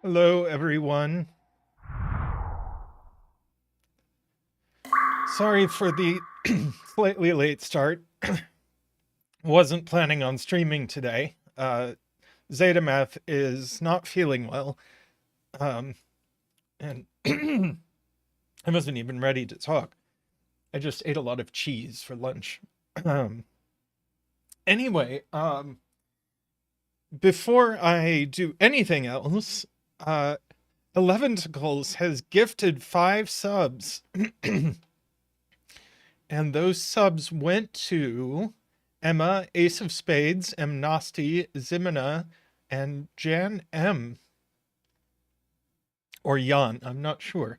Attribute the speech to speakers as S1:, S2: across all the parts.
S1: Hello, everyone. Sorry for the slightly late start. Wasn't planning on streaming today.Zetamath is not feeling well. Um, and I wasn't even ready to talk. I just ate a lot of cheese for lunch. Um, anyway, before I do anything else, Eleventicles has gifted 5 subs. And those subs went to Emma, Ace of Spades, M. Nasty, Zimina, and Jan M. Or Jan, I'm not sure.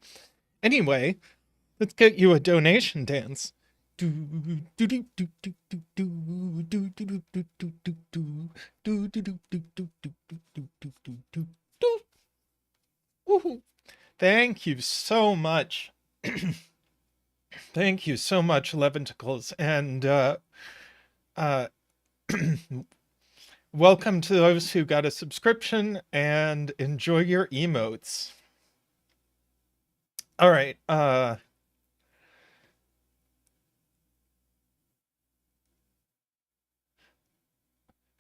S1: Anyway, let's get you a donation dance. Thank you so much. Thank you so much, Eleventicles, and welcome to those who got a subscription, and enjoy your emotes. All right,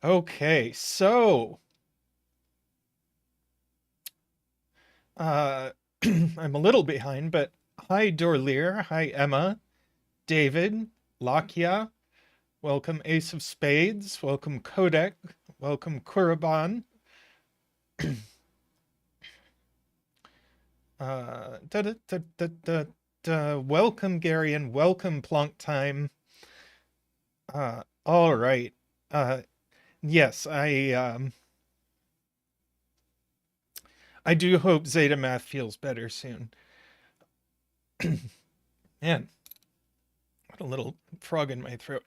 S1: okay, so I'm a little behind, but hi Dorlier, hi Emma, David, Lakia, welcome Ace of Spades, welcome Kodek, welcome Kuraban, welcome Gary, and welcome Plonk Time. All right. Yes, I do hopeZetamath feels better soon. Man, what a little frog in my throat.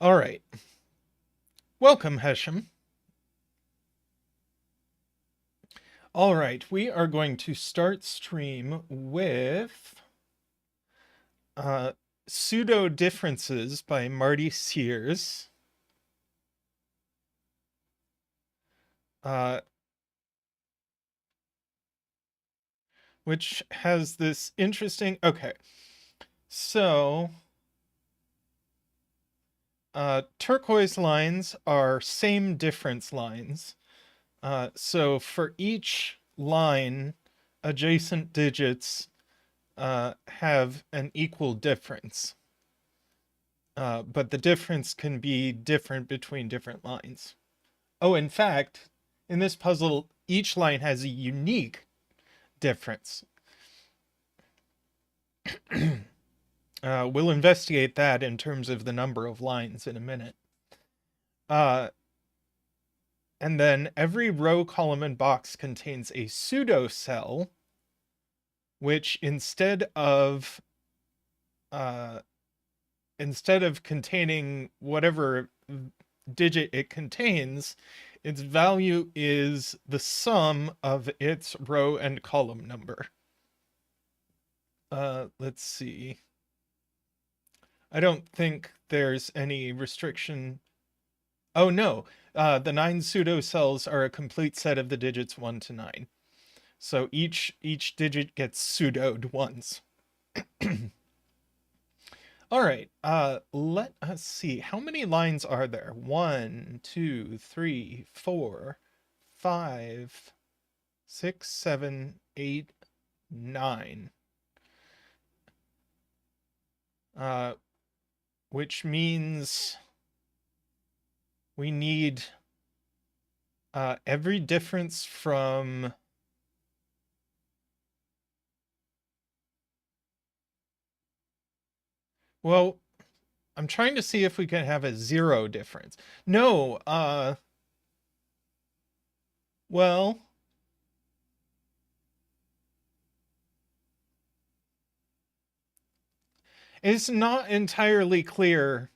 S1: All right. Welcome, Hesham. All right, we are going to start stream with Pseudo Differences by Marty Sears. Which has this interesting, okay, so turquoise lines are same difference lines. So for each line, adjacent digits have an equal difference. But the difference can be different between different lines. Oh, in fact, in this puzzle, each line has a unique difference. We'll investigate that in terms of the number of lines in a minute. And then every row, column, and box contains a pseudo cell, which instead of containing whatever digit it contains, its value is the sum of its row and column number. Let's see. I don't think there's any restriction. Oh no, the 9 pseudo cells are a complete set of the digits 1 to 9. So each digit gets pseudoed once. All right, let us see. How many lines are there? 1, 2, 3, 4, 5, 6, 7, 8, 9. Which means we need every difference from well, I'm trying to see if we can have a 0 difference. No, well, it's not entirely clear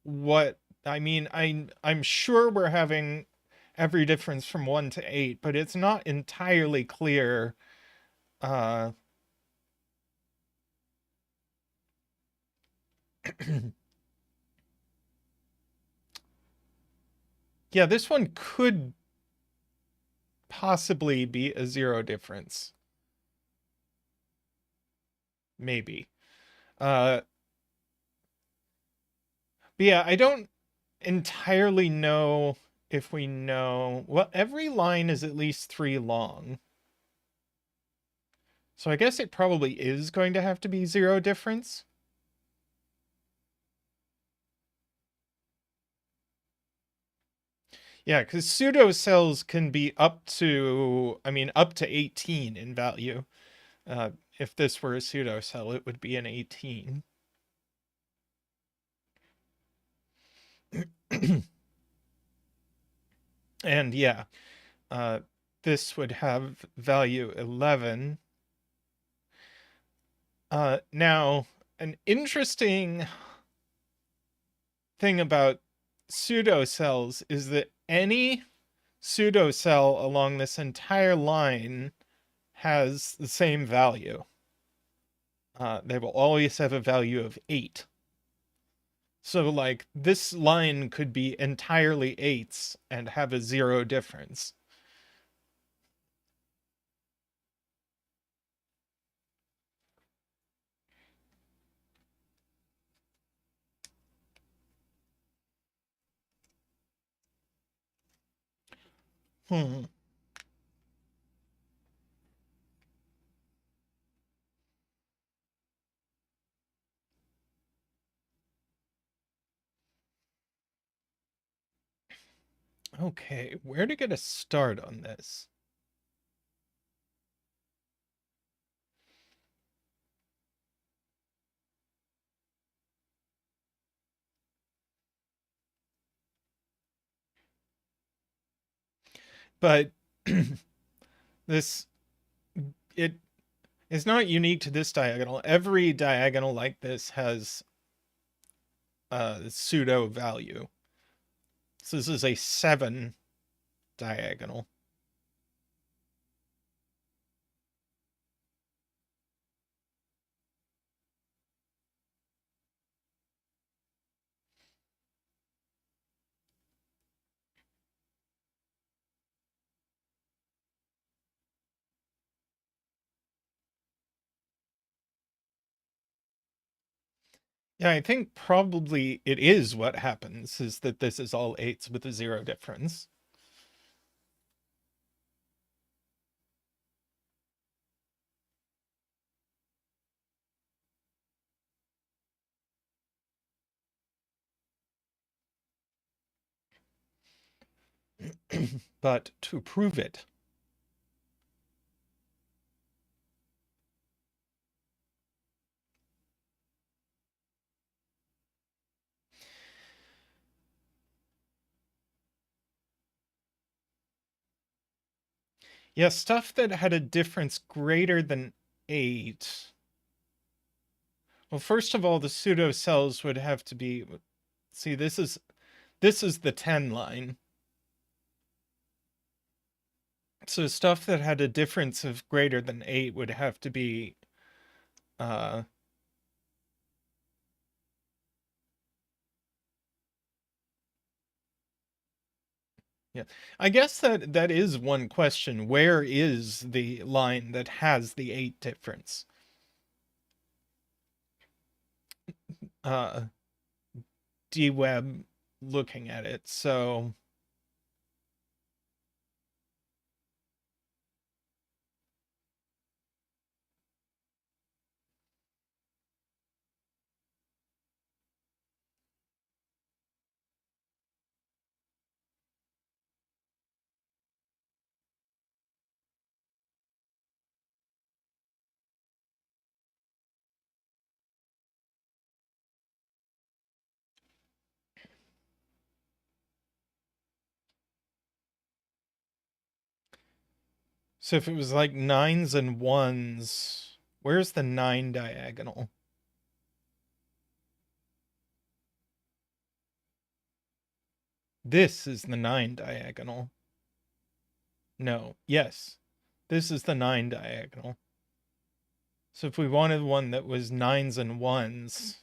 S1: what I mean. I'm sure we're having every difference from 1 to 8, but it's not entirely clear Yeah, this one could possibly be a zero difference. Maybe. But yeah, I don't entirely know if we know. Well, every line is at least 3 long. So I guess it probably is going to have to be zero difference. Yeah, because pseudo cells can be up to, I mean, up to 18 in value. If this were a pseudo cell, it would be an 18. And yeah, this would have value 11. Now, an interesting thing about pseudo cells is that any pseudo cell along this entire line has the same value. They will always have a value of 8. So, like, this line could be entirely 8s and have a 0 difference. Hmm. Okay, where to get a start on this? But this, it is not unique to this diagonal. Every diagonal like this has a pseudo value. So this is a 7 diagonal. Yeah, I think probably it is what happens, is that this is all 8s with a 0 difference. But to prove it, yeah, stuff that had a difference greater than 8. Well, first of all, the pseudo cells would have to be, see, this is the 10 line. So stuff that had a difference of greater than 8 would have to be uh yeah. I guess that is one question. Where is the line that has the 8 difference? Uh D-Web looking at it. So so if it was like 9s and 1s, where's the 9 diagonal? This is the 9 diagonal. No, yes. This is the 9 diagonal. So if we wanted one that was 9s and 1s,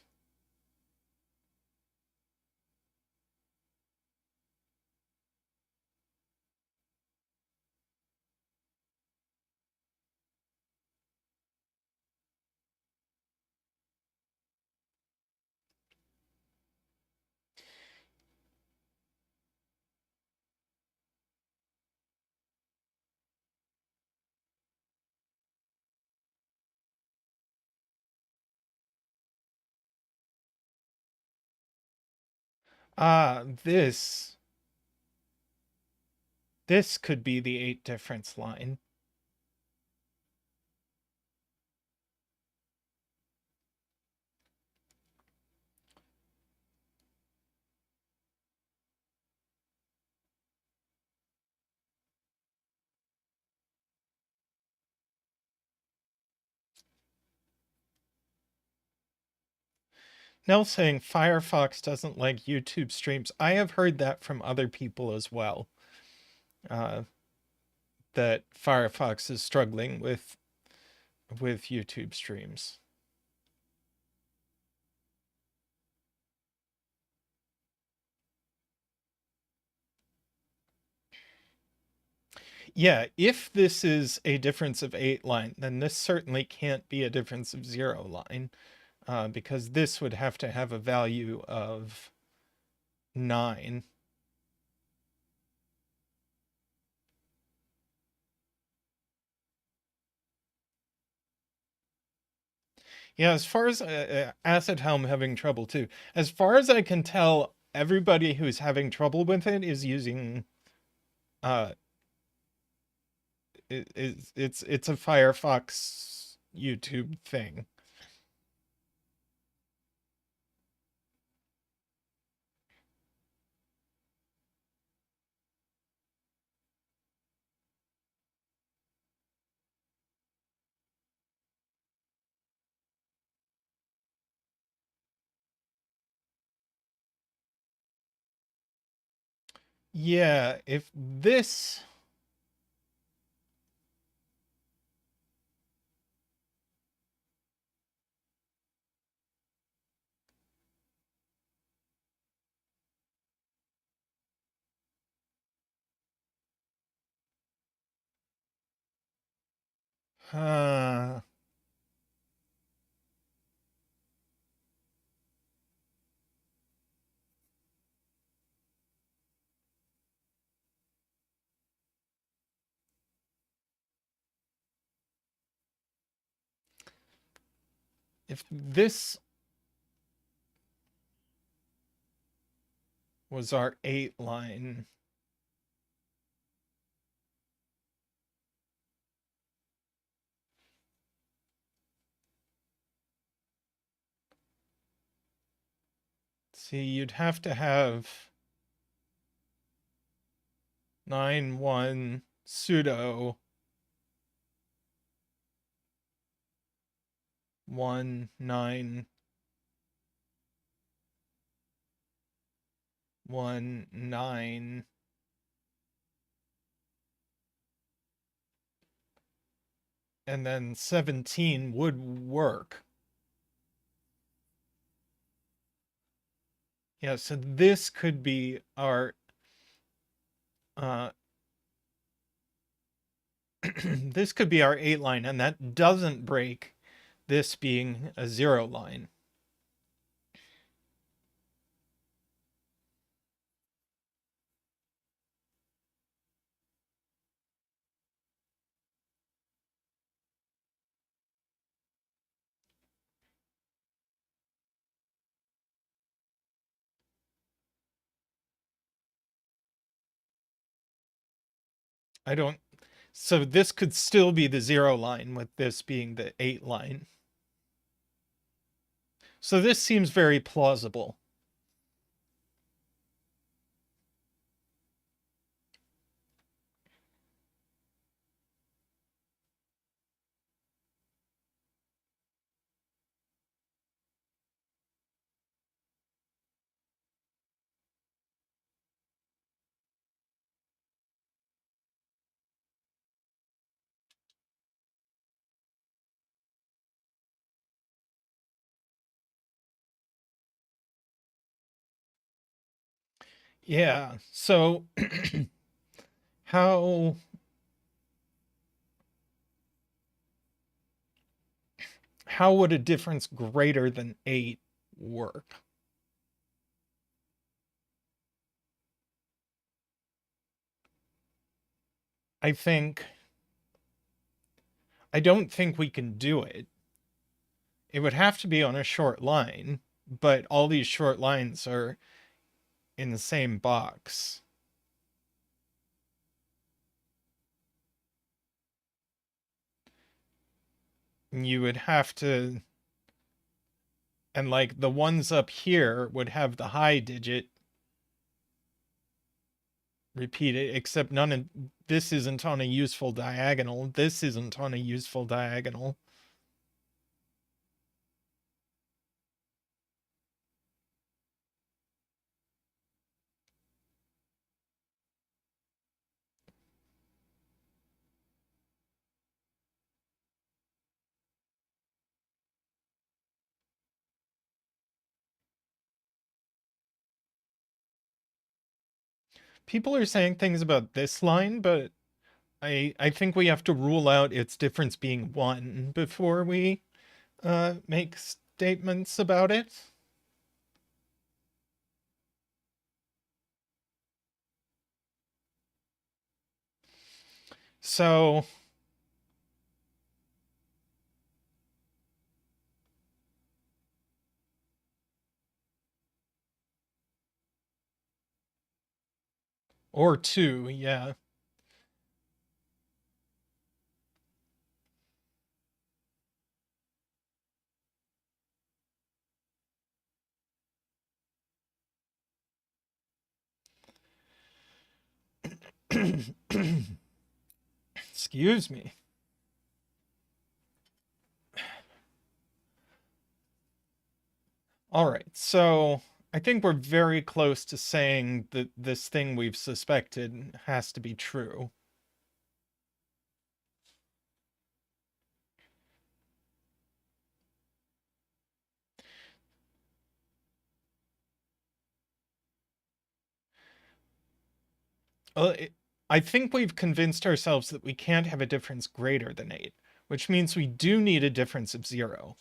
S1: Ah, this could be the 8 difference line. Nell saying Firefox doesn't like YouTube streams. I have heard that from other people as well. Uh, that Firefox is struggling with YouTube streams. Yeah, if this is a difference of 8 line, then this certainly can't be a difference of 0 line, because this would have to have a value of 9. Yeah, as far as Acid Helm having trouble too. As far as I can tell, everybody who's having trouble with it is using uh it's a Firefox YouTube thing. Yeah, if this uh if this was our 8 line, see, you'd have to have 9 1 pseudo 1 9 1 9, and then 17 would work. Yeah, so this could be our uh this could be our 8 line, and that doesn't break this being a 0 line. I don't So this could still be the 0 line with this being the 8 line. So this seems very plausible. Yeah. So how how would a difference greater than 8 work? I think I don't think we can do it. It would have to be on a short line, but all these short lines are in the same box. You would have to, and like the ones up here would have the high digit repeated, except none of this isn't on a useful diagonal. This isn't on a useful diagonal. People are saying things about this line, but I think we have to rule out its difference being 1 before we make statements about it. So or 2, yeah. Excuse me. All right, so I think we're very close to saying that this thing we've suspected has to be true. I think we've convinced ourselves that we can't have a difference greater than 8, which means we do need a difference of 0.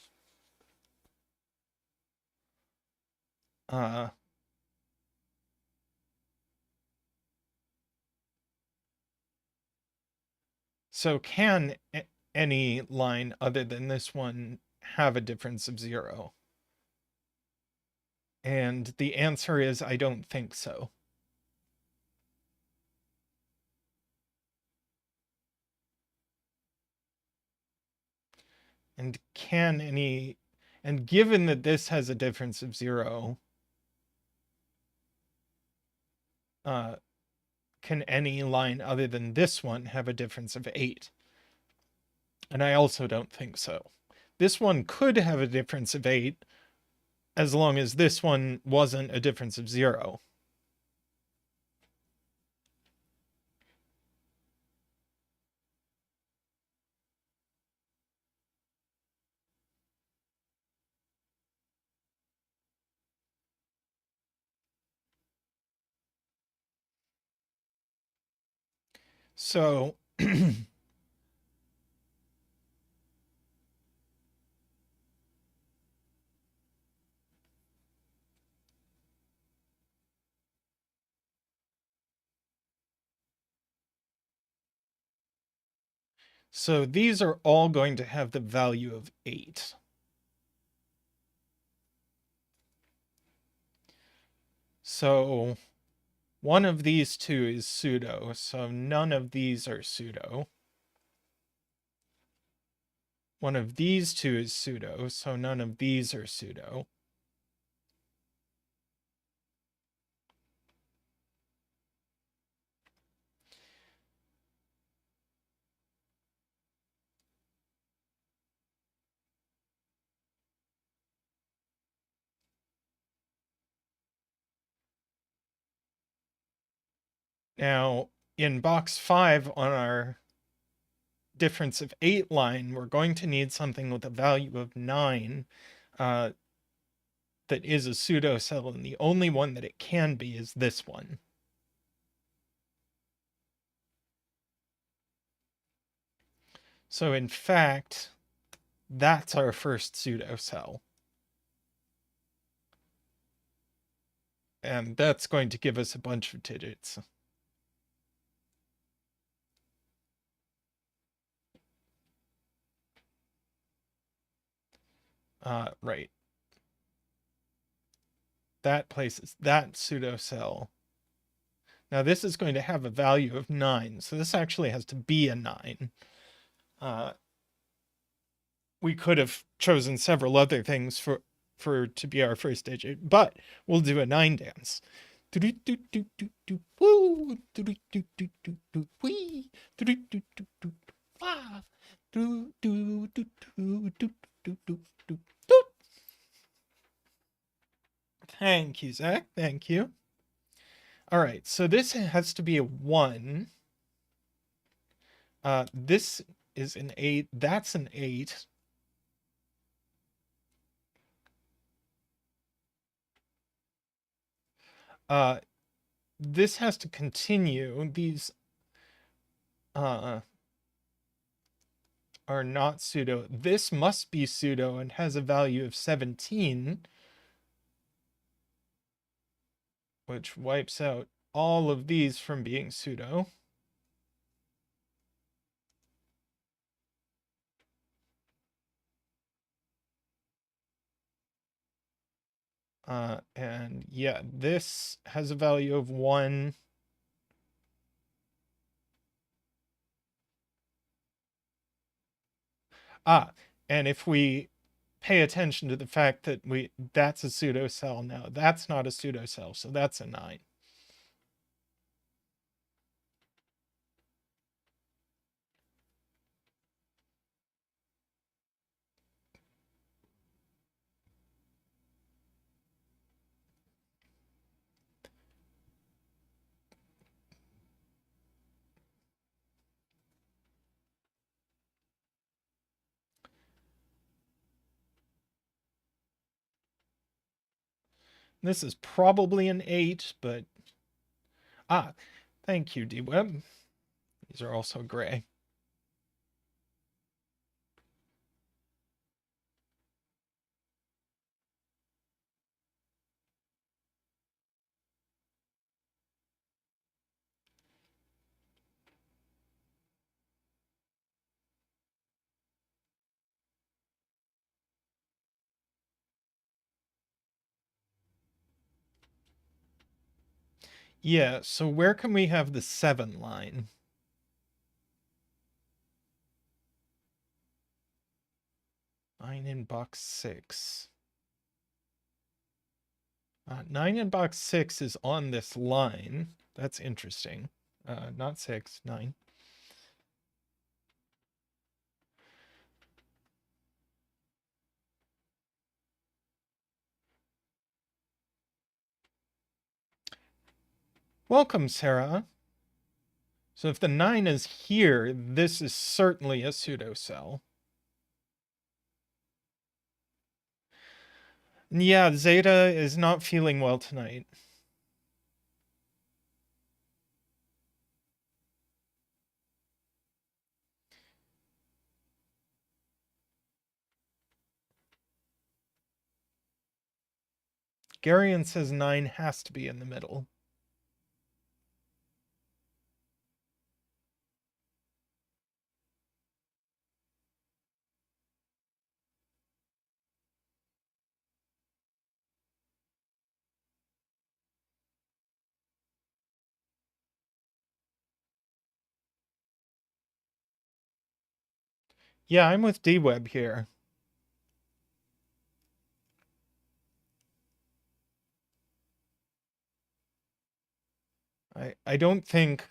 S1: So can any line other than this one have a difference of 0? And the answer is I don't think so. And can any, and given that this has a difference of 0, can any line other than this one have a difference of 8? And I also don't think so. This one could have a difference of 8 as long as this one wasn't a difference of 0. So so these are all going to have the value of 8. So one of these two is pseudo, so none of these are pseudo. One of these two is pseudo, so none of these are pseudo. Now, in box 5 on our difference of 8 line, we're going to need something with a value of 9 that is a pseudo cell, and the only one that it can be is this one. So in fact, that's our first pseudo cell. And that's going to give us a bunch of digits. Right. that places that pseudo cell. Now this is going to have a value of 9, so this actually has to be a 9. We could have chosen several other things for to be our first digit, but we'll do a 9 dance. Thank you, Zach. Thank you. All right, so this has to be a 1. This is an 8. That's an 8. This has to continue. These are not pseudo. This must be pseudo and has a value of 17, which wipes out all of these from being pseudo. And yeah, this has a value of 1. And if we pay attention to the fact that that's a pseudo cell now, that's not a pseudo cell, so that's a 9. This is probably an 8, but thank you, D-Web. These are also gray. Yeah, so where can we have the 7 line? Nine in box 6. 9 in box 6 is on this line. That's interesting. Not 6, 9. Welcome, Sarah. So if the 9 is here, this is certainly a pseudo cell. Yeah, Zeta is not feeling well tonight. Garion says 9 has to be in the middle. Yeah, I'm with D-Web here. I don't think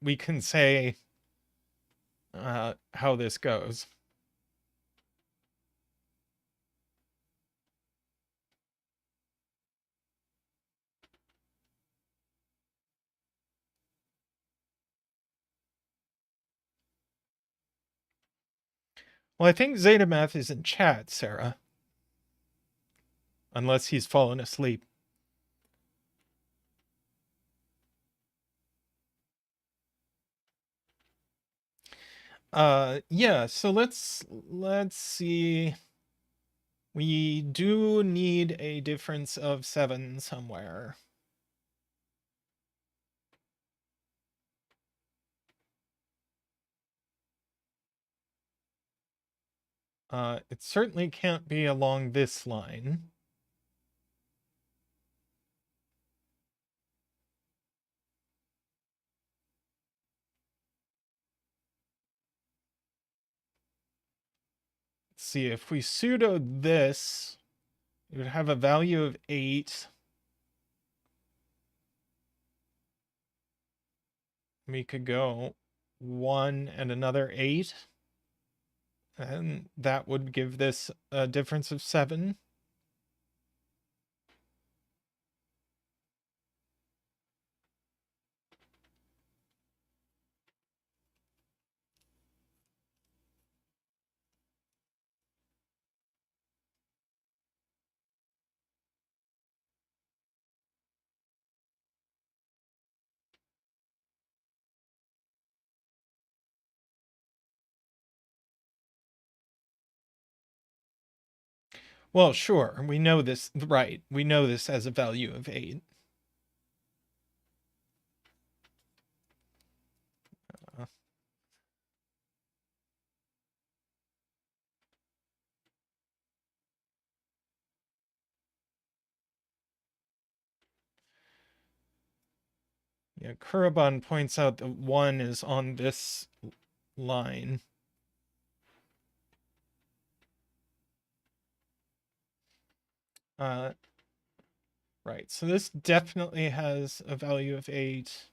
S1: we can say how this goes. Well, I think Zeta Math is in chat, Sarah. Unless he's fallen asleep. Yeah, so let's see. We do need a difference of 7 somewhere. It certainly can't be along this line. see, if we pseudo this, it would have a value of 8. We could go 1 and another 8. And that would give this a difference of 7. Well, sure, we know this, right? We know this has a value of 8. Yeah, Kurobon points out that 1 is on this line. Right, so this definitely has a value of 8.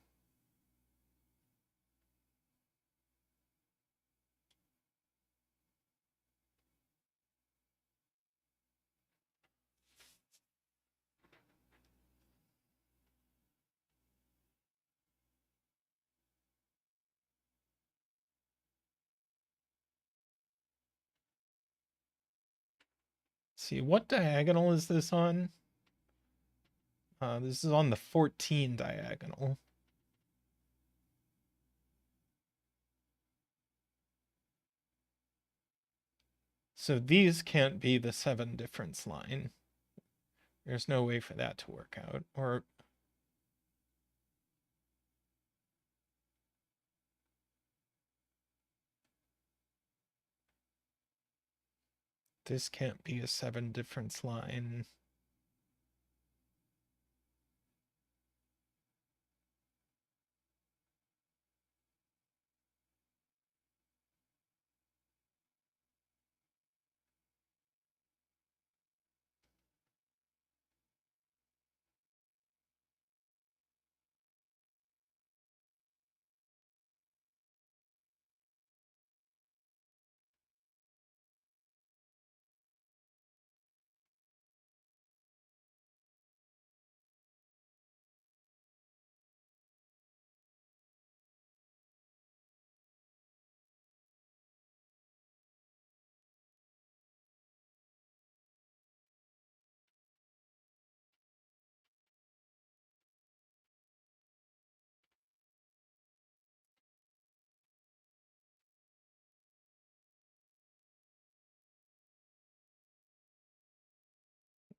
S1: Let's see, what diagonal is this on? This is on the 14 diagonal. So these can't be the 7 difference line. There's no way for that to work out. Or this can't be a 7 difference line.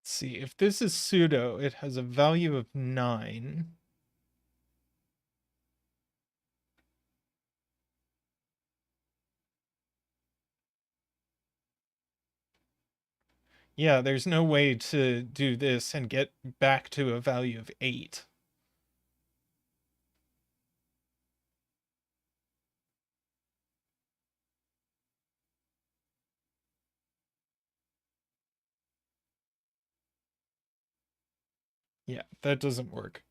S1: Let's see, if this is pseudo, it has a value of 9. Yeah, there's no way to do this and get back to a value of 8. Yeah, that doesn't work.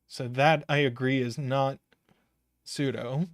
S1: So that, I agree, is not pseudo.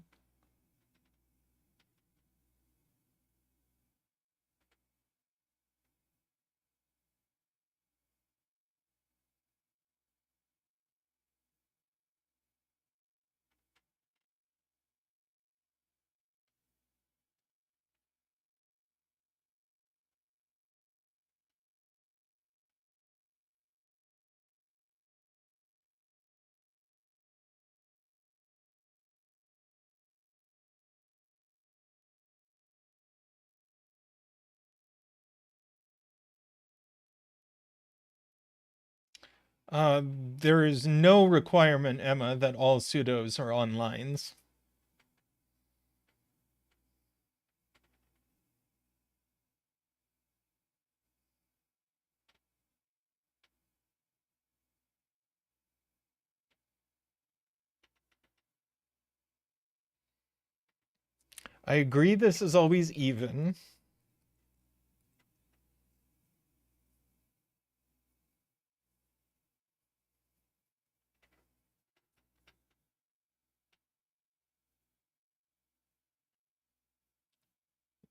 S1: There is no requirement, Emma, that all pseudos are on lines. I agree this is always even.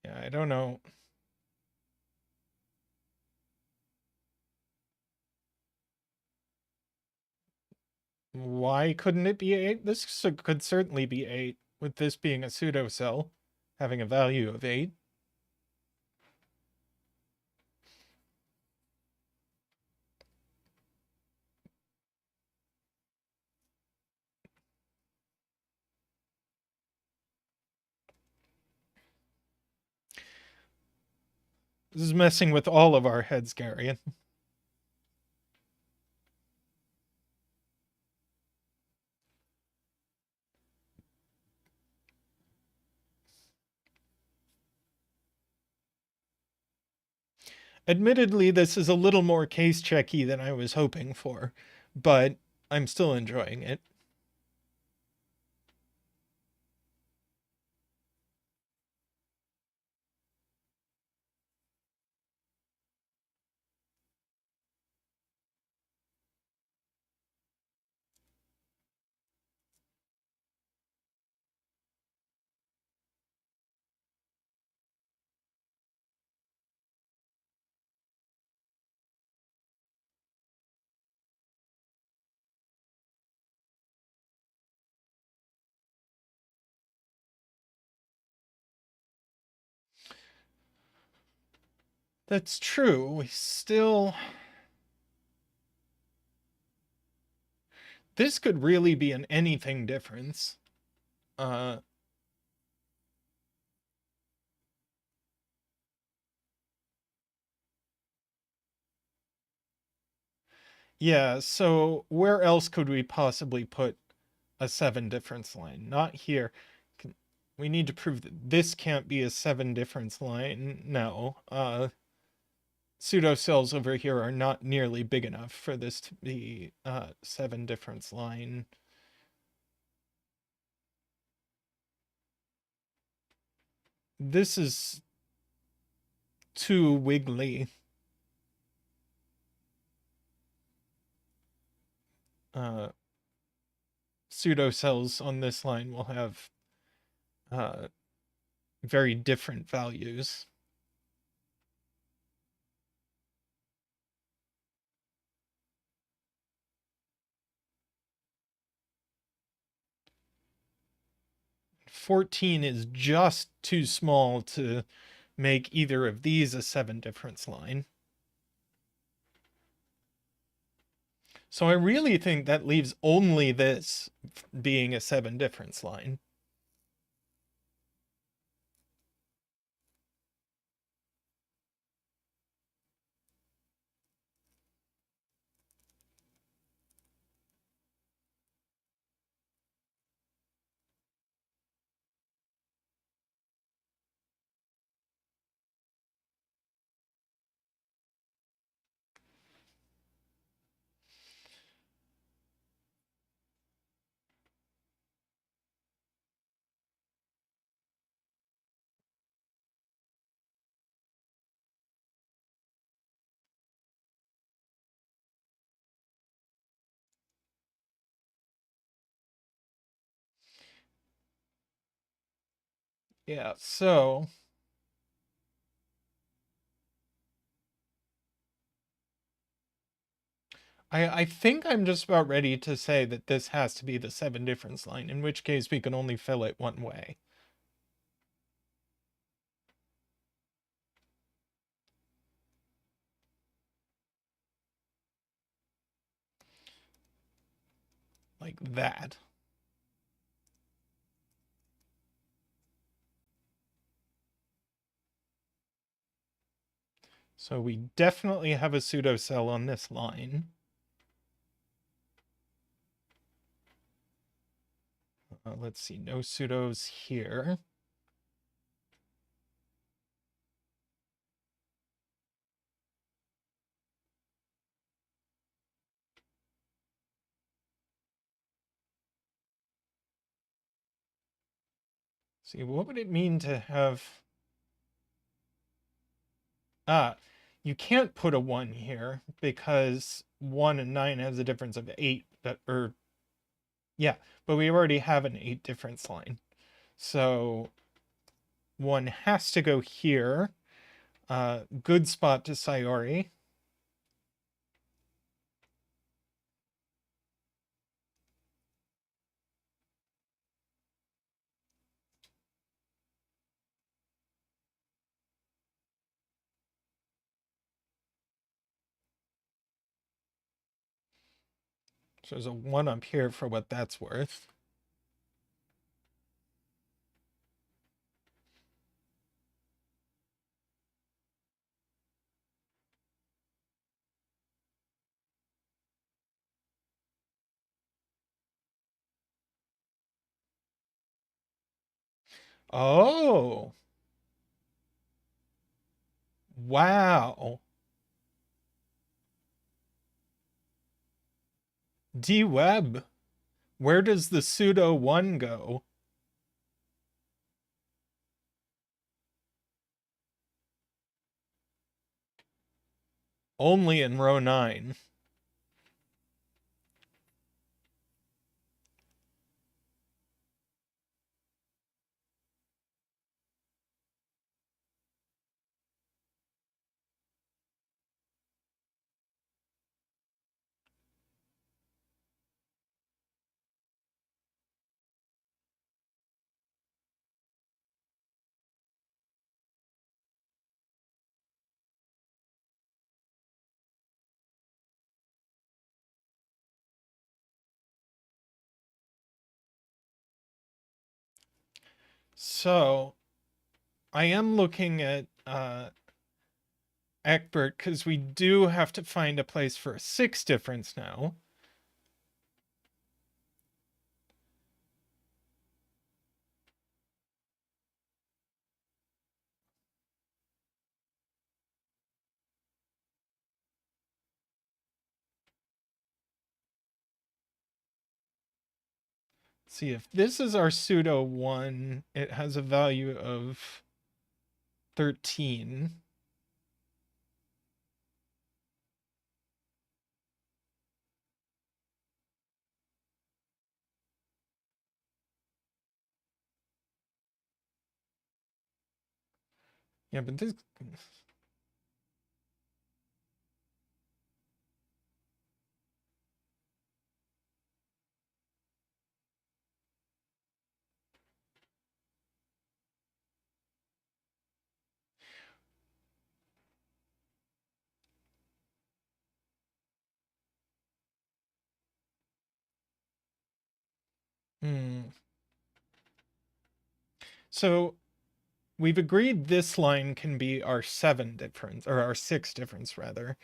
S1: Yeah, I don't know. Why couldn't it be 8? This could certainly be 8, with this being a pseudo cell, having a value of 8. This is messing with all of our heads, Garion. Admittedly, this is a little more case checky than I was hoping for, but I'm still enjoying it. That's true. We still. This could really be an anything difference. Uh, yeah, so where else could we possibly put a 7 difference line? Not here. We need to prove that this can't be a 7 difference line. No. Pseudo cells over here are not nearly big enough for this to be 7 difference line. This is too wiggly. Pseudo cells on this line will have very different values. $14 is just too small to make either of these a 7 difference line. So I really think that leaves only this being a 7 difference line. Yeah, so I think I'm just about ready to say that this has to be the 7 difference line, in which case we can only fill it one way. Like that. So we definitely have a pseudo cell on this line. Let's see, no pseudos here. See, what would it mean to have... you can't put a 1 here because 1 and 9 has a difference of 8, yeah, but we already have an 8 difference line. So 1 has to go here. Good spot to Sayori. So there's a 1 up here for what that's worth. Oh. Wow. D-Web. Where does the pseudo 1 go? Only in row 9. So I am looking at Egbert because we do have to find a place for a 6 difference now. See, if this is our pseudo 1, it has a value of 13. Yeah, but this... So we've agreed this line can be our 7 difference, or our 6 difference rather.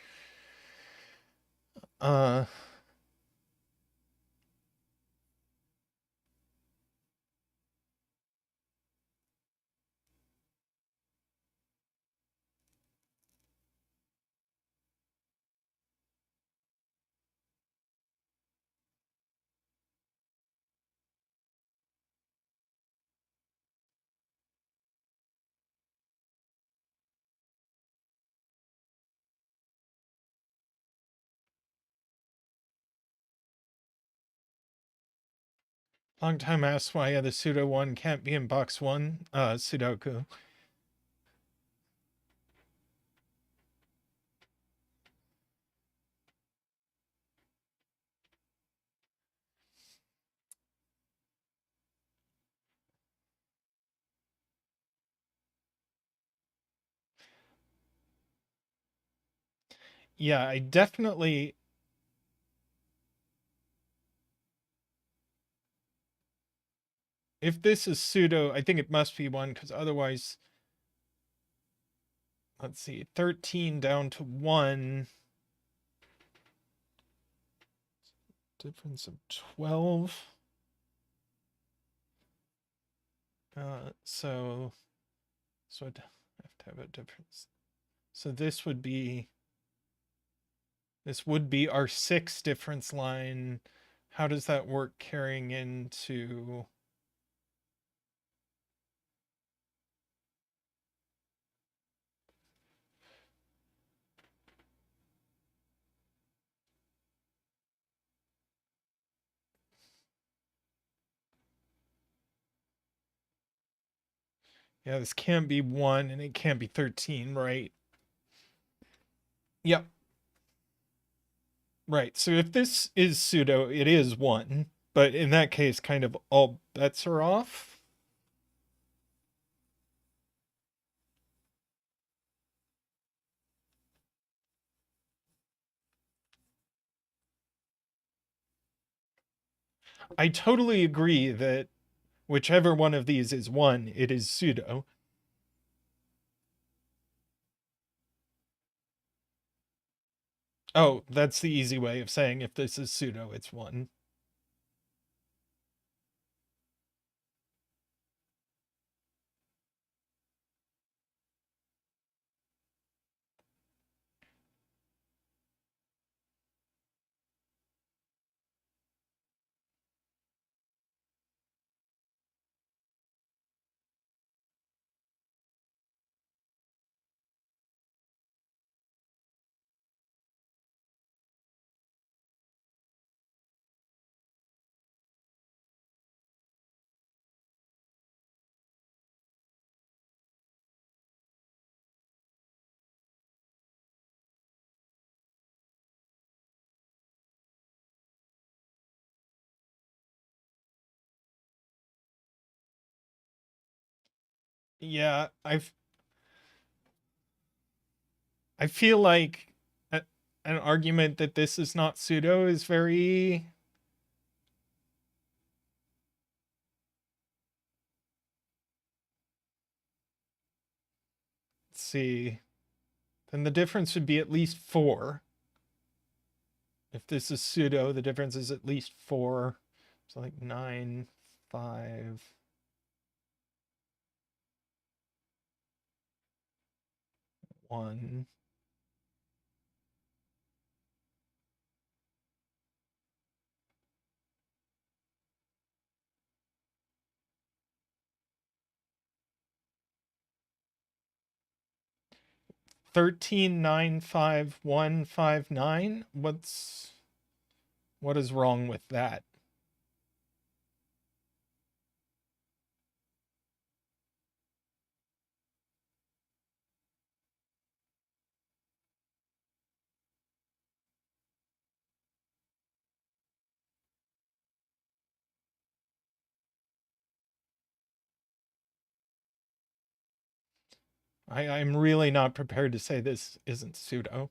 S1: Uh, long time asked why the pseudo 1 can't be in box 1. Sudoku. Yeah, I definitely... If this is pseudo, I think it must be 1, because otherwise... Let's see, 13 down to 1. Difference of 12. So I'd have to have a difference. So this would be our 6 difference line. How does that work carrying into... Yeah, this can't be 1 and it can't be 13, right? Yep. Right. So if this is pseudo, it is 1. But in that case, kind of all bets are off. I totally agree that whichever one of these is 1, it is pseudo. Oh, that's the easy way of saying if this is pseudo, it's 1. Yeah, I feel like an argument that this is not pseudo is very. Let's see. Then the difference would be at least 4. If this is pseudo, the difference is at least 4. So like 9, 5, 1. 13, 9, 5, 1, 5, 9. What is wrong with that? I'm really not prepared to say this isn't pseudo.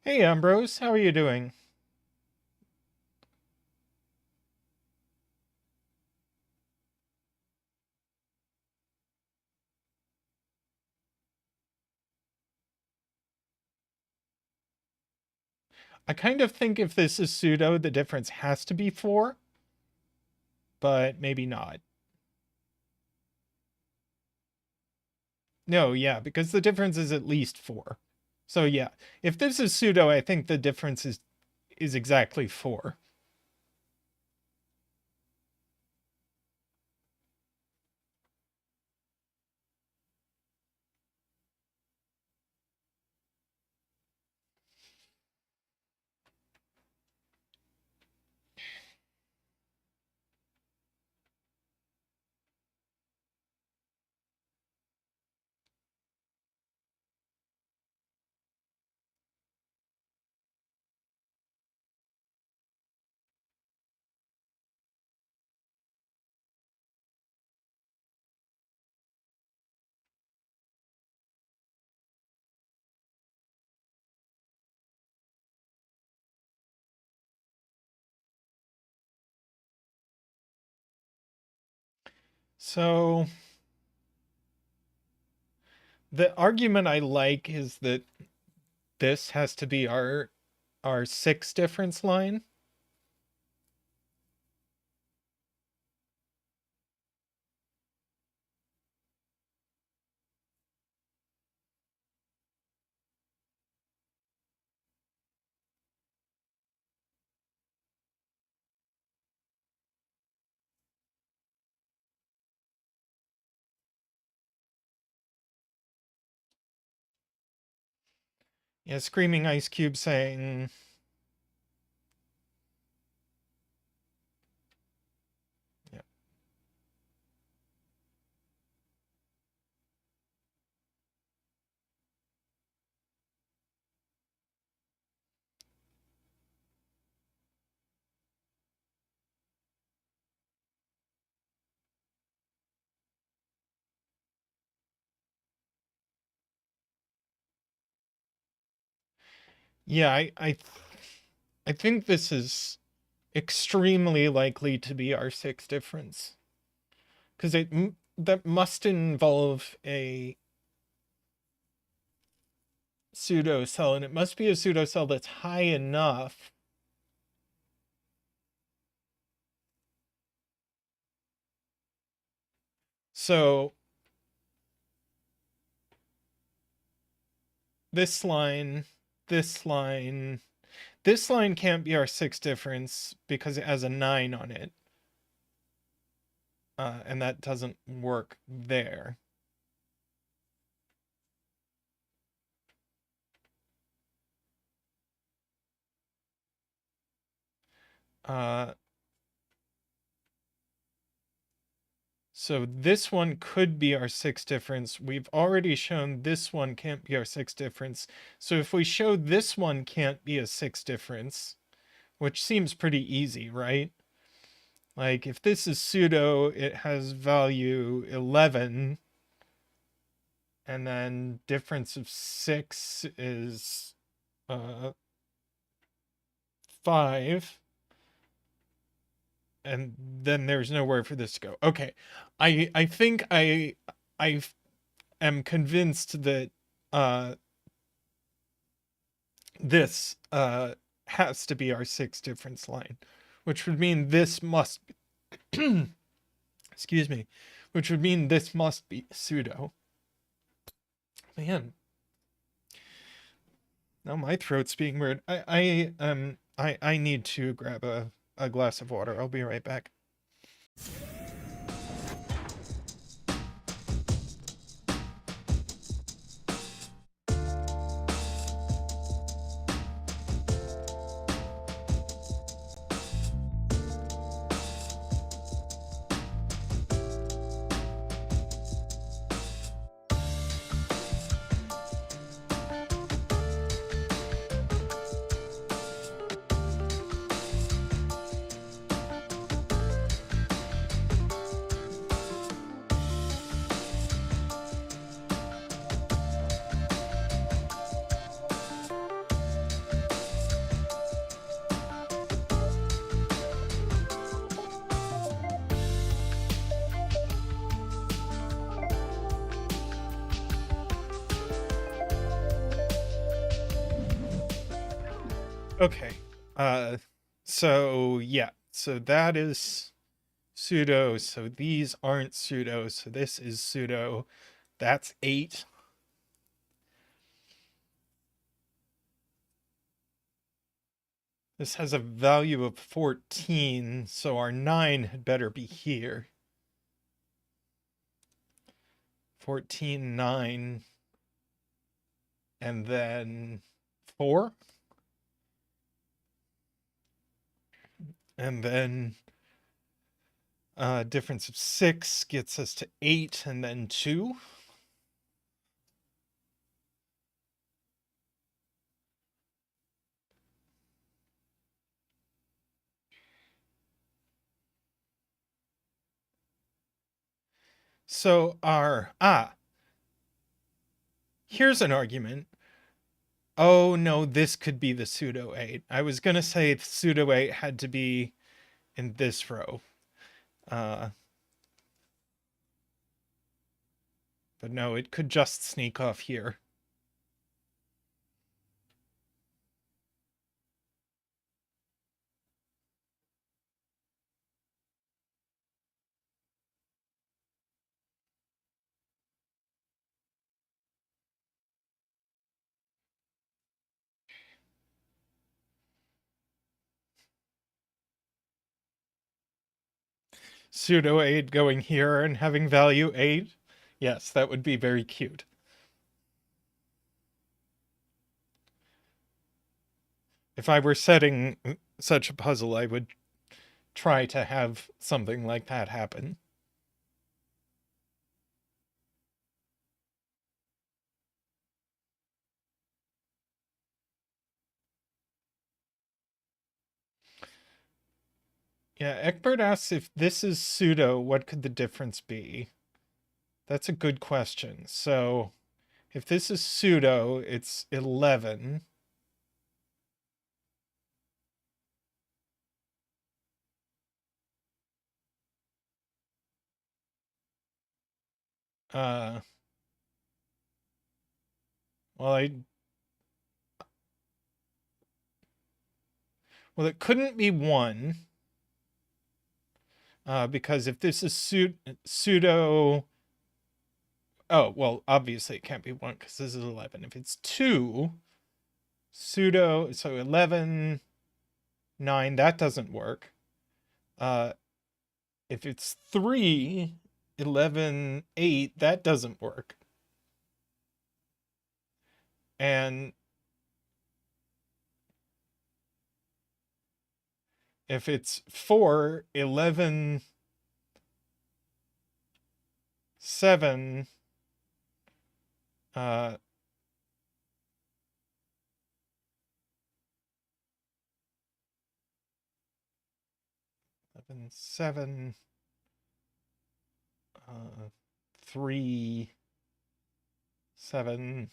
S1: Hey Ambrose, how are you doing? I kind of think if this is pseudo, the difference has to be 4, but maybe not. No, yeah, because the difference is at least 4. So yeah, if this is pseudo, I think the difference is exactly 4. So the argument I like is that this has to be our 6 difference line. Yeah, Screaming Ice Cube saying... Yeah. Yeah, I think this is extremely likely to be our sixth difference. Because that must involve a pseudo cell, and it must be a pseudo cell that's high enough. So this line, this line, this line can't be our sixth difference because it has a 9 on it. And that doesn't work there. So this one could be our sixth difference. We've already shown this one can't be our sixth difference. So if we show this one can't be a sixth difference, which seems pretty easy, right? Like if this is pseudo, it has value 11, and then difference of 6 is 5. And then there's nowhere for this to go. Okay. I think I am convinced that this has to be our sixth difference line, which would mean this must be excuse me, which would mean this must be pseudo. Man, now my throat's being weird. I need to grab a glass of water. I'll be right back. Okay. So yeah. So that is pseudo. So these aren't pseudo. So this is pseudo. That's 8. This has a value of 14, so our 9 had better be here. 14, 9, and then 4. And then difference of 6 gets us to 8, and then 2. So here's an argument. Oh no, this could be the pseudo 8. I was gonna say the pseudo 8 had to be in this row. But no, it could just sneak off here. Pseudo 8 going here and having value 8. Yes, that would be very cute. If I were setting such a puzzle, I would try to have something like that happen. Yeah, Egbert asks if this is pseudo, what could the difference be? That's a good question. So if this is pseudo, it's 11. Uh, well, it couldn't be 1, because if this is pseudo, oh, well, obviously it can't be 1 because this is 11. If it's 2, pseudo, so 11, 9, that doesn't work. If it's 3, 11, 8, that doesn't work. And if it's 4, 11, 7, 11, 7, 3, 7,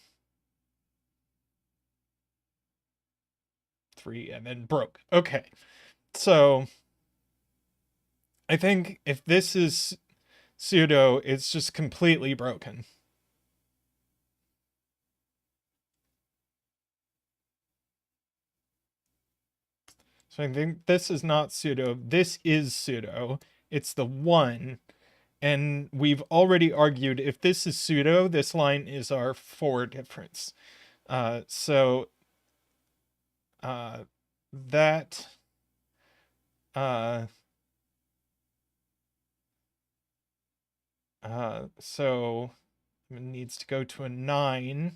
S1: 3, and then broke. Okay. So I think if this is pseudo, it's just completely broken. So I think this is not pseudo. This is pseudo. It's the 1. And we've already argued if this is pseudo, this line is our 4 difference. So that so it needs to go to a 9.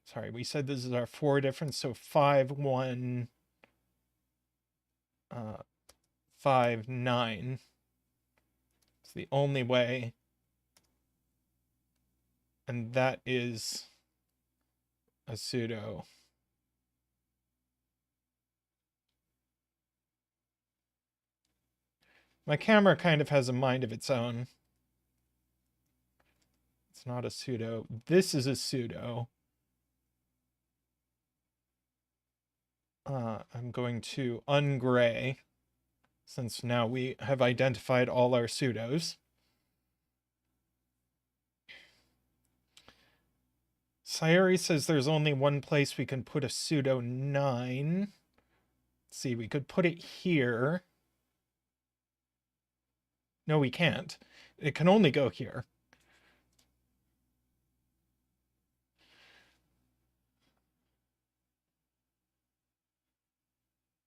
S1: Sorry, we said this is our 4 difference, so 5, 1, 5, 9. It's the only way. And that is a pseudo. My camera kind of has a mind of its own. It's not a pseudo. This is a pseudo. I'm going to ungray, since now we have identified all our pseudos. Sayuri says there's only one place we can put a pseudo 9. Let's see, we could put it here. No, we can't. It can only go here.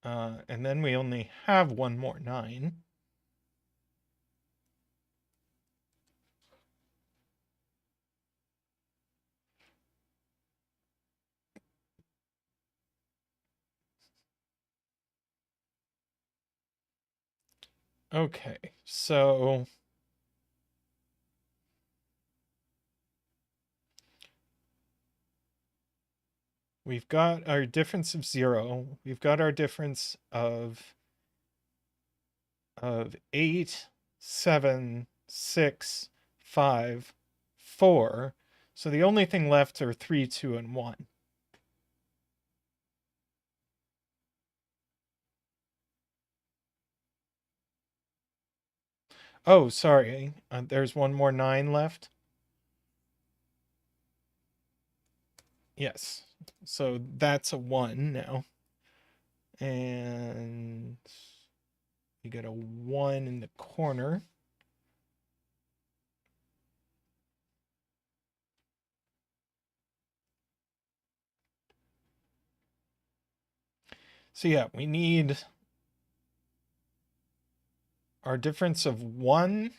S1: And then we only have one more 9. Okay, so we've got our difference of 0. We've got our difference of 8, 7, 6, 5, 4. So the only thing left are 3, 2, and 1. Oh, sorry. There's one more 9 left. Yes. So that's a 1 now. And you get a 1 in the corner. So yeah, we need our difference of 1,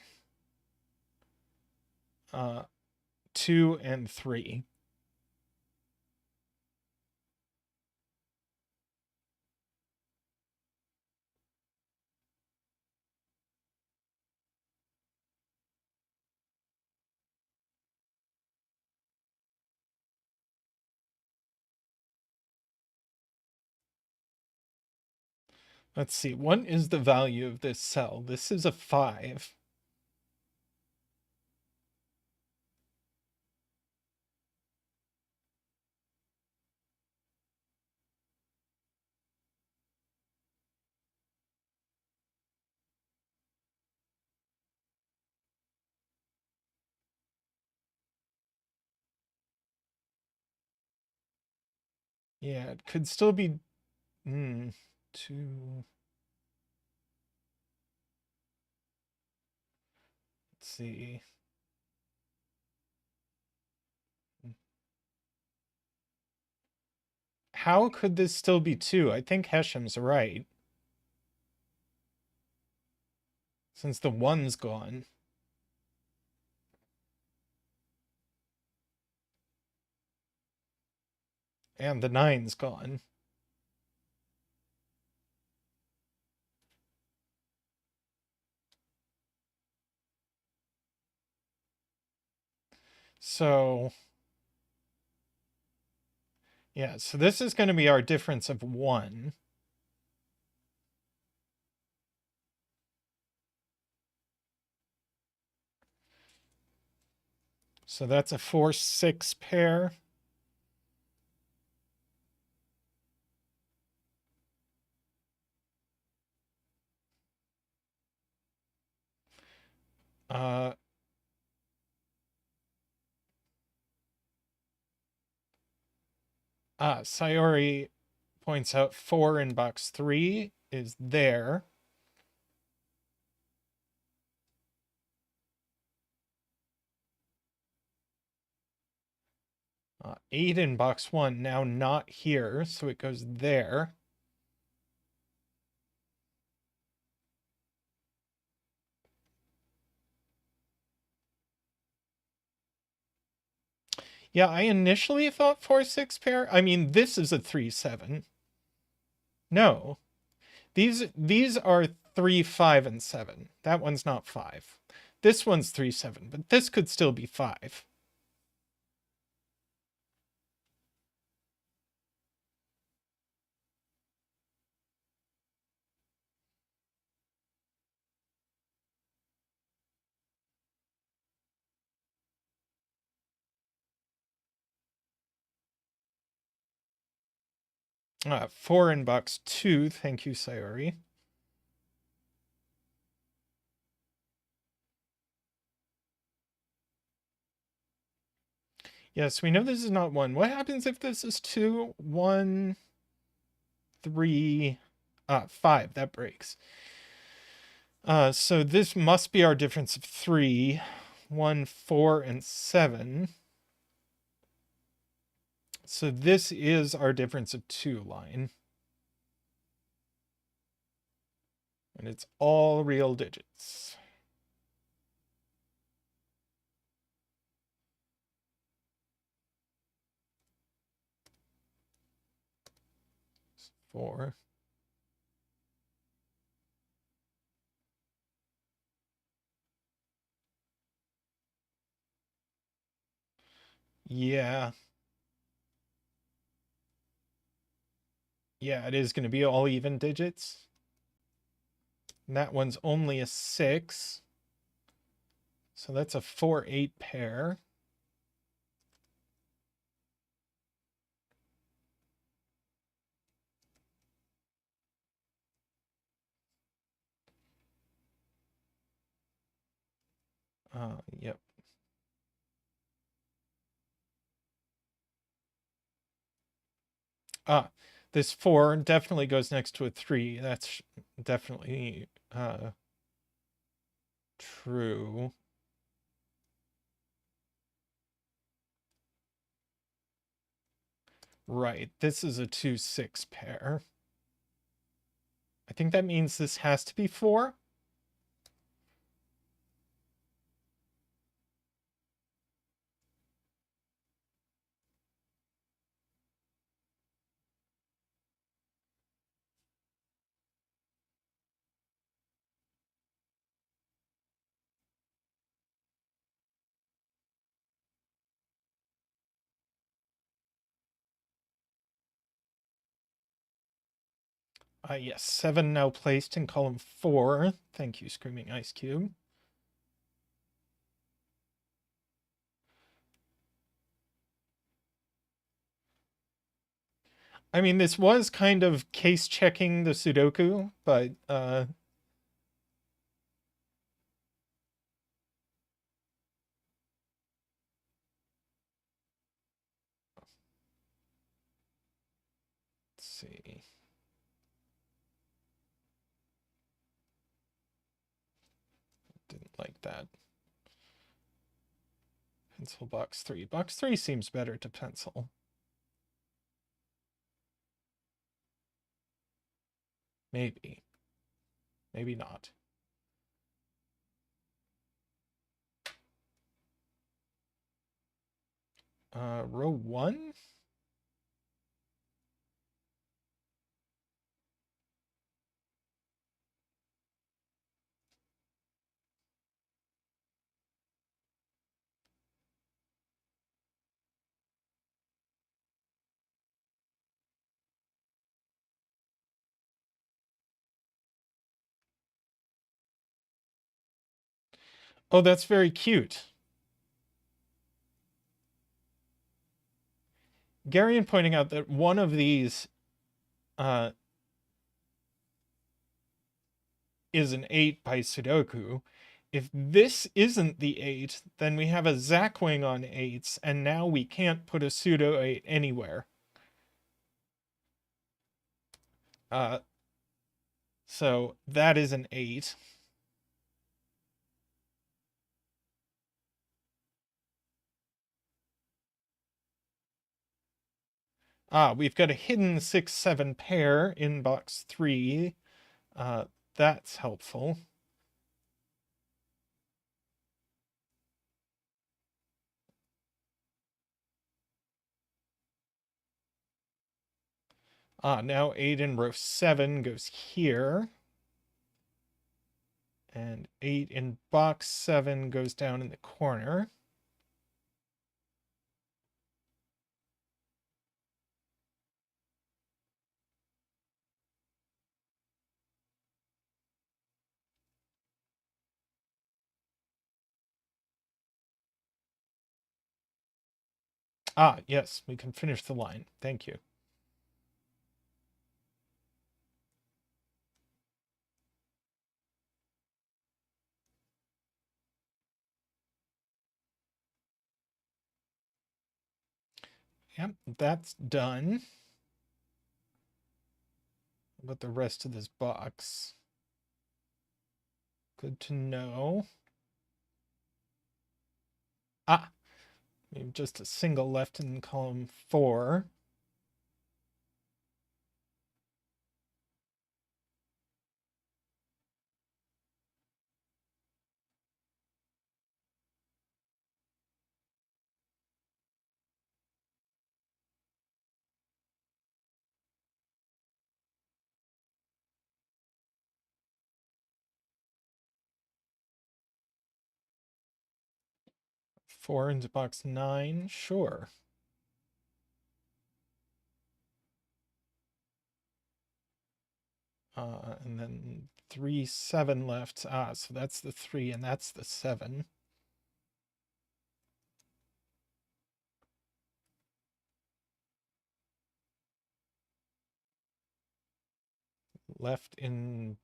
S1: 2, and 3. Let's see, what is the value of this cell? This is a 5. Yeah, it could still be 2. Let's see. How could this still be 2? I think Hesham's right. Since the 1's gone. And the 9's gone. So, yeah, so this is going to be our difference of 1. So that's a 4-6 pair. Sayori points out 4 in box 3 is there. 8 in box 1, now not here, so it goes there. Yeah, I initially thought 4-6 pair. I mean, this is a 3-7. No. These are 3, 5, and 7. That one's not 5. This one's 3, 7, but this could still be 5. Four in box 2. Thank you, Sayori. Yes, we know this is not 1. What happens if this is 2? 1, 3, 5. That breaks. So this must be our difference of 3. 1, 4, and 7. So this is our difference of 2 line. And it's all real digits. Four. Yeah. Yeah, it is going to be all even digits. And that one's only a 6. So that's a 4-8 pair. Yep. This 4 definitely goes next to a 3. That's definitely true. Right. This is a 2-6 pair. I think that means this has to be 4. Yes, 7 now placed in column 4. Thank you, Screaming Ice Cube. I mean, this was kind of case checking the Sudoku, but let's see. Didn't like that. Pencil box 3. Box 3 seems better to pencil. Maybe. Maybe not. Row 1? Oh, that's very cute. Garion pointing out that one of these is an 8 by Sudoku. If this isn't the 8, then we have a Zackwing on 8s, and now we can't put a pseudo 8 anywhere. So that is an 8. We've got a hidden 6-7 pair in box 3. That's helpful. Now 8 in row 7 goes here. And 8 in box 7 goes down in the corner. Yes, we can finish the line. Thank you. Yep, that's done. About the rest of this box. Good to know. We have just a single left in column 4. Four into box 9, sure. And then 3, 7 left. So that's the 3 and that's the 7. Left in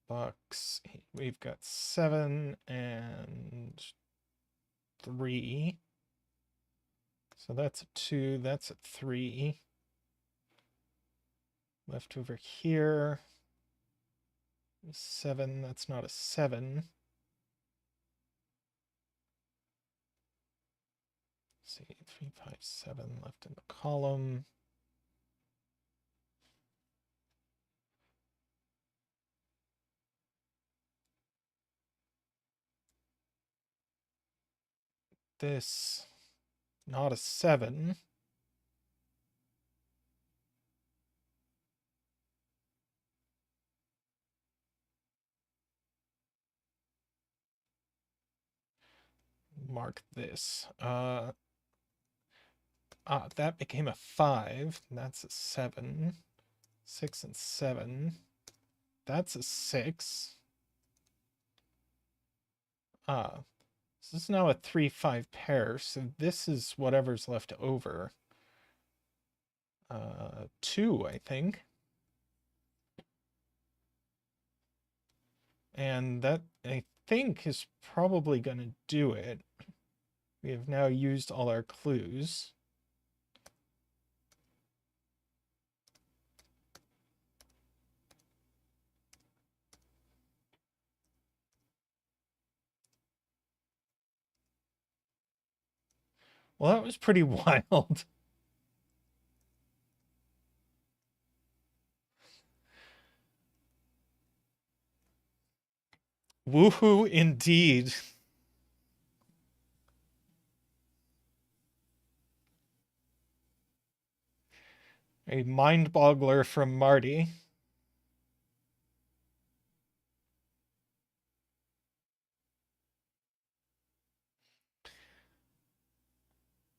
S1: box 8. We've got 7 and 3. So that's a 2, that's a 3. Left over here. 7, that's not a 7. Let's see, 3, 5, 7 left in the column. This, not a 7. Mark this. That became a 5. That's a 7. 6 and 7. That's a 6. This is now a 3-5 pair, so this is whatever's left over. 2, I think. And that, I think, is probably going to do it. We have now used all our clues. Well, that was pretty wild. Woohoo indeed. A mind-boggler from Marty.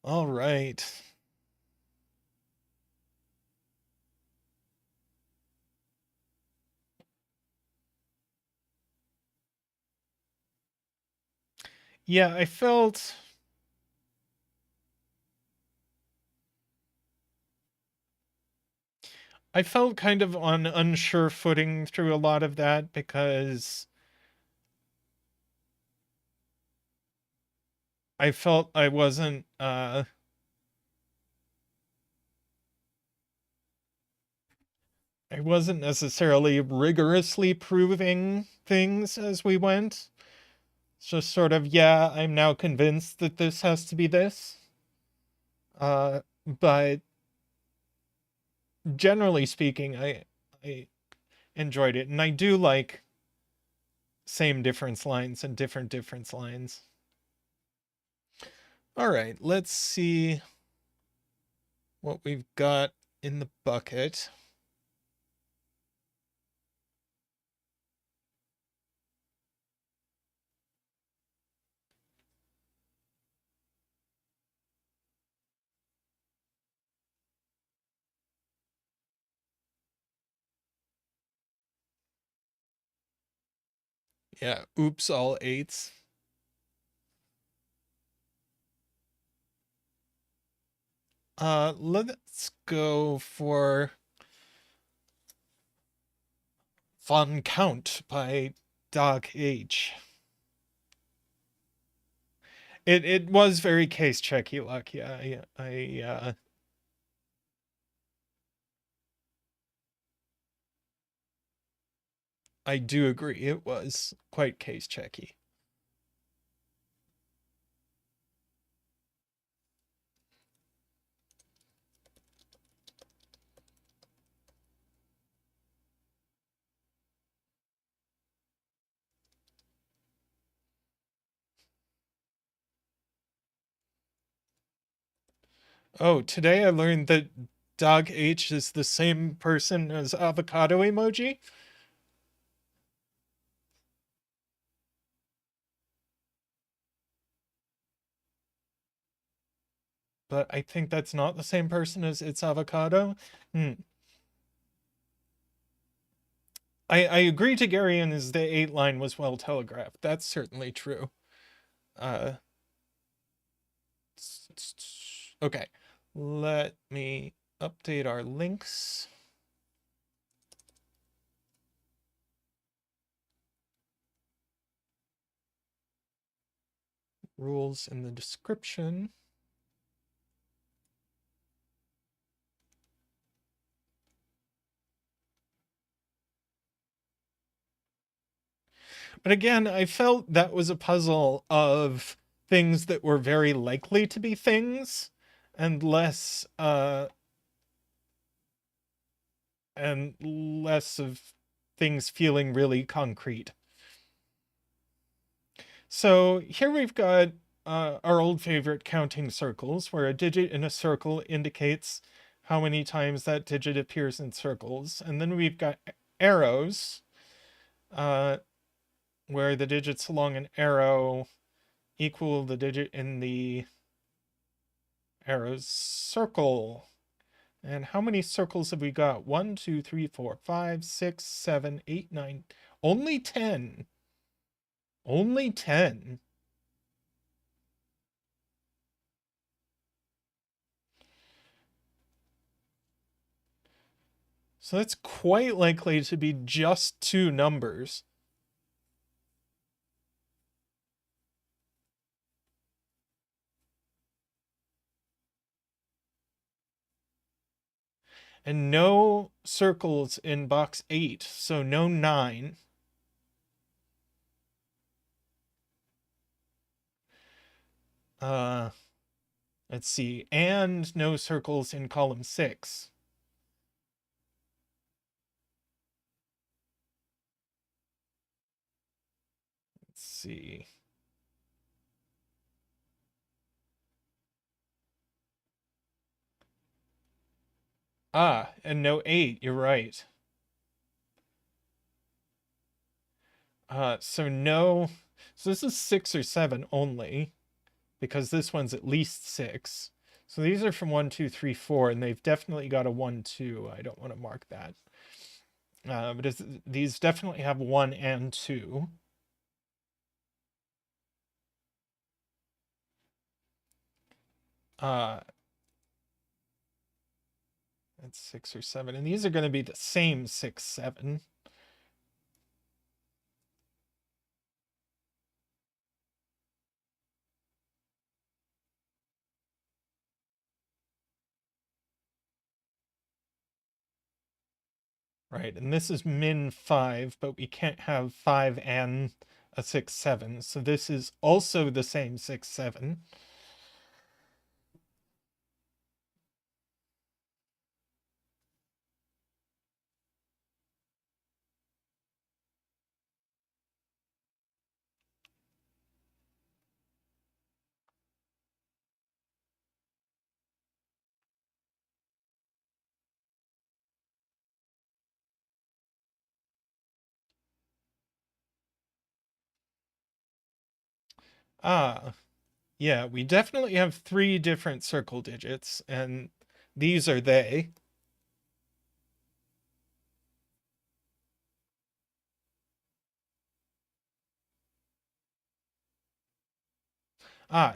S1: All right. Yeah, I felt kind of on unsure footing through a lot of that because I felt I wasn't necessarily rigorously proving things as we went. It's just sort of, yeah, I'm now convinced that this has to be this. But generally speaking, I enjoyed it, and I do like same difference lines and different difference lines. All right, let's see what we've got in the bucket. Yeah, oops, all 8s. Let's go for Von Count by Doc H. It was very case checky luck. Yeah, I do agree. It was quite case checky. Oh, today I learned that Dog H is the same person as avocado emoji. But I think that's not the same person as It's Avocado. I agree to Gary and as the 8 line was well telegraphed. That's certainly true. Okay, let me update our links. Rules in the description. But again, I felt that was a puzzle of things that were very likely to be things and less of things feeling really concrete. So here we've got our old favorite counting circles, where a digit in a circle indicates how many times that digit appears in circles. And then we've got arrows, where the digits along an arrow equal the digit in the arrows, circle. And how many circles have we got? 1, 2, 3, 4, 5, 6, 7, 8, 9. Only 10. Only 10. So that's quite likely to be just two numbers. And no circles in box 8, so no 9. Let's see, and no circles in column 6. Let's see. And no 8, you're right. So no, so this is 6 or 7 only, because this one's at least 6. So these are from 1, 2, 3, 4, and they've definitely got a 1, 2. I don't want to mark that. But these definitely have 1 and 2. That's 6 or 7, and these are going to be the same 6, 7. Right, and this is min 5, but we can't have 5 and a 6, 7. So this is also the same 6, 7. Ah, yeah, we definitely have 3 different circle digits, and these are they.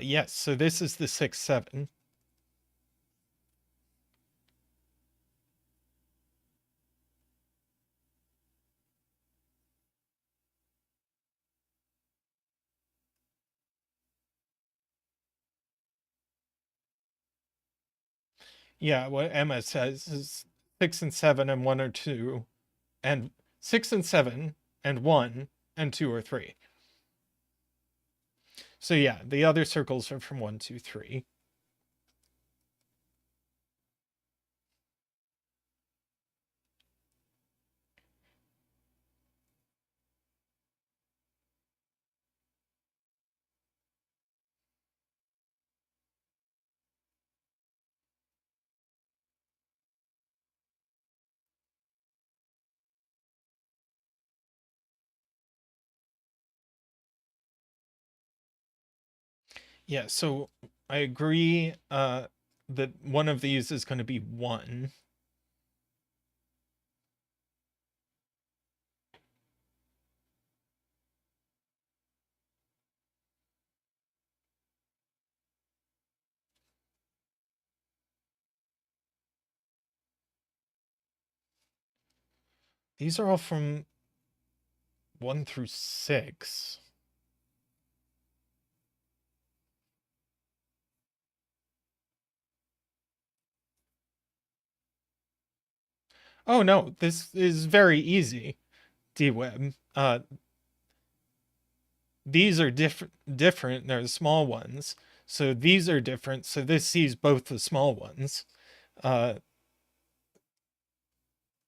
S1: Yes, so this is the 6, 7. Yeah, what Emma says is 6 and 7 and 1 or 2, and 6 and 7 and 1 and 2 or 3. So yeah, the other circles are from 1, 2, 3. Yeah, so I agree that one of these is going to be 1. These are all from 1 through 6. Oh no, this is very easy, D-Web. These are different, they're the small ones. So these are different, so this sees both the small ones. Uh,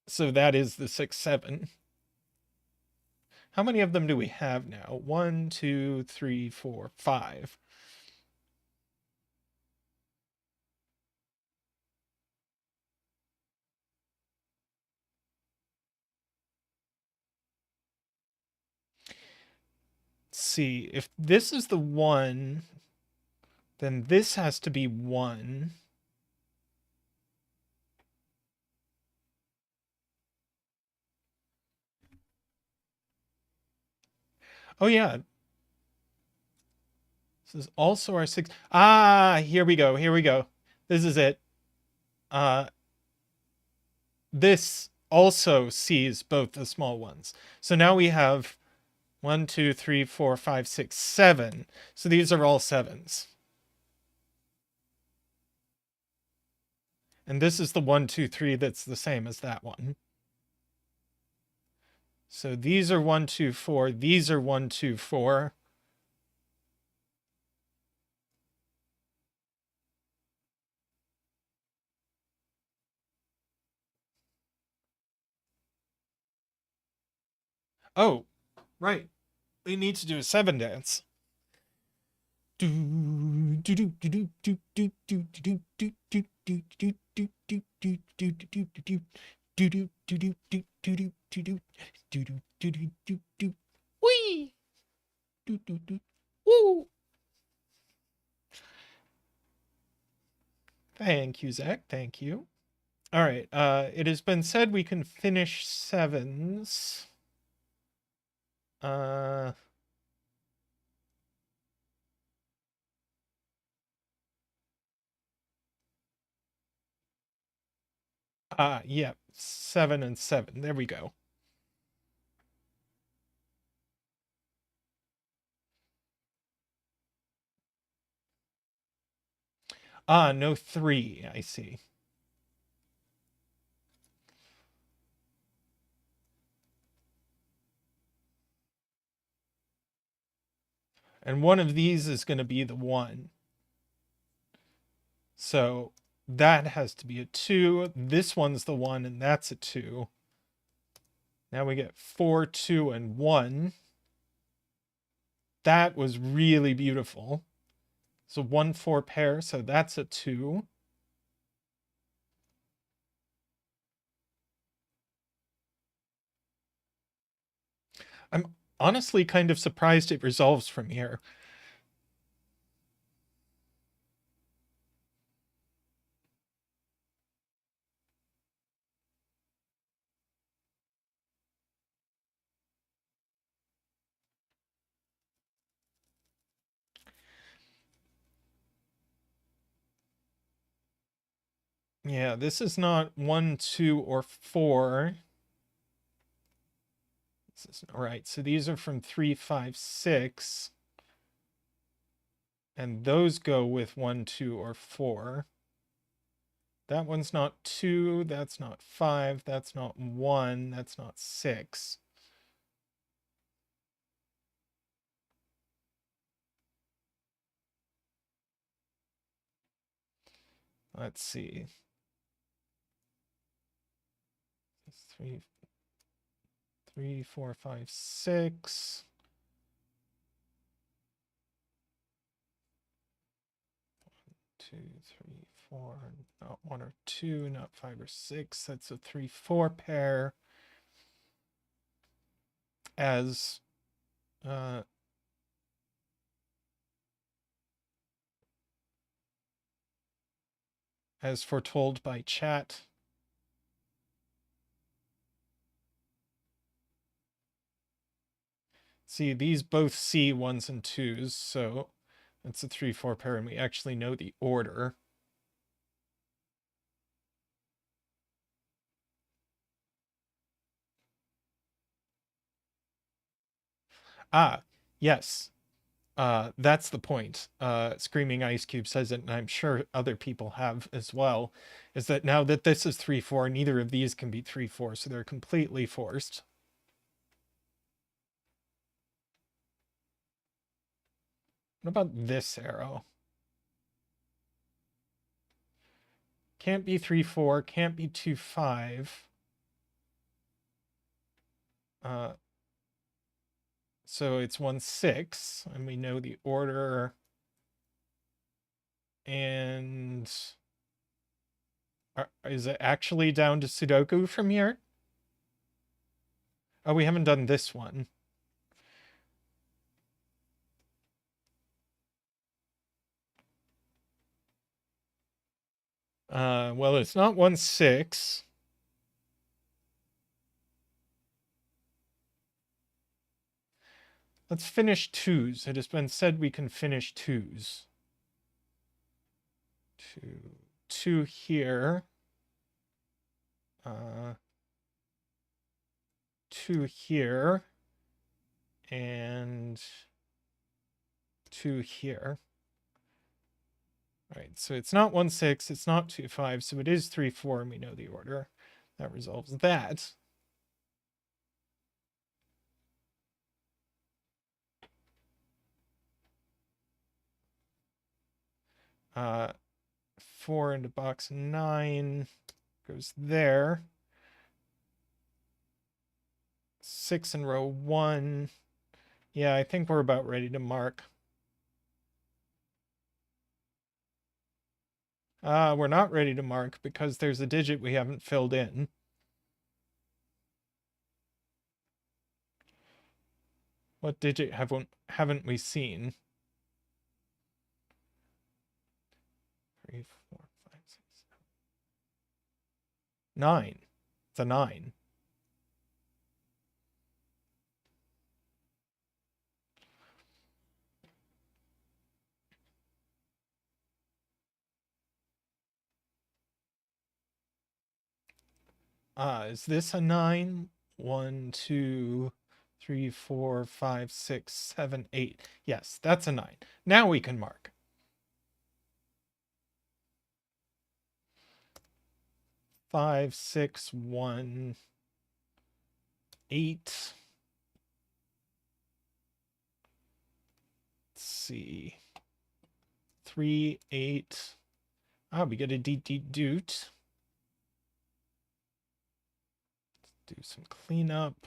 S1: so that is the 6, 7. How many of them do we have now? 1, 2, 3, 4, 5. Let's see, if this is the one then this has to be 1. Oh yeah, this is also our 6. Ah, here we go. Here we go. This is it. This also sees both the small ones. So now we have 1, 2, 3, 4, 5, 6, 7. So these are all 7s. And this is the 1, 2, 3 that's the same as that one. So these are 1, 2, 4. These are 1, 2, 4. Oh, right. We need to do a 7 dance. Whee! Woo! Thank you, Zach. Thank you. All right. It has been said we can finish 7s. Yeah, 7 and 7. There we go. No 3. I see. And one of these is going to be the 1. So that has to be a 2. This one's the 1, and that's a 2. Now we get 4, 2, and 1. That was really beautiful. So 1, 4 pair, so that's a 2. I'm honestly kind of surprised it resolves from here. Yeah, this is not 1, 2, or 4. This is all right. So these are from 3, 5, 6. And those go with 1, 2, or 4. That one's not 2. That's not 5. That's not 1. That's not 6. Let's see. 3, 3, 4, 5, 6. 2, 3, 4. Not 1 or 2. Not 5 or 6. That's a 3, 4 pair. As foretold by chat. See, these both see 1s and 2s, so that's a 3, 4 pair, and we actually know the order. Ah, yes. That's the point. Screaming Ice Cube says it, and I'm sure other people have as well, is that now that this is 3, 4, neither of these can be 3, 4, so they're completely forced. What about this arrow? Can't be 3, 4, can't be 2, 5. So it's 1, 6, and we know the order. And is it actually down to Sudoku from here? Oh, we haven't done this one. Well, it's not 1/6. Let's finish 2's. It has been said we can finish 2's. 2 here. 2 here. And 2 here. All right, so it's not 1/6, it's not 2/5, so it is 3/4, and we know the order. That resolves that. Uh, 4 into box 9 goes there. 6 in row 1. Yeah, I think we're about ready to mark. We're not ready to mark because there's a digit we haven't filled in. What digit haven't we seen? 3, 4, 5, 6, 7. 9. It's a 9. Is this a 9? 1, 2, 3, 4, 5, 6, 7, 8. Yes, that's a 9. Now we can mark. 5, 6, 1, 8. Let's see. 3, 8. We get a deet doot. Do some cleanup.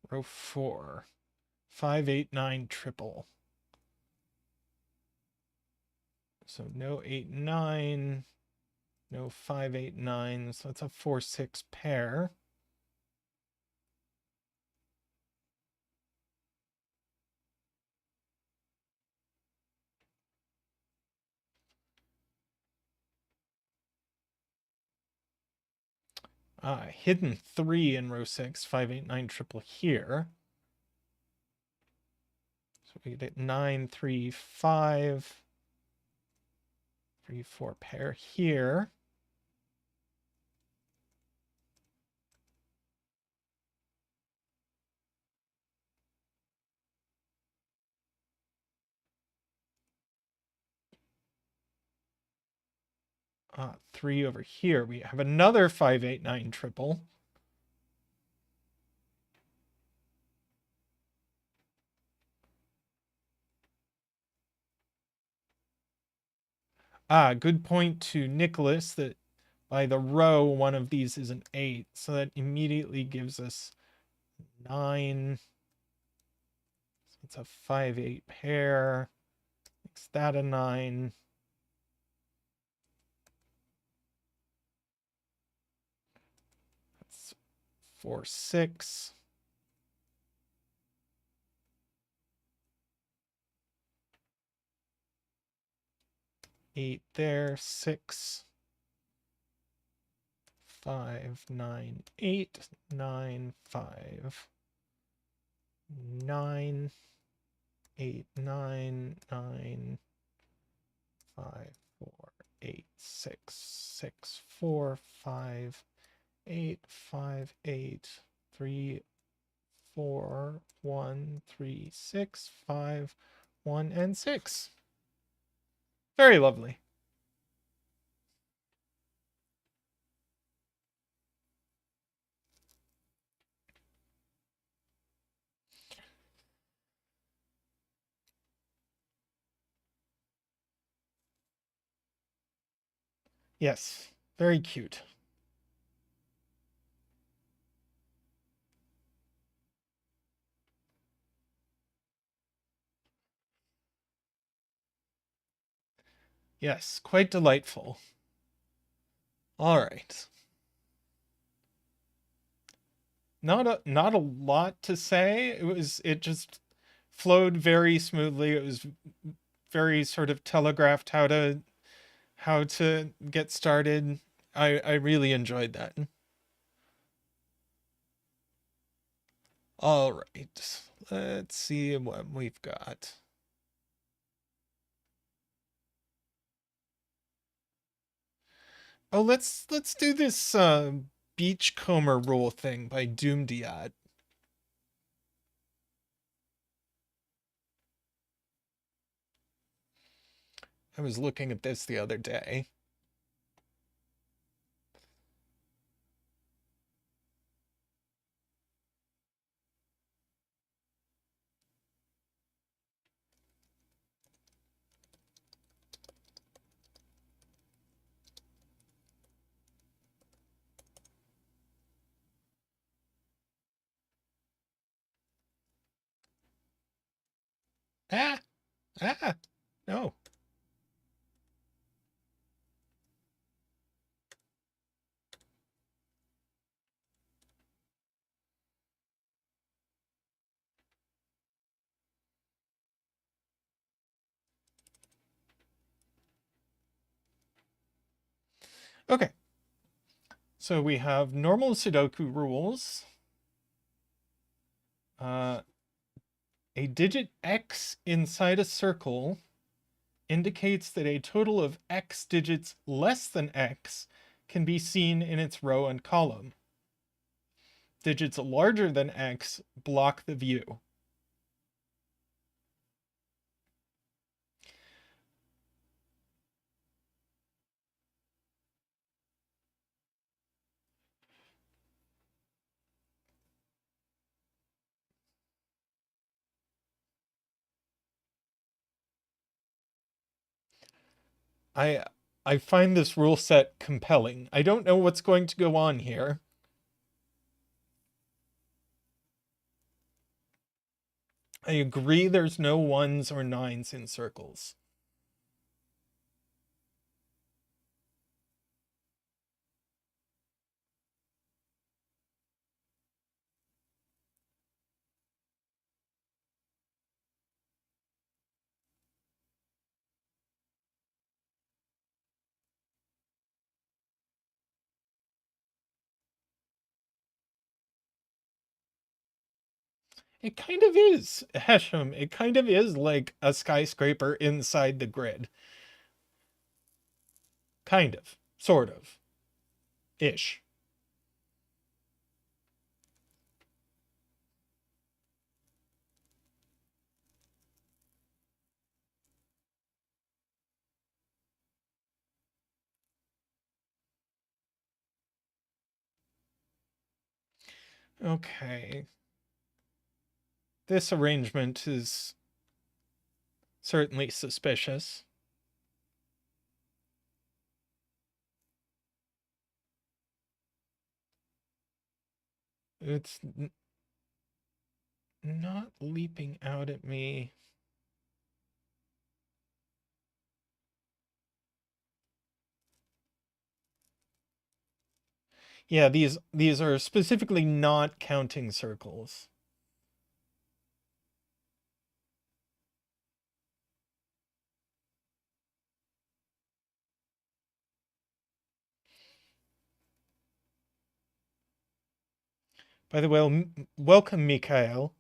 S1: Row 4. 5, 8, 9, triple. So no 8, 9. No 5, 8, 9. So that's a 4, 6 pair. Hidden 3 in row 6, 5, 8, 9, triple here. So we get 9, 3, 5, 3, 4 pair here. Three over here. We have another 5, 8, 9 triple. Good point to Nicholas that by the row, one of these is an 8. So that immediately gives us 9. So it's a 5, 8 pair. Makes that a 9. That's 4, 6. 8 there, 6. 5, 9, 8, 9, 5. 9, 8, 9, 9, 5, 4, 8, 6, 6, 4, 5, 8, 5, 8, 3, 4, 1, 3, 6, 5, 1, and 6. Very lovely. Yes, very cute. Yes, quite delightful. All right. Not a lot to say. It just flowed very smoothly. It was very sort of telegraphed how to get started. I really enjoyed that. All right. Let's see what we've got. Oh, let's do this Beachcomber rule thing by Doomdiat. I was looking at this the other day. Ah, ah, no. Okay. So we have normal Sudoku rules. Uh, a digit X inside a circle indicates that a total of X digits less than X can be seen in its row and column. Digits larger than X block the view. I I find this rule set compelling. I don't know what's going to go on here. I agree there's no ones or nines in circles. It kind of is, Hesham. It kind of is like a skyscraper inside the grid. Kind of. Sort of. Ish. Okay. This arrangement is certainly suspicious. It's not leaping out at me. Yeah, these are specifically not counting circles. By the way, welcome, Mikhail.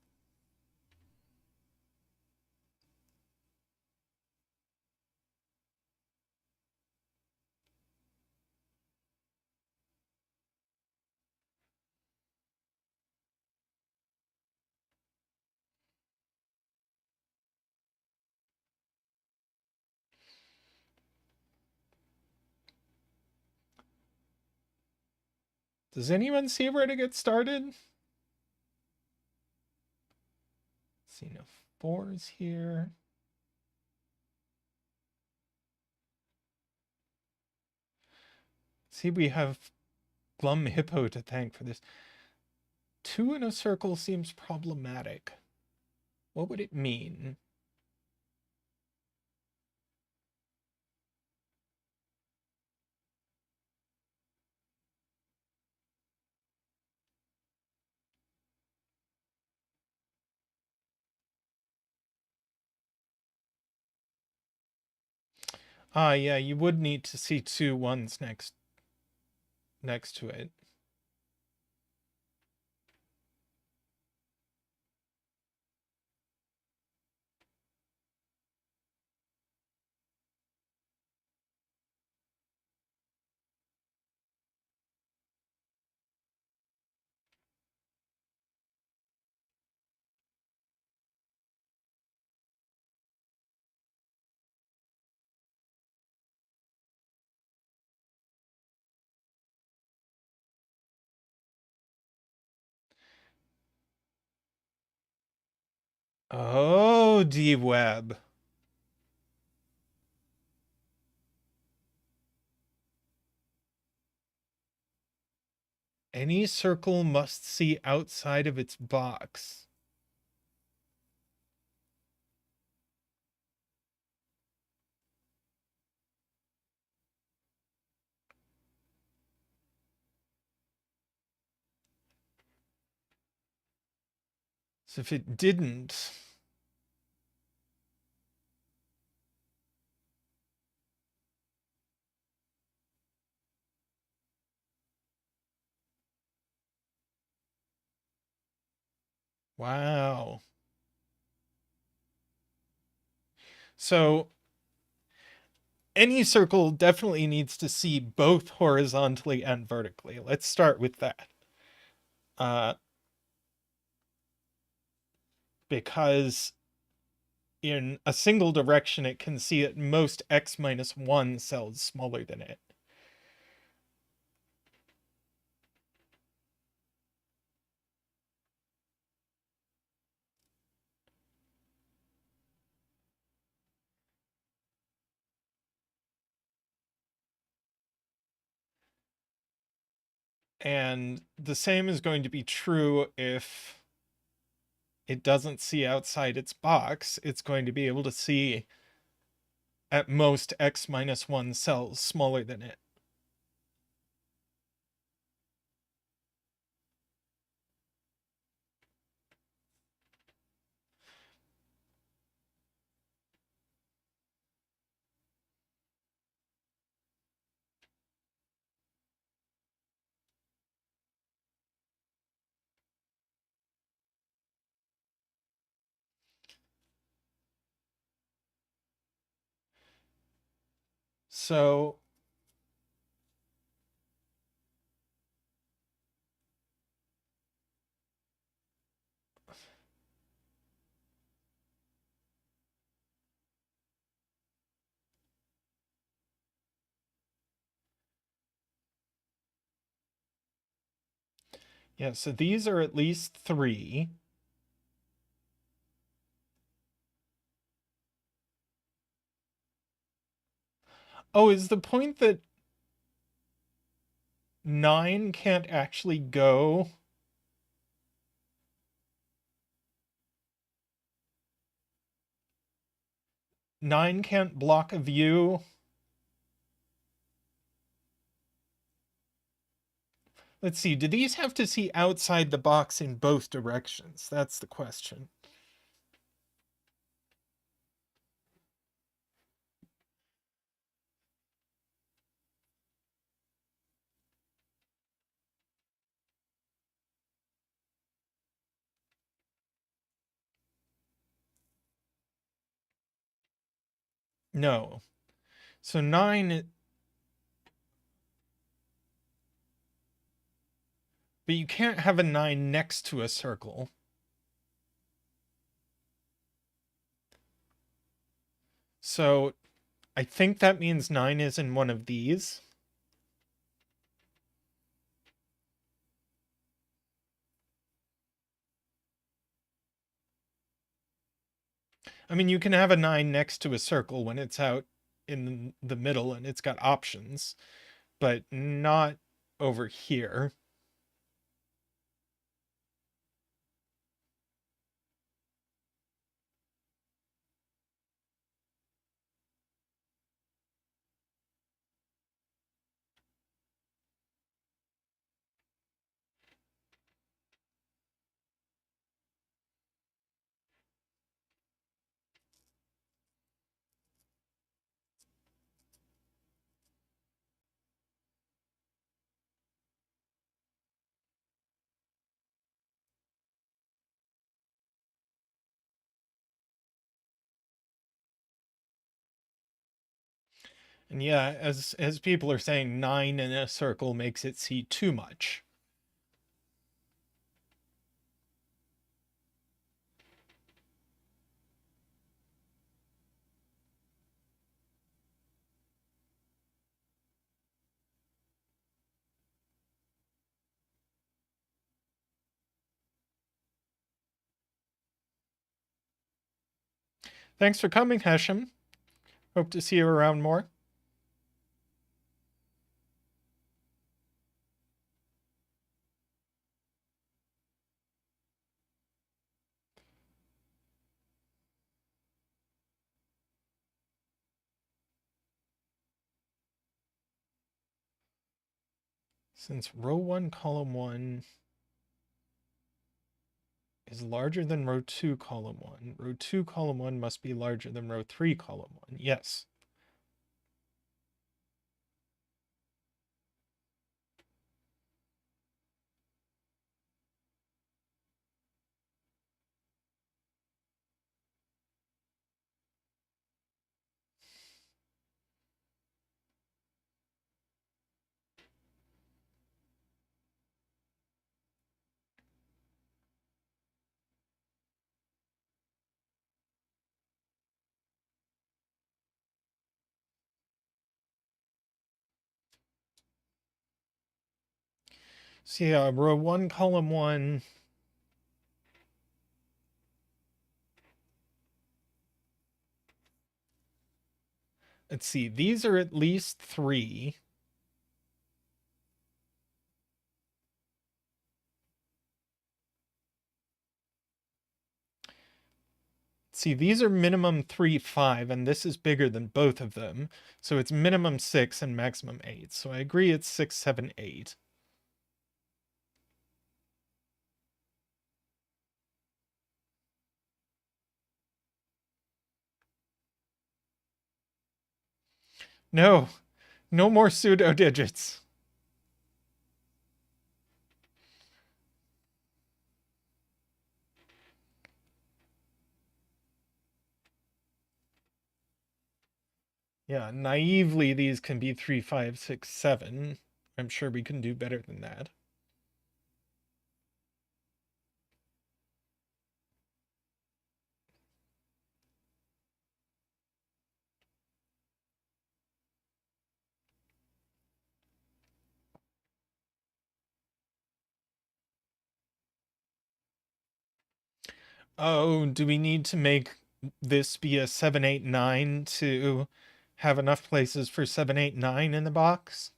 S1: Does anyone see where to get started? See no fours here. See, we have Glum Hippo to thank for this. Two in a circle seems problematic. What would it mean? Ah, yeah, you would need to see 2 1s next to it. Oh, D-Web. Any circle must see outside of its box. So if it didn't, wow. So any circle definitely needs to see both horizontally and vertically. Let's start with that. Uh, because in a single direction, it can see at most x minus 1 cells smaller than it. And the same is going to be true if it doesn't see outside its box. It's going to be able to see at most x minus 1 cells smaller than it. So yeah, so these are at least 3. Oh, is the point that 9 can't actually go? Nine can't block a view? Let's see, do these have to see outside the box in both directions? That's the question. No. So 9, but you can't have a 9 next to a circle. So I think that means 9 is in one of these. I mean, you can have a 9 next to a circle when it's out in the middle and it's got options, but not over here. And yeah, as people are saying, 9 in a circle makes it see too much. Thanks for coming, Hashem. Hope to see you around more. Since row 1, column 1 is larger than row 2, column 1, row 2, column 1 must be larger than row 3, column 1. Yes. So yeah, row 1, column 1. Let's see, these are at least 3. See, these are minimum 3, 5, and this is bigger than both of them. So it's minimum 6 and maximum 8. So I agree it's 6, 7, 8. No, no more pseudo digits. Yeah, naively, these can be 3, 5, 6, 7. I'm sure we can do better than that. Oh, do we need to make this be a 7, 8, 9 to have enough places for 7, 8, 9 in the box?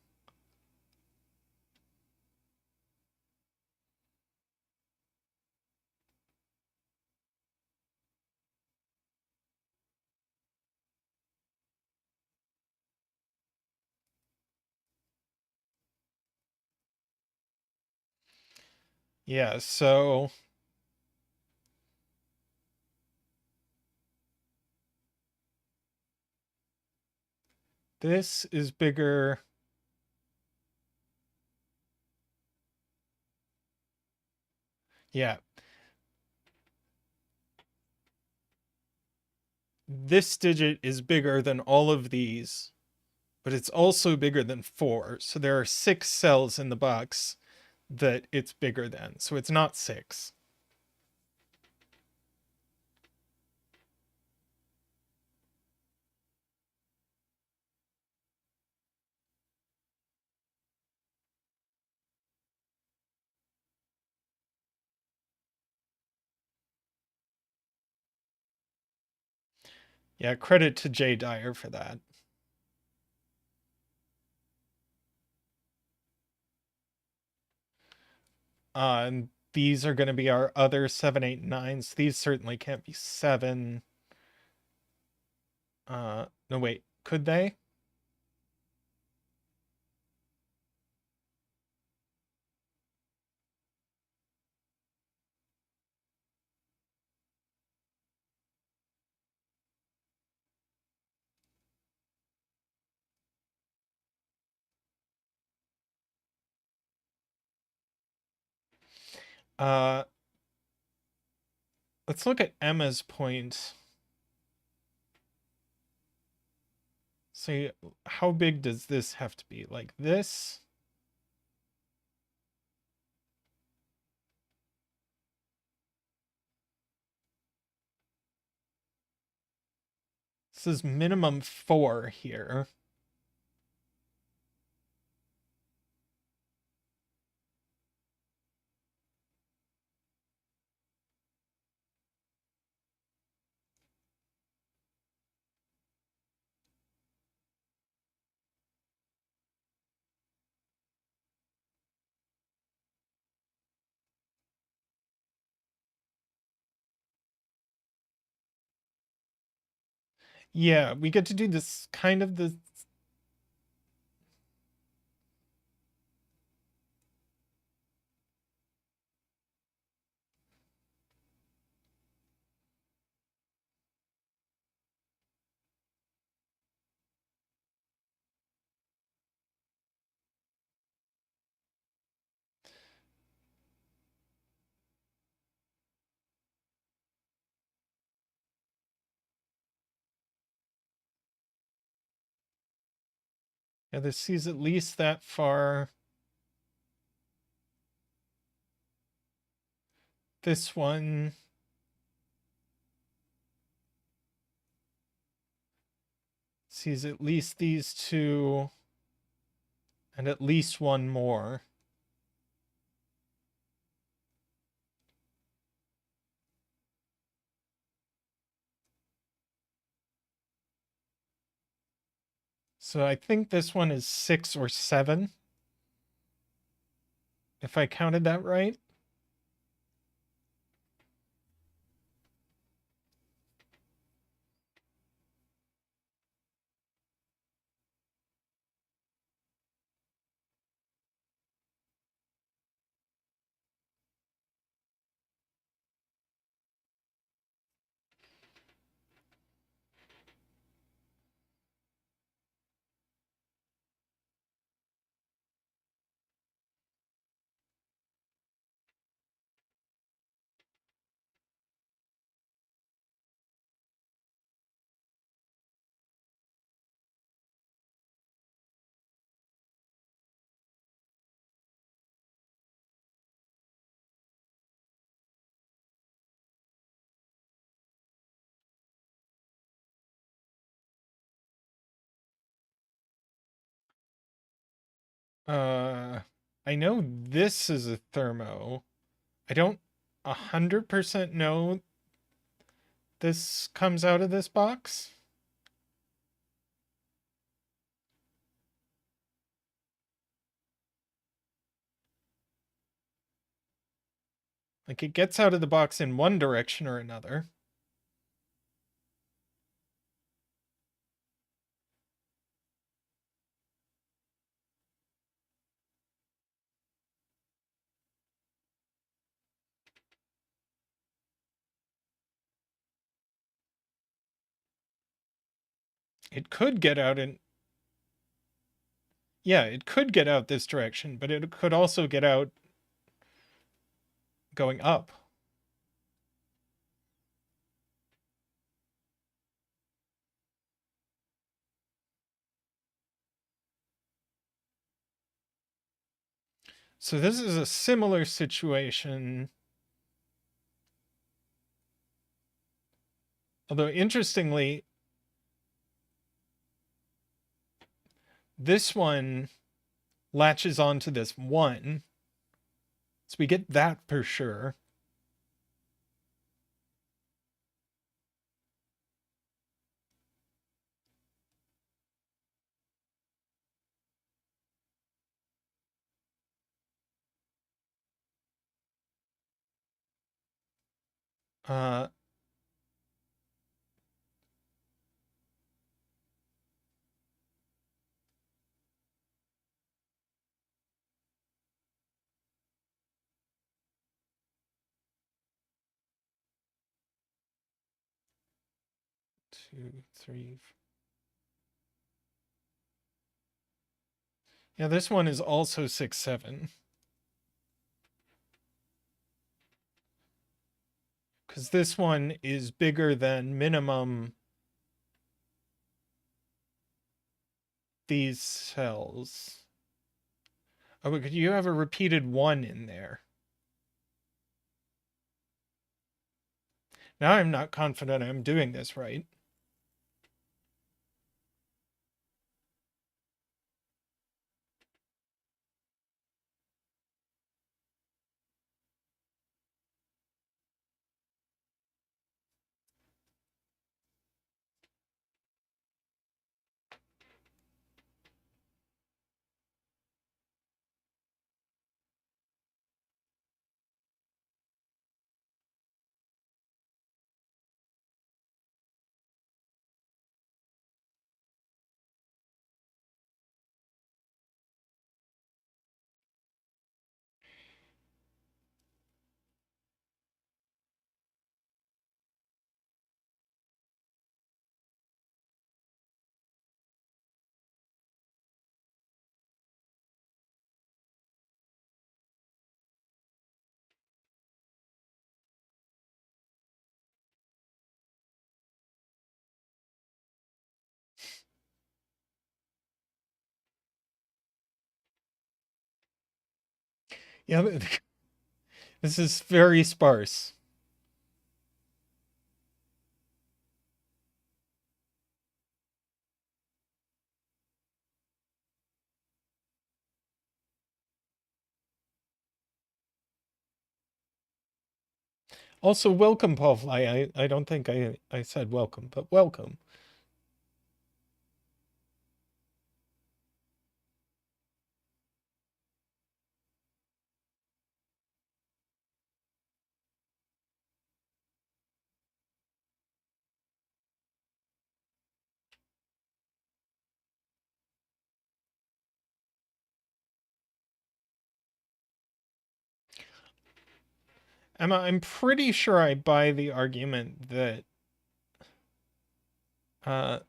S1: Yeah, so this is bigger. Yeah. This digit is bigger than all of these, but it's also bigger than 4. So there are 6 cells in the box that it's bigger than. So it's not 6. Yeah, credit to Jay Dyer for that. And these are going to be our other 7, 8, 9s. These certainly can't be 7. No, wait, could they? Uh, let's look at Emma's point. say, how big does this have to be? Like this? This is minimum 4 here. Yeah, we get to do this kind of the... Yeah, this sees at least that far. This one sees at least these two and at least one more. So I think this one is 6 or 7, if I counted that right. Uh, I know this is a thermo. I don't 100% know this comes out of this box. Like it gets out of the box in one direction or another. It could get out in... Yeah, it could get out this direction, but it could also get out going up. So this is a similar situation. Although interestingly, this one latches onto this 1. So we get that for sure. Uh, 2, 3. Yeah, this one is also 6, 7. Because this one is bigger than minimum these cells. Oh, could you have a repeated 1 in there? Now I'm not confident I'm doing this right. Yeah, this is very sparse. Also, welcome, Paul Fly. I don't think I said welcome, but welcome. Emma, I'm pretty sure I buy the argument that uh,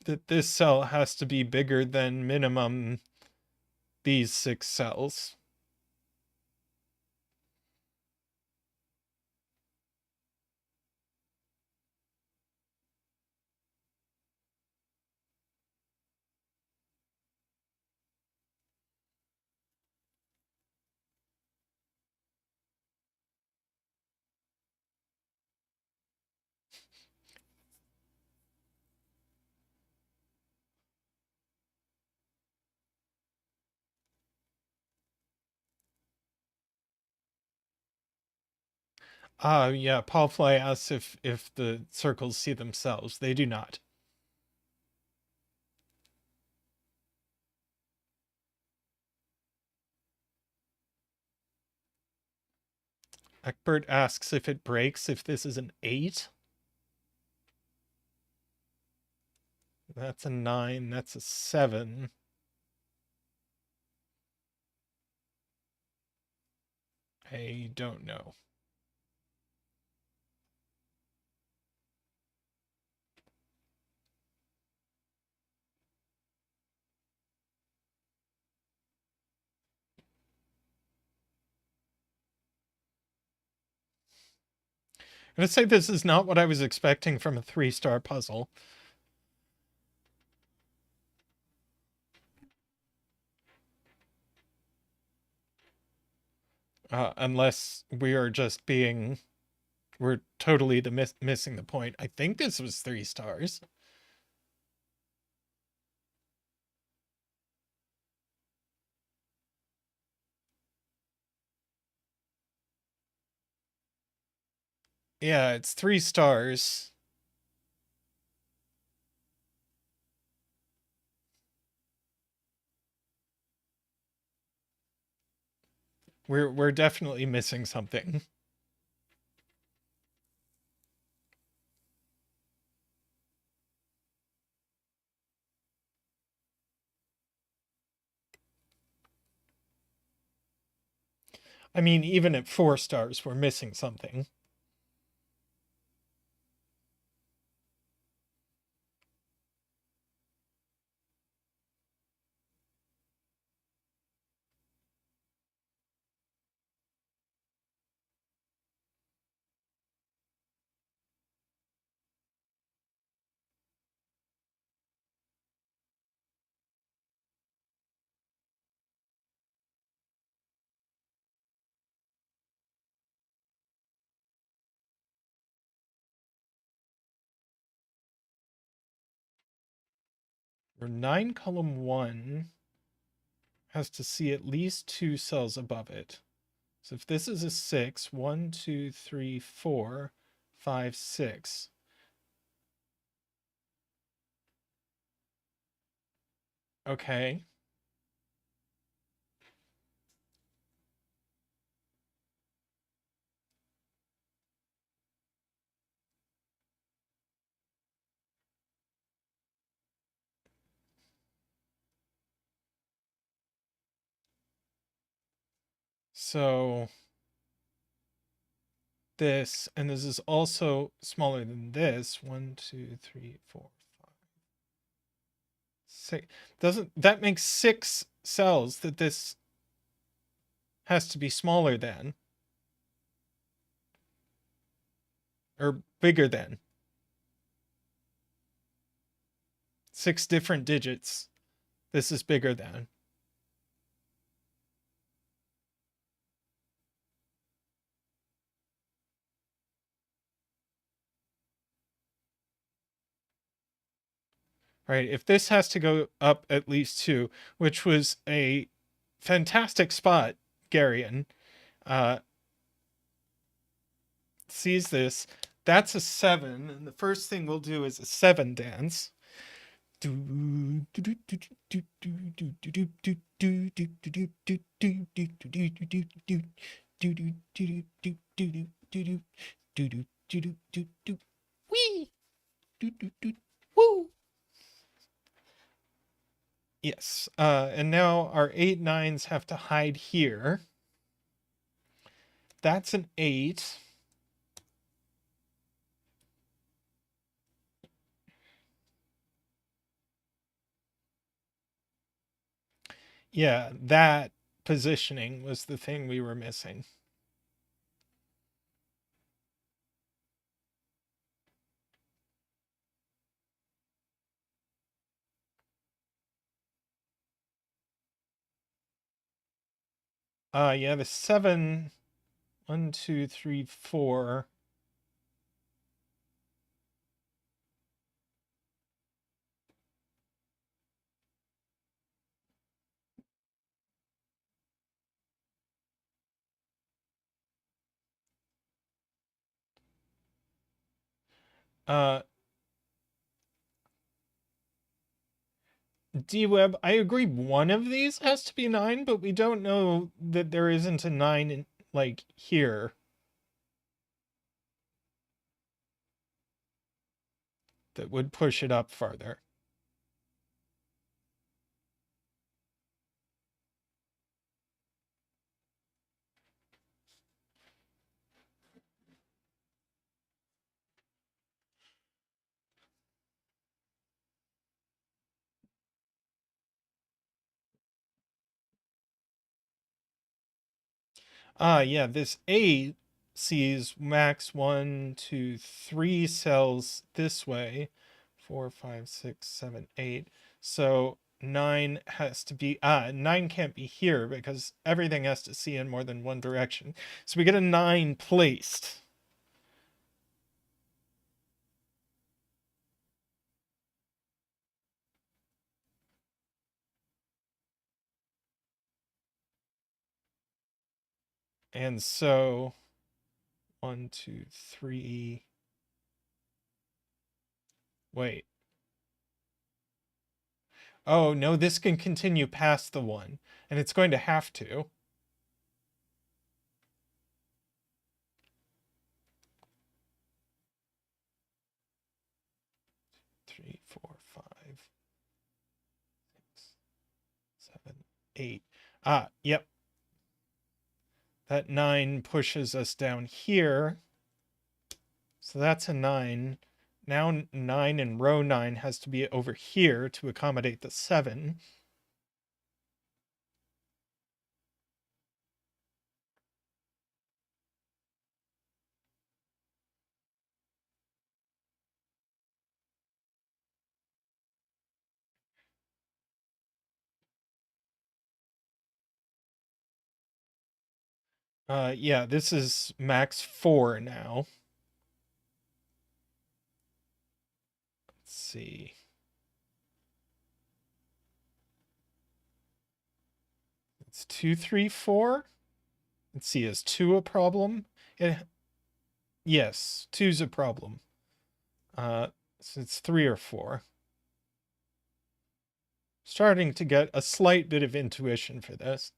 S1: that this cell has to be bigger than minimum these 6 cells. Yeah, Paul Fly asks if the circles see themselves. They do not. Eckbert asks if it breaks if this is an 8. That's a 9. That's a 7. I don't know. I'm gonna say this is not what I was expecting from a 3-star puzzle. Unless we are just being, we're totally missing the point. I think this was 3 stars. Yeah, it's 3 stars. We're definitely missing something. I mean, even at 4 stars, we're missing something. For 9 column 1 has to see at least 2 cells above it. So if this is a 6, 1, 2, 3, 4, 5, 6. Okay. So this, and this is also smaller than this. 1, 2, 3, 4, 5, 6. Doesn't that makes 6 cells that this has to be smaller than or bigger than? 6 different digits. This is bigger than. Right? If this has to go up at least 2, which was a fantastic spot, Garion sees this. That's a 7, and the first thing we'll do is a 7 dance. Wee! Woo! Yes, and now our 8 9s have to hide here. That's an 8. Yeah, that positioning was the thing we were missing. Yeah, the 7, 1, 2, 3, 4. D-Web, I agree one of these has to be 9, but we don't know that there isn't a 9 in, like, here. That would push it up farther. Yeah, this 8 sees max 1, 2, 3 cells this way. 4, 5, 6, 7, 8. So 9 has to be 9 can't be here because everything has to see in more than one direction. So we get a 9 placed. And so 1, 2, 3. Wait. Oh, no, this can continue past the 1, and it's going to have to. 3, 4, 5, 6, 7, 8. Yep. That 9 pushes us down here. So that's a 9. Now 9 in row 9 has to be over here to accommodate the 7. Yeah, this is max 4 now. Let's see. It's 2, 3, 4. Let's see, is 2 a problem? Yes, 2's a problem. So it's 3 or 4. Starting to get a slight bit of intuition for this.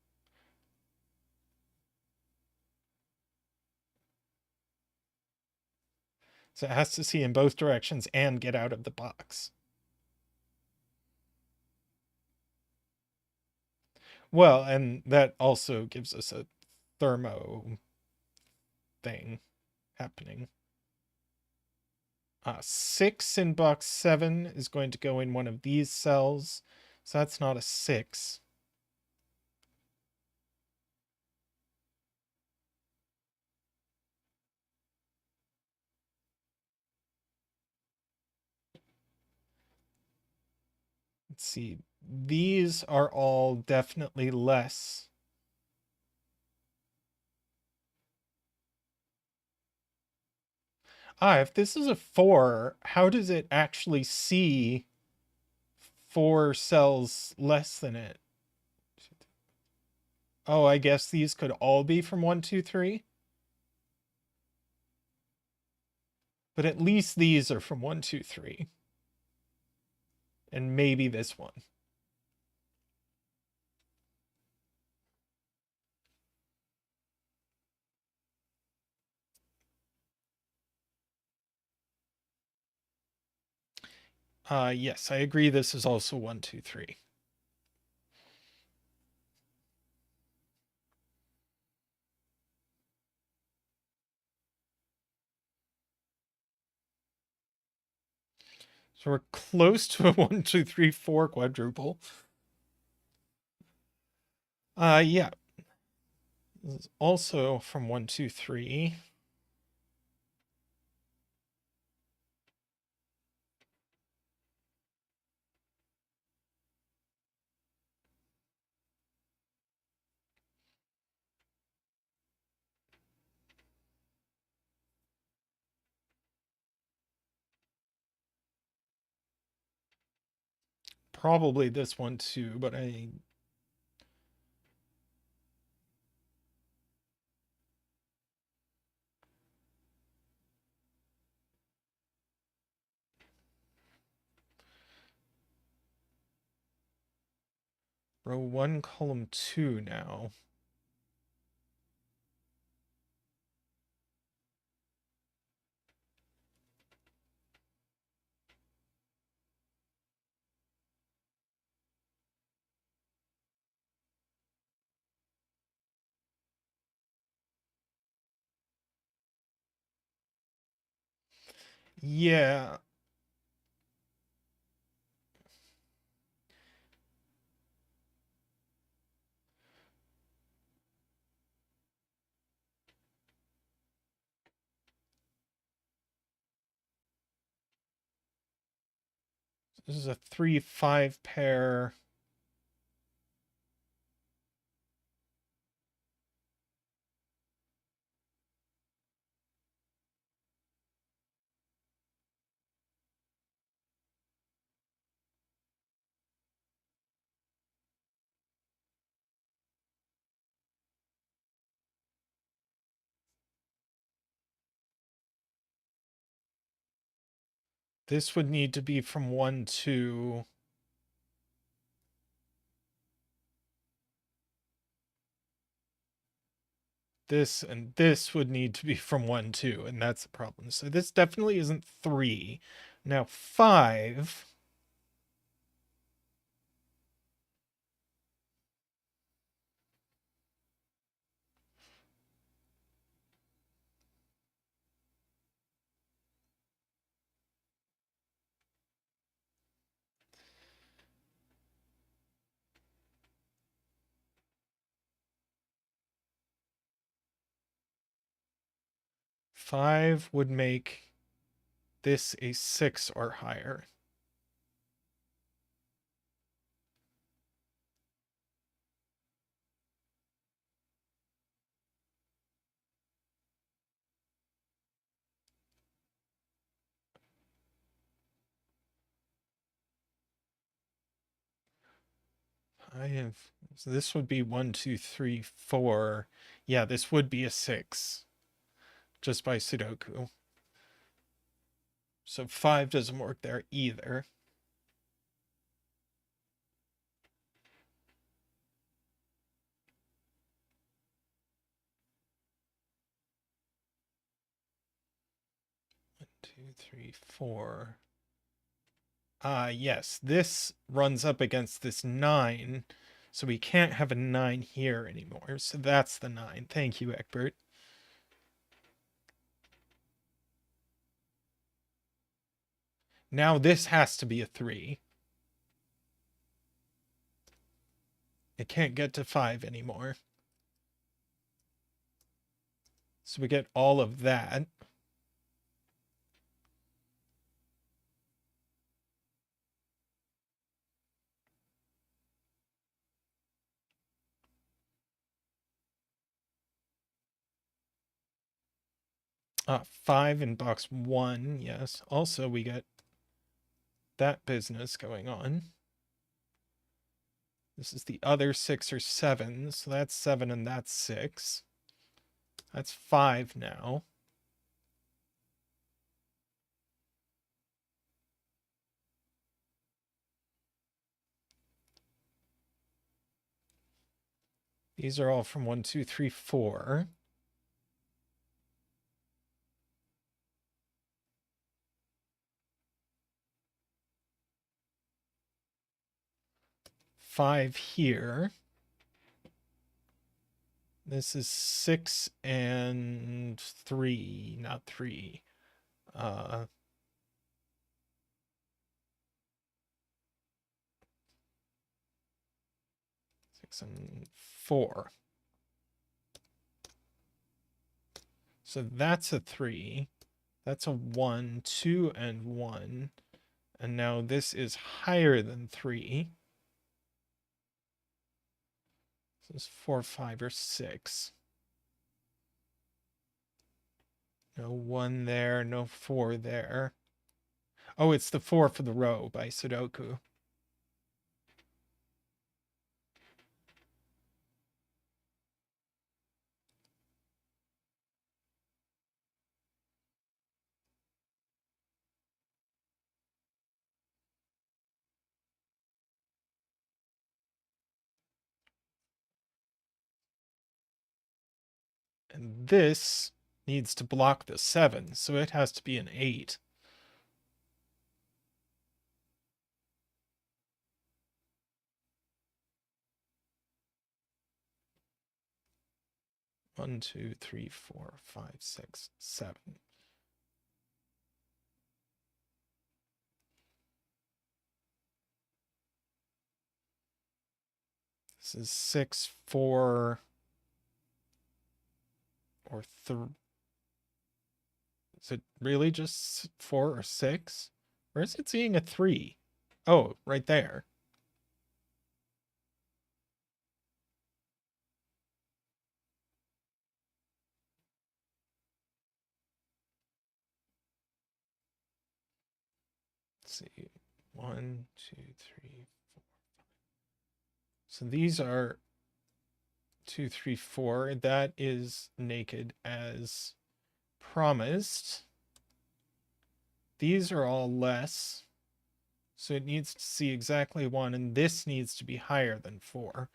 S1: So it has to see in both directions and get out of the box. Well, and that also gives us a thermo thing happening. 6 in box 7 is going to go in one of these cells. So that's not a 6. Let's see. These are all definitely less. If this is a 4, how does it actually see 4 cells less than it? Oh, I guess these could all be from 1, 2, 3. But at least these are from 1, 2, 3. And maybe this one. Yes, I agree. This is also 1, 2, 3. So we're close to a 1, 2, 3, 4 quadruple. Yeah. This is also from 1, 2, 3. Probably this one too, but row 1, column 2 now. Yeah. This is a 3, 5 pair. This would need to be from 1, 2. This and this would need to be from 1, 2, and that's the problem. So this definitely isn't 3. Now 5. 5 would make this a 6 or higher. So this would be 1, 2, 3, 4. Yeah, this would be a 6 just by Sudoku. So 5 doesn't work there either. One, two, three, 4. Yes, this runs up against this 9, so we can't have a 9 here anymore. So that's the 9. Thank you, Egbert. Now this has to be a 3. It can't get to 5 anymore. So we get all of that. Five in box 1, yes. Also, we get that business going on. This is the other 6 or 7, so that's 7 and that's 6. That's 5 now. These are all from 1, 2, 3, 4. Five here. This is 6 and 3, not 3. 6 and 4. So that's a 3. That's a 1, 2, and 1. And now this is higher than 3. This is 4, 5, or 6. No 1 there, no 4 there. Oh, it's the 4 for the row by Sudoku. And this needs to block the 7, so it has to be an 8. One, two, three, 4, 5, 6, 7. This is 6, 4, or 3. Is it really just 4 or 6? Where is it seeing a 3? Oh, right there. Let's see. 1, 2, 3, 4. So these are 2, 3, 4. That is naked as promised. These are all less. So it needs to see exactly 1, and this needs to be higher than 4.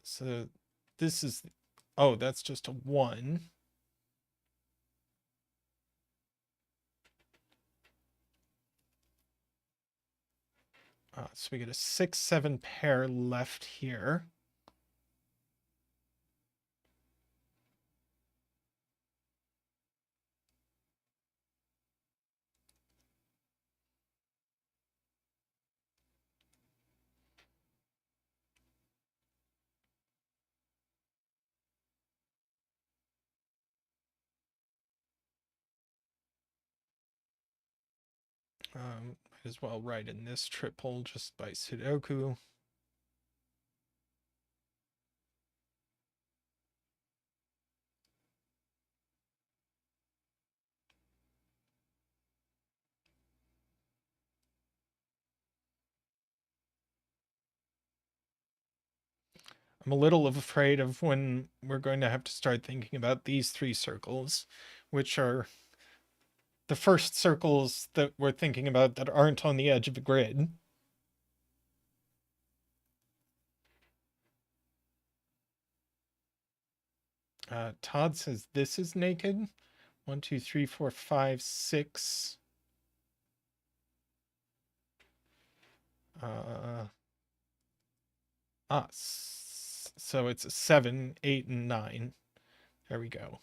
S1: So this is, oh, that's just a 1. So we get a 6, 7 pair left here. Might as well write in this triple just by Sudoku. I'm a little afraid of when we're going to have to start thinking about these three circles, which are the first circles that we're thinking about that aren't on the edge of the grid. Todd says this is naked. 1, 2, 3, 4, 5, 6. So it's a 7, 8, and 9. There we go.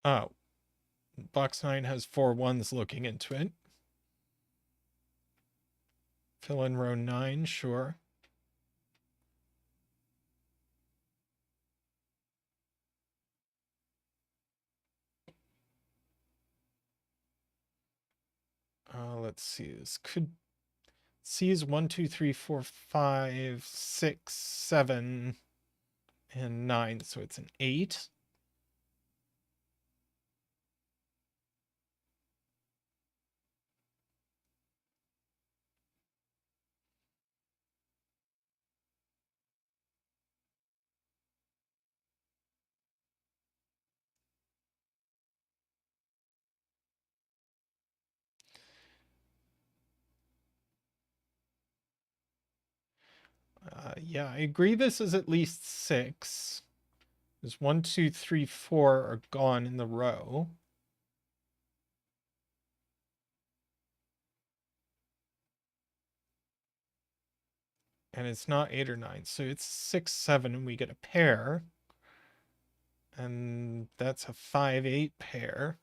S1: Oh, box 9 has 4 1s looking into it. Fill in row 9, sure. Let's see. This could C is 1, 2, 3, 4, 5, 6, 7, and 9. So it's an 8. Yeah, I agree this is at least 6. There's 1, 2, 3, 4 are gone in the row. And it's not 8 or 9. So it's 6, 7, and we get a pair. And that's a 5, 8 pair.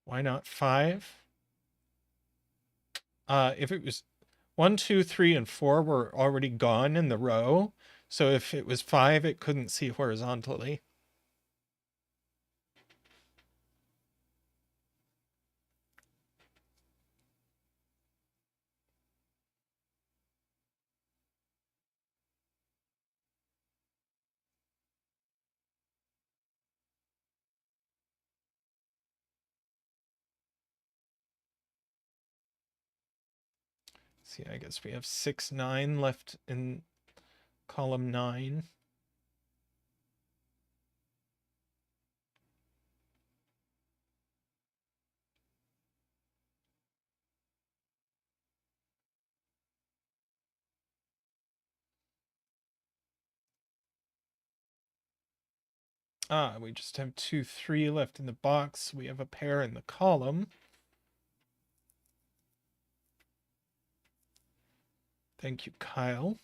S1: Why not 5? If it was 1, 2, 3, and 4 were already gone in the row. So if it was 5, it couldn't see horizontally. See, I guess we have 6, 9 left in column 9. We just have 2, 3 left in the box. We have a pair in the column. Thank you, Kyle.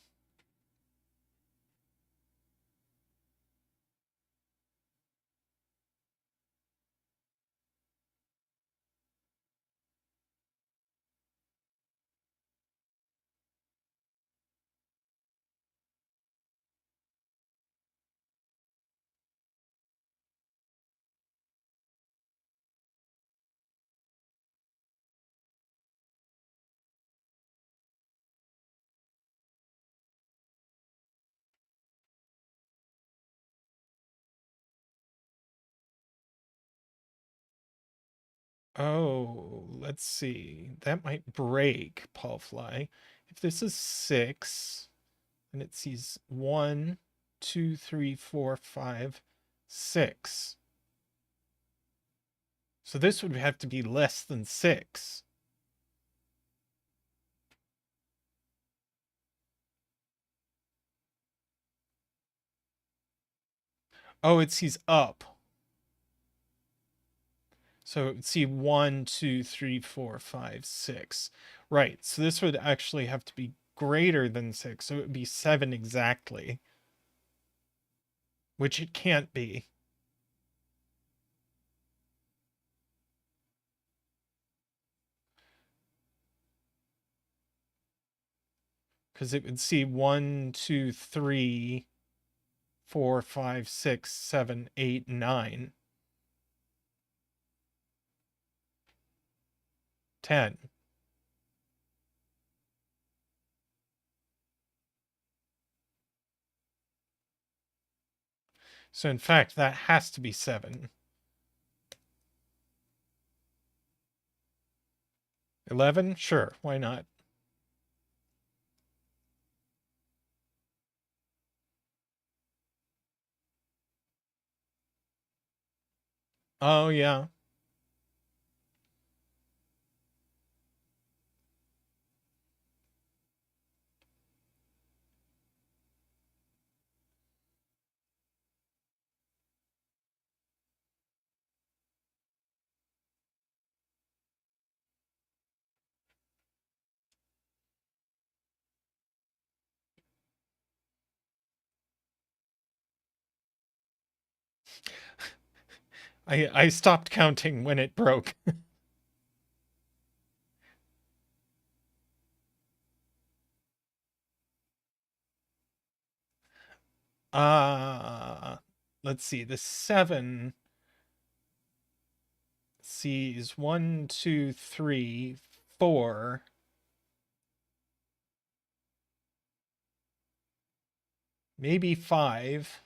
S1: Oh, let's see. That might break Paul Fly. If this is 6, and it sees 1, 2, 3, 4, 5, 6. So this would have to be less than 6. Oh, it sees up. So it would see 1, 2, 3, 4, 5, 6. Right. So this would actually have to be greater than 6. So it would be 7 exactly. Which it can't be. because it would see 1, 2, 3, 4, 5, 6, 7, 8, 9, 10. So in fact, that has to be 7. 11? Sure, why not? Oh, yeah. I stopped counting when it broke. Uh, let's see. The 7 sees 1, 2, 3, 4. Maybe 5.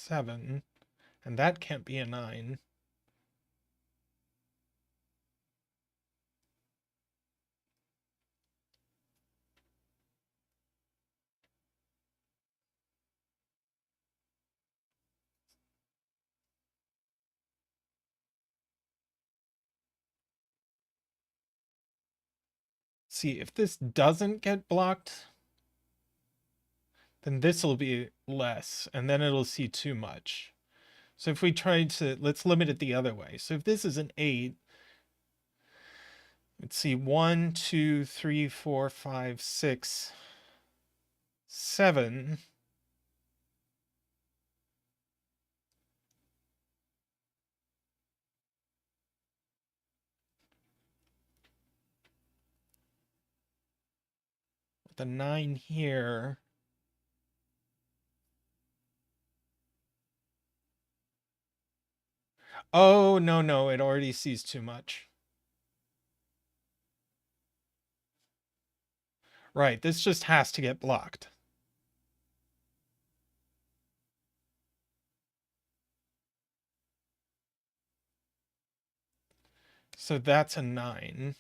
S1: 7. And that can't be a 9. See, if this doesn't get blocked, then this will be less, and then it'll see too much. So if we try to, let's limit it the other way. So if this is an 8, let's see, 1, 2, 3, 4, 5, 6, 7. The 9 here. Oh, no, no, it already sees too much. Right, this just has to get blocked. So that's a 9.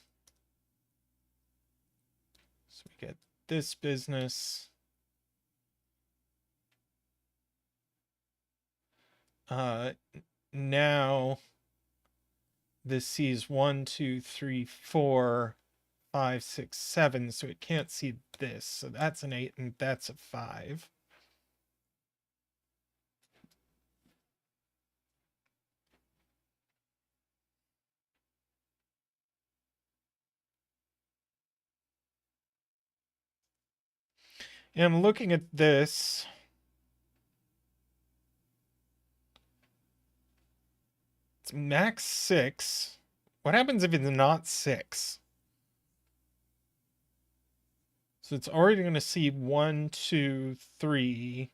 S1: So we get this business. Now this sees 1, 2, 3, 4, 5, 6, 7, so it can't see this. So that's an 8 and that's a 5. And I'm looking at this. It's max 6. What happens if it's not 6? So it's already going to see 1, 2, 3.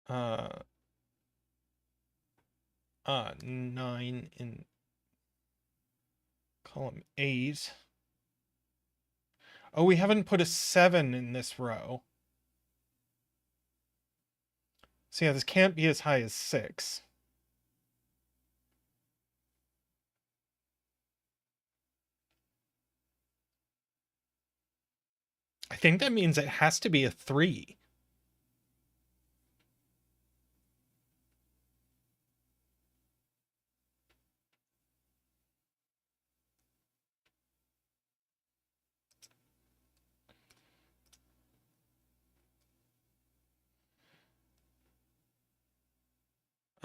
S1: Uh, 9 in column 8. Oh, we haven't put a 7 in this row. So yeah, this can't be as high as 6. I think that means it has to be a 3.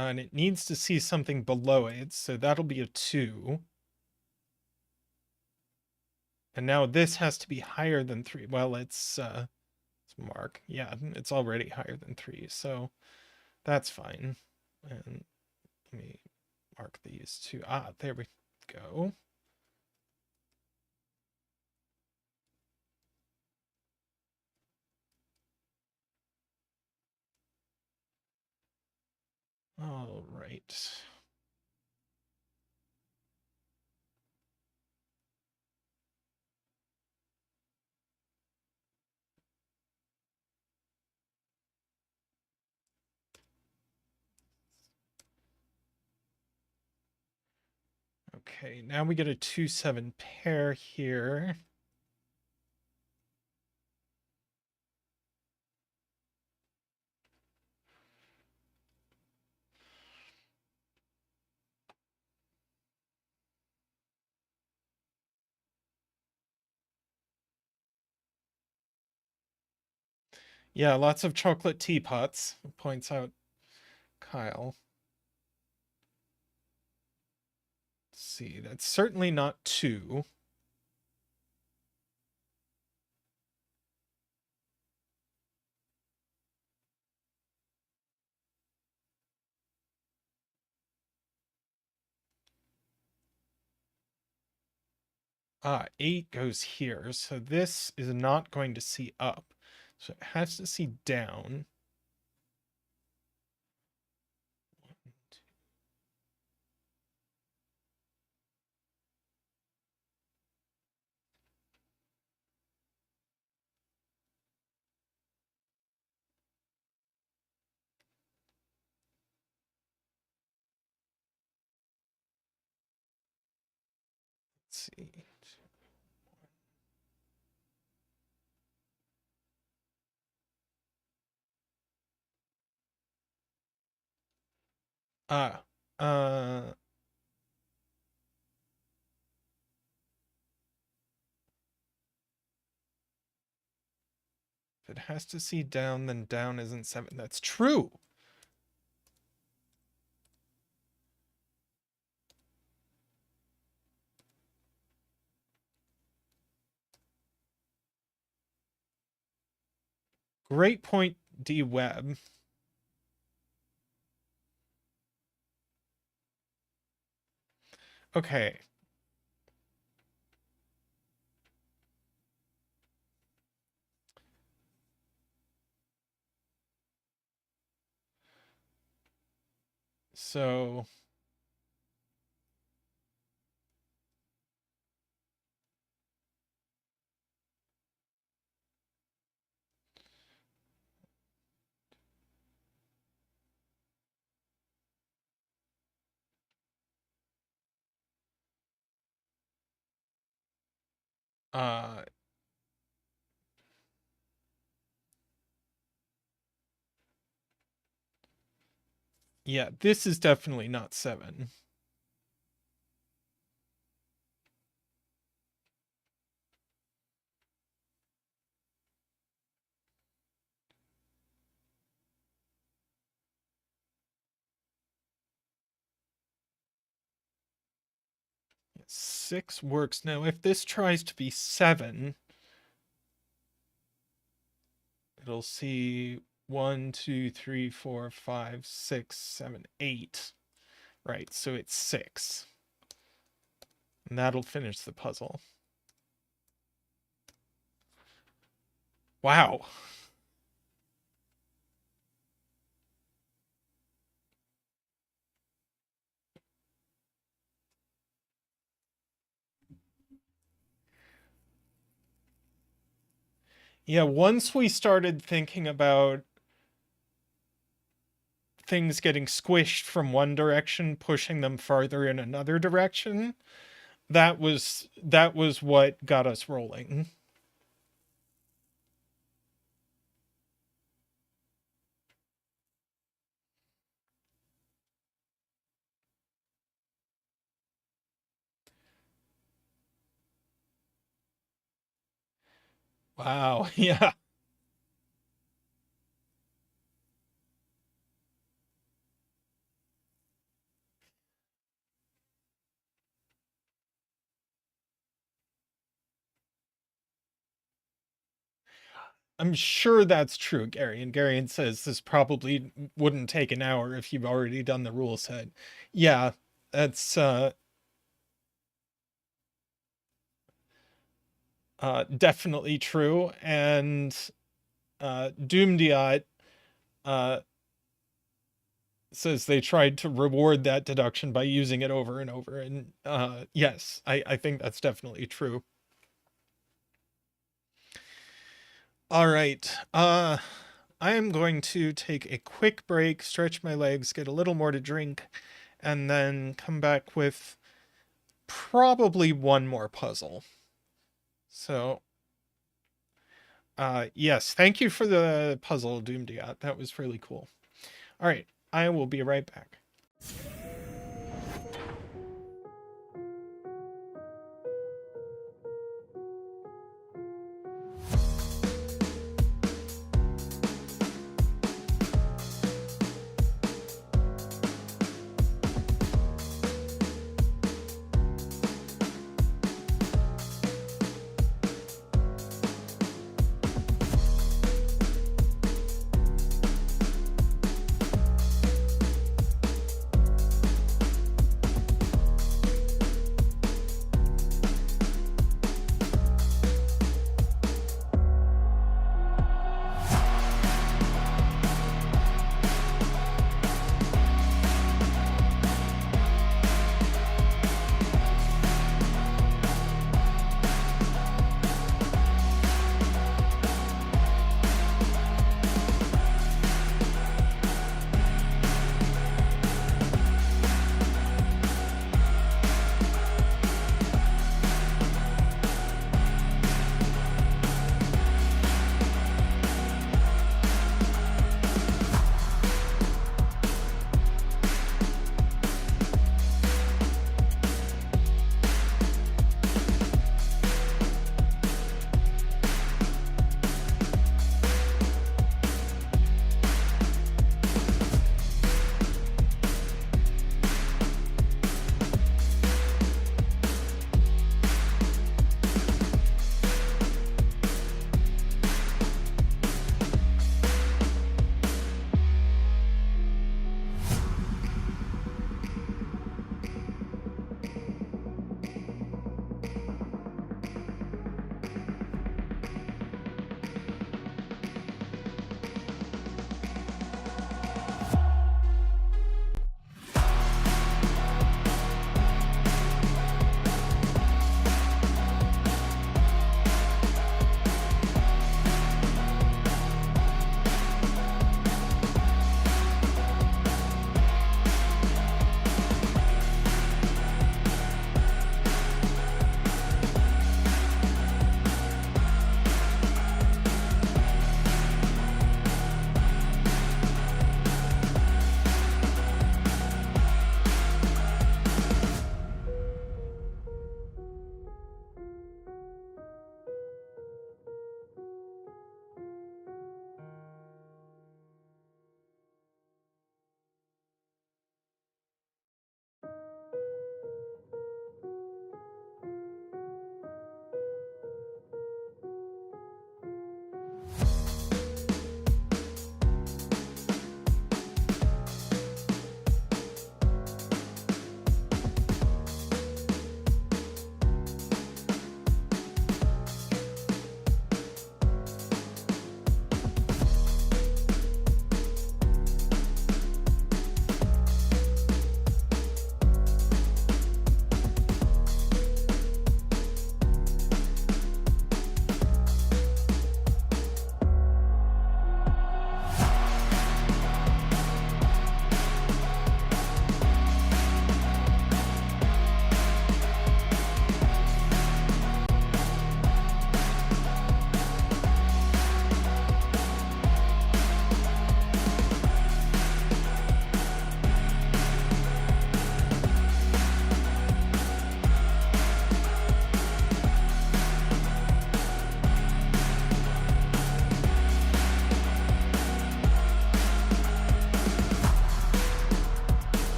S1: And it needs to see something below it, so that'll be a 2. And now this has to be higher than 3. Well, it's mark. Yeah, it's already higher than 3, so that's fine. And let me mark these 2. Ah, there we go. All right. Okay, now we get a 2-7 pair here. Yeah, lots of chocolate teapots, points out Kyle. Let's see, that's certainly not 2. 8 goes here, so this is not going to see up. So it has to see down. Let's see. Ah, if it has to see down, then down isn't 7. That's true. Great point, D Web. Okay. So uh yeah, this is definitely not 7. 6 works. Now, if this tries to be 7, it'll see 1, 2, 3, 4, 5, 6, 7, 8. Right, so it's 6. And that'll finish the puzzle. Wow. Yeah, once we started thinking about things getting squished from one direction, pushing them farther in another direction, that was what got us rolling. Wow. Yeah. I'm sure that's true, Gary. And Gary says this probably wouldn't take an hour if you've already done the rule set. Yeah, that's definitely true. And Doomdiot uh, says they tried to reward that deduction by using it over and over. And yes, I think that's definitely true. All right. I am going to take a quick break, stretch my legs, get a little more to drink, and then come back with probably one more puzzle. So, yes, thank you for the puzzle, Doomdiot. That was really cool. All right, I will be right back.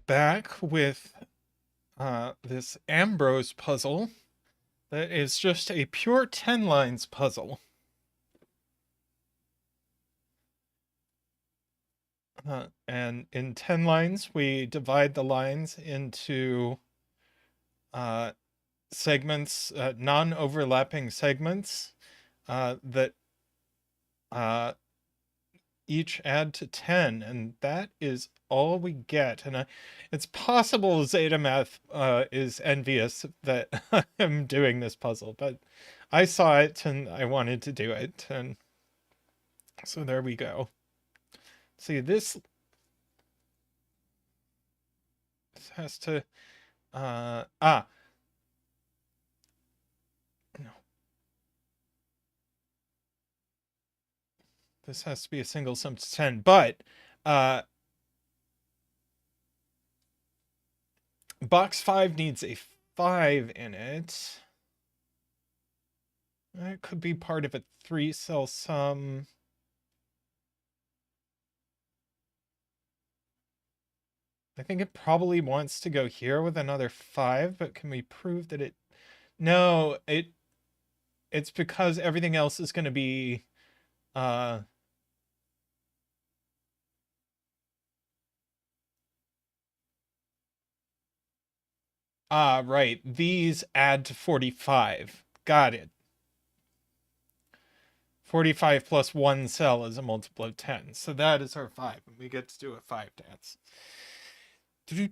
S1: back with this Ambrose puzzle that is just a pure 10 lines puzzle. And in 10 lines, we divide the lines into segments, non-overlapping segments that each add to 10, and that is all we get. And it's possible Zeta Math is envious that I'm doing this puzzle, but I saw it and I wanted to do it, and so there we go. See, this has to no, this has to be a single sum to 10, but box 5 needs a 5 in it. That could be part of a 3-cell sum. I think it probably wants to go here with another 5, but can we prove that it... No, it's because everything else is going to be... right. These add to 45. Got it. 45 plus 1 cell is a multiple of 10. So that is our 5. And we get to do a 5 dance. And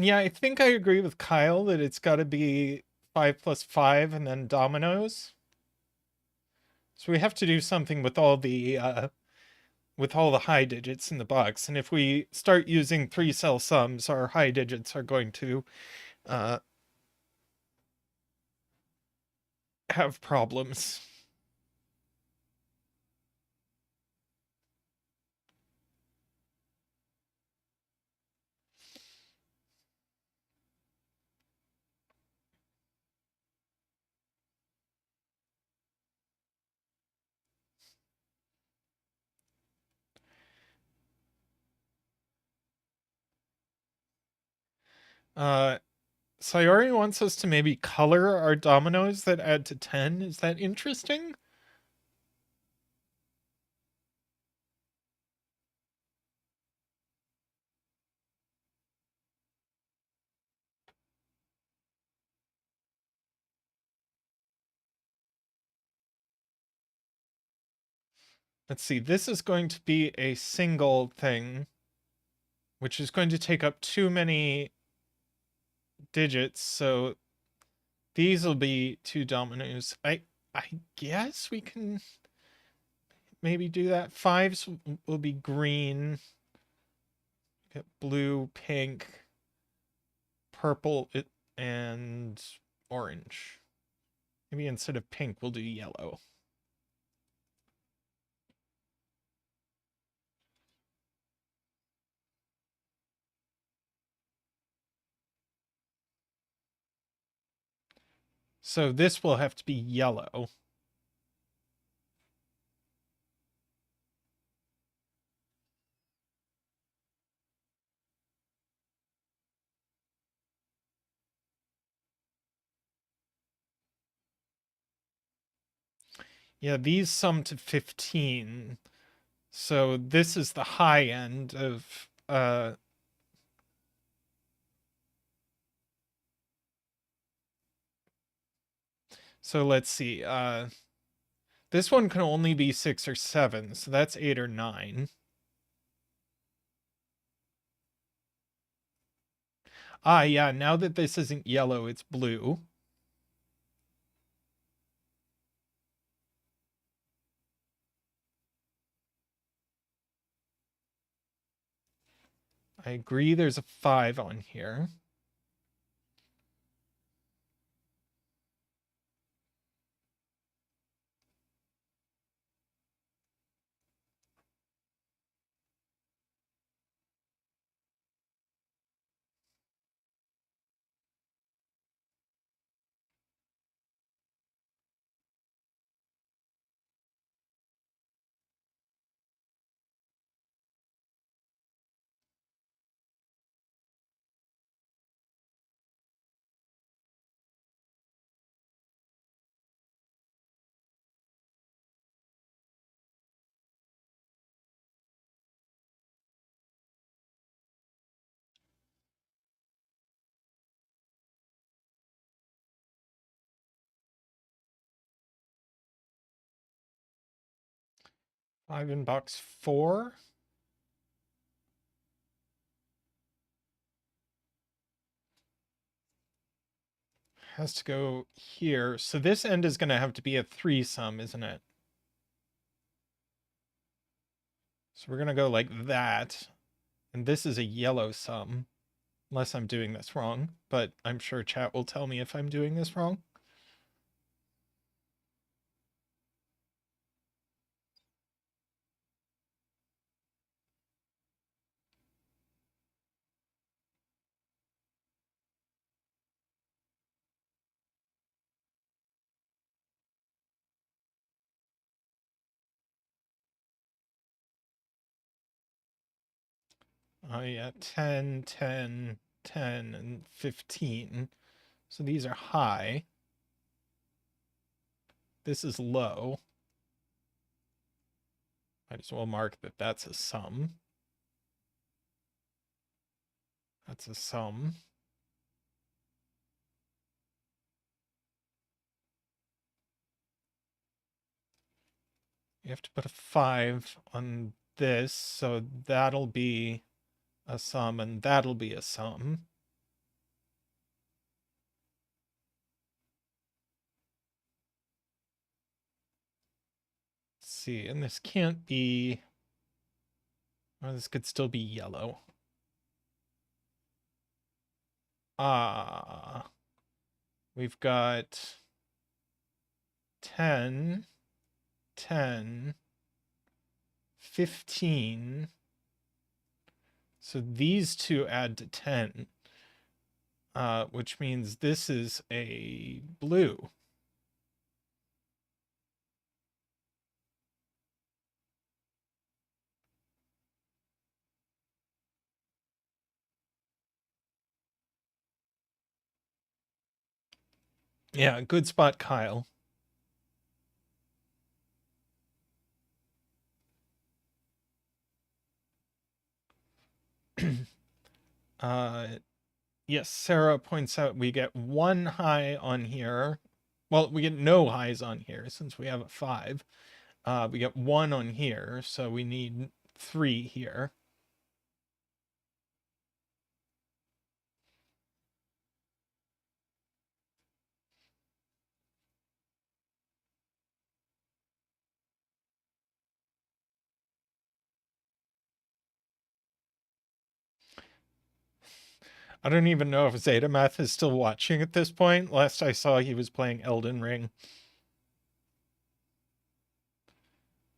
S1: yeah, I think I agree with Kyle that it's got to be 5 plus 5 and then dominoes. So we have to do something with all the high digits in the box. And if we start using 3-cell sums, our high digits are going to have problems. Sayori wants us to maybe color our dominoes that add to 10. Is that interesting? Let's see, this is going to be a single thing, which is going to take up too many digits, so these will be 2 dominoes. I guess we can maybe do that. 5s will be green, get blue, pink, purple, and orange. Maybe instead of pink, we'll do yellow. So this will have to be yellow. Yeah, these sum to 15. So this is the high end of so let's see. This one can only be 6 or 7, so that's 8 or 9. Yeah, now that this isn't yellow, it's blue. I agree there's a 5 on here. 5 in box 4. Has to go here. So this end is going to have to be a 3-sum, isn't it? So we're going to go like that. And this is a yellow sum. Unless I'm doing this wrong. But I'm sure chat will tell me if I'm doing this wrong. Oh yeah, 10, 10, 10, and 15. So these are high. This is low. Might as well mark that that's a sum. That's a sum. You have to put a 5 on this, so that'll be a sum, and that'll be a sum. Let's see, and this can't be... Well, this could still be yellow. We've got 10, 10, 15. So these two add to 10, which means this is a blue. Yeah, good spot, Kyle. Yes, Sarah points out we get 1 high on here. Well, we get no highs on here since we have a 5. We get 1 on here, so we need 3 here. I don't even know if Zetamath is still watching at this point. Last I saw, he was playing Elden Ring.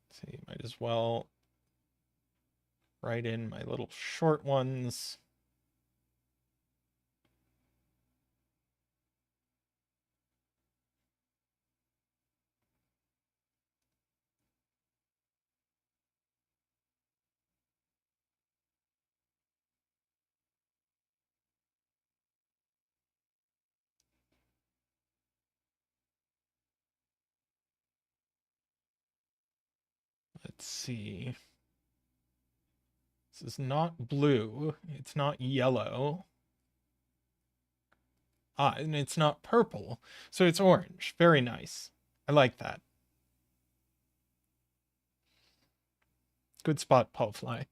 S1: Let's see, might as well write in my little short ones. Let's see. This is not blue. It's not yellow. And it's not purple. So it's orange. Very nice. I like that. Good spot, Paul Fly.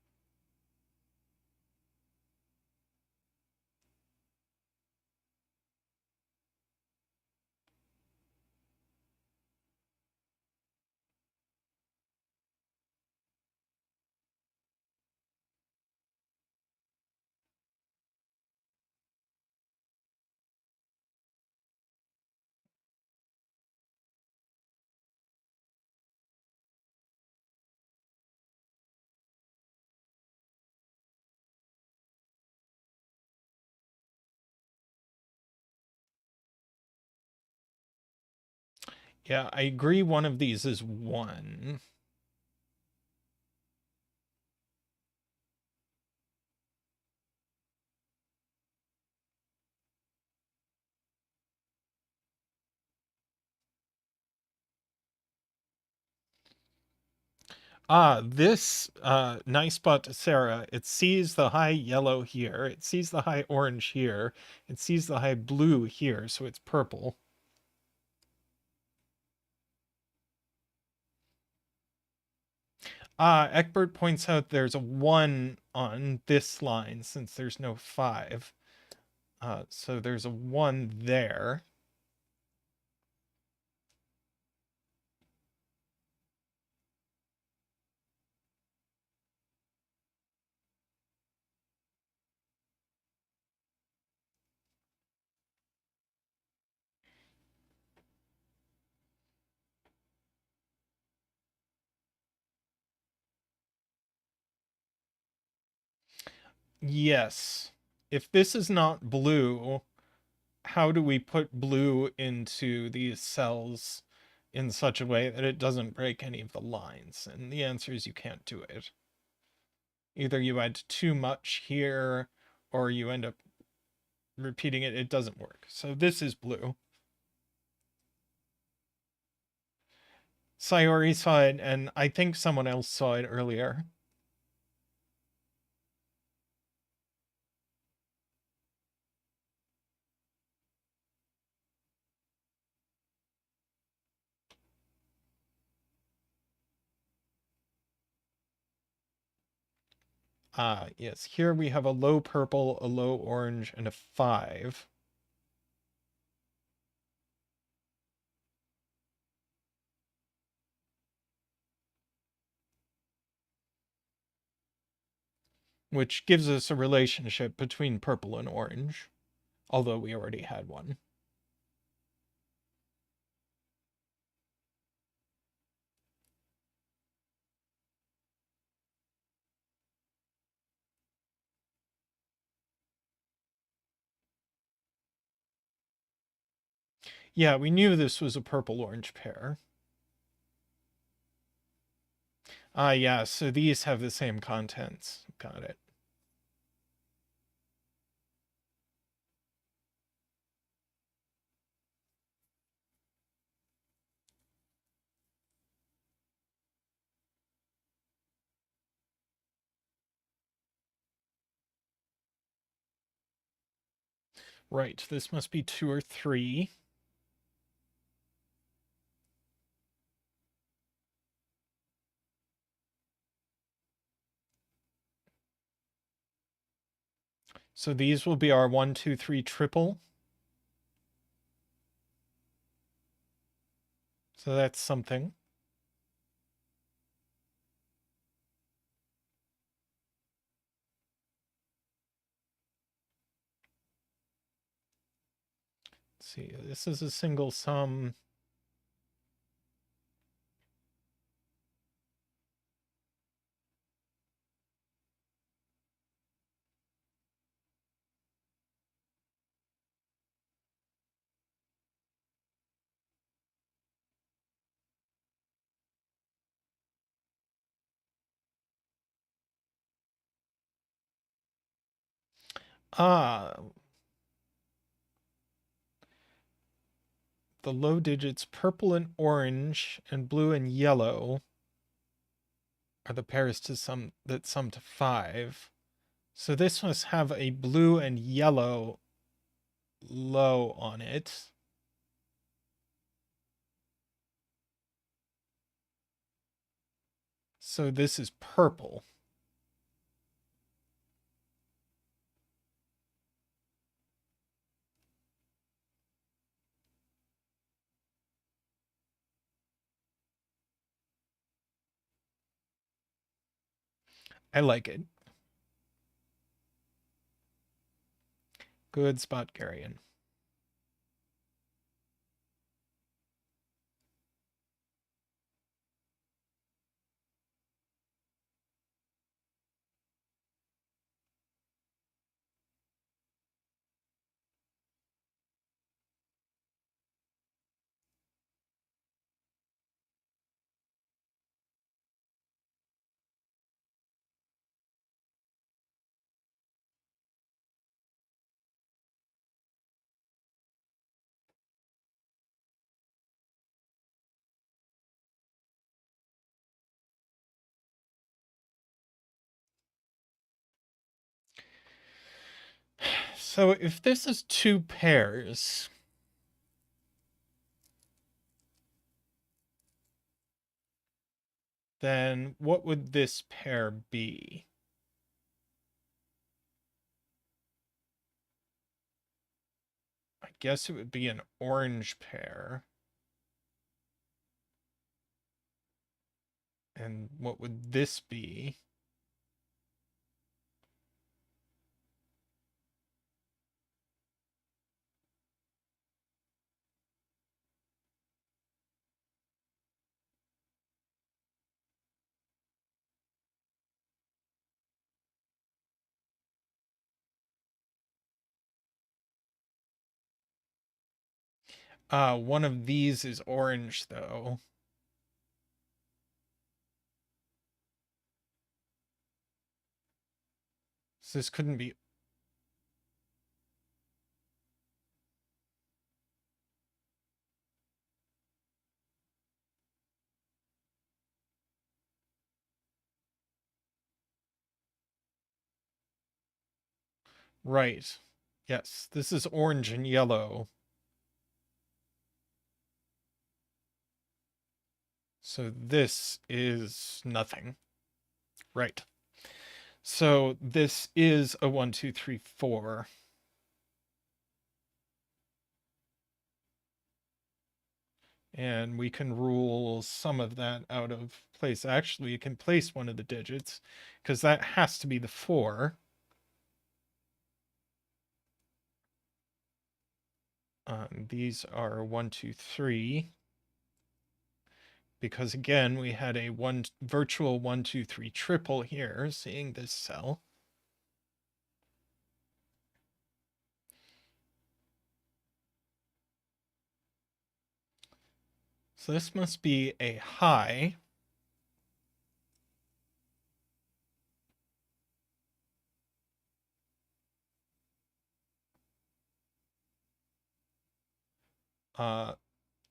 S1: Yeah, I agree one of these is 1. This nice spot to Sarah. It sees the high yellow here. It sees the high orange here. It sees the high blue here, so it's purple. Egbert points out there's a 1 on this line since there's no 5. So there's a 1 there. Yes. If this is not blue, how do we put blue into these cells in such a way that it doesn't break any of the lines? And the answer is you can't do it. Either you add too much here, or you end up repeating it. It doesn't work. So this is blue. Sayori saw it, and I think someone else saw it earlier. Yes, here we have a low purple, a low orange, and a 5. Which gives us a relationship between purple and orange, although we already had one. Yeah, we knew this was a purple-orange pair. Yeah, so these have the same contents. Got it. Right, this must be 2 or 3. So these will be our 1, 2, 3 triple. So that's something. Let's see, this is a single sum. Ah, the low digits purple and orange and blue and yellow are the pairs to sum that sum to 5. So this must have a blue and yellow low on it. So this is purple. I like it. Good spot, Garion. So if this is 2 pairs, then what would this pair be? I guess it would be an orange pair. And what would this be? One of these is orange, though. So this couldn't be. Right. Yes, this is orange and yellow. So this is nothing. Right. So this is a 1, 2, 3, 4. And we can rule some of that out of place. Actually, you can place one of the digits because that has to be the 4. These are 1, 2, 3. Because again, we had a virtual 1, 2, 3 triple here, seeing this cell. So this must be a high.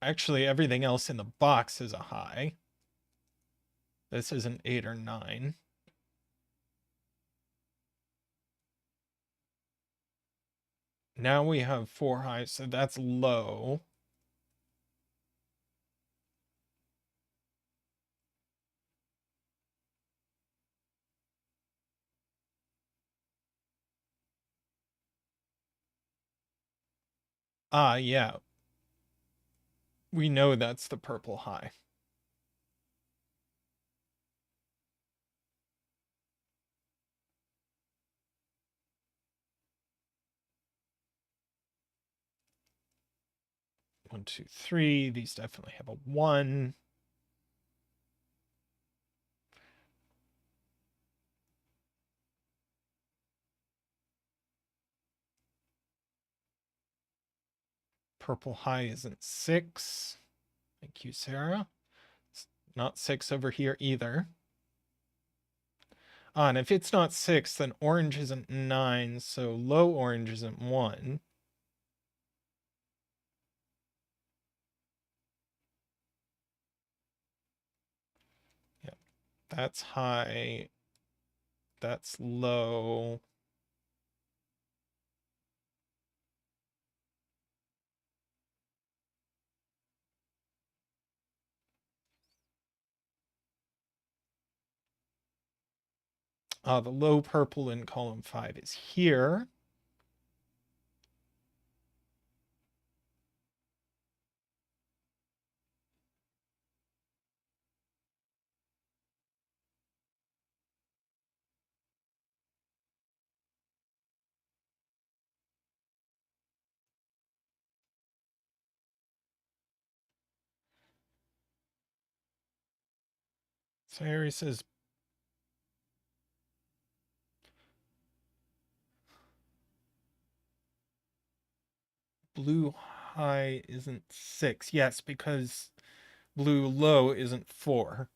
S1: Actually, everything else in the box is a high. This is an 8 or 9. Now we have 4 highs, so that's low. Yeah. We know that's the purple high. One, two, three. These definitely have a 1. Purple high isn't 6. Thank you, Sarah. It's not 6 over here either. And if it's not 6, then orange isn't 9, so low orange isn't 1. Yep, that's high. That's low. The low purple in column 5 is here. So Harry says blue high isn't 6. Yes, because blue low isn't 4.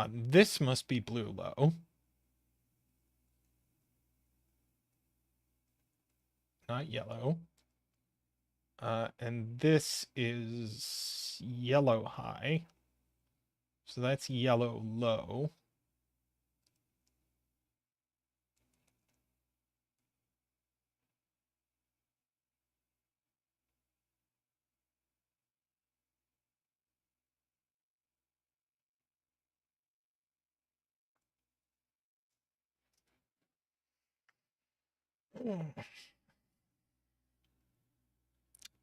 S1: This must be blue low. Not yellow. And this is yellow high. So that's yellow low.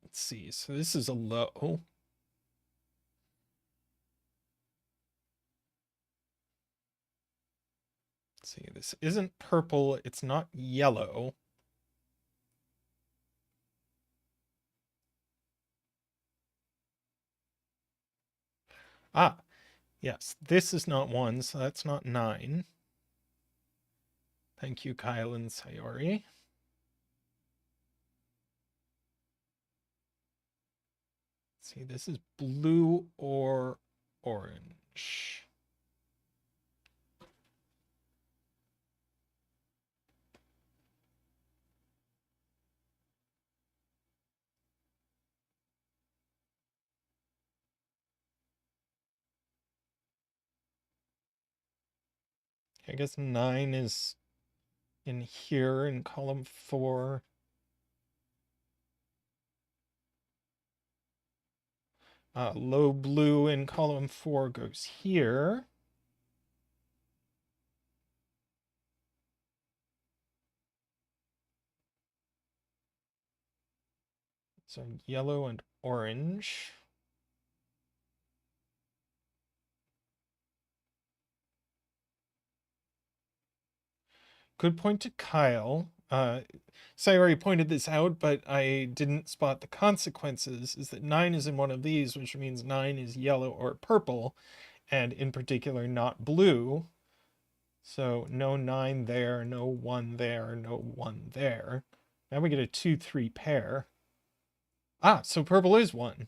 S1: Let's see. So this is a low. Let's see. This isn't purple. It's not yellow. Ah, yes. This is not 1, so that's not 9. Thank you, Kyle and Sayori. Let's see, this is blue or orange. I guess 9 is in here in column 4. Low blue in column 4 goes here. So yellow and orange. Good point to Kyle. Sayori pointed this out, but I didn't spot the consequences, is that 9 is in one of these, which means 9 is yellow or purple, and in particular not blue. So no 9 there, no 1 there, no 1 there. Now we get a 2-3 pair. Ah, so purple is 1.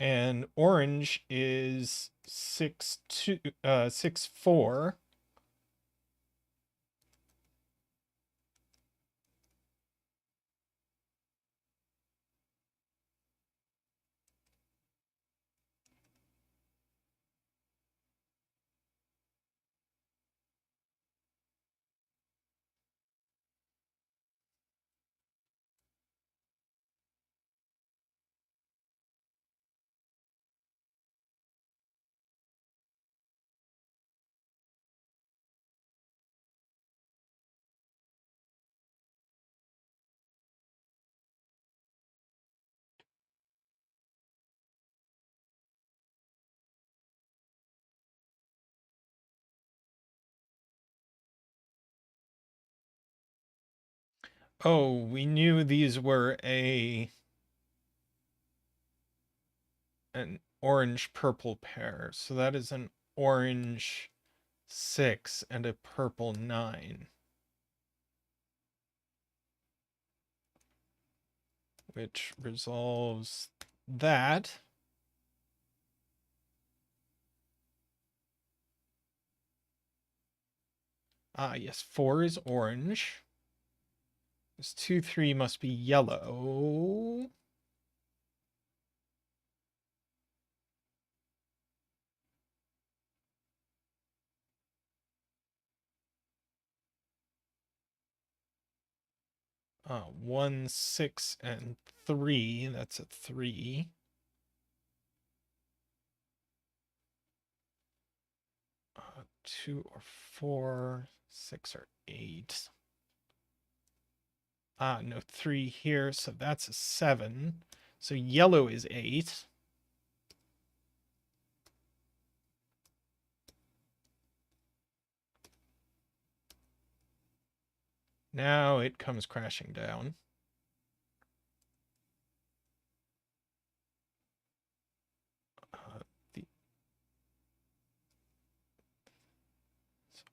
S1: And orange is 6-4. Oh, we knew these were an orange purple pair. So that is an orange 6 and a purple 9. Which resolves that. Ah, yes, 4 is orange. This 2-3 must be yellow. Ah, 1, 6, and 3. That's a 3. 2 or 4, 6 or 8. Ah, no 3 here, so that's a 7. So yellow is 8. Now it comes crashing down. These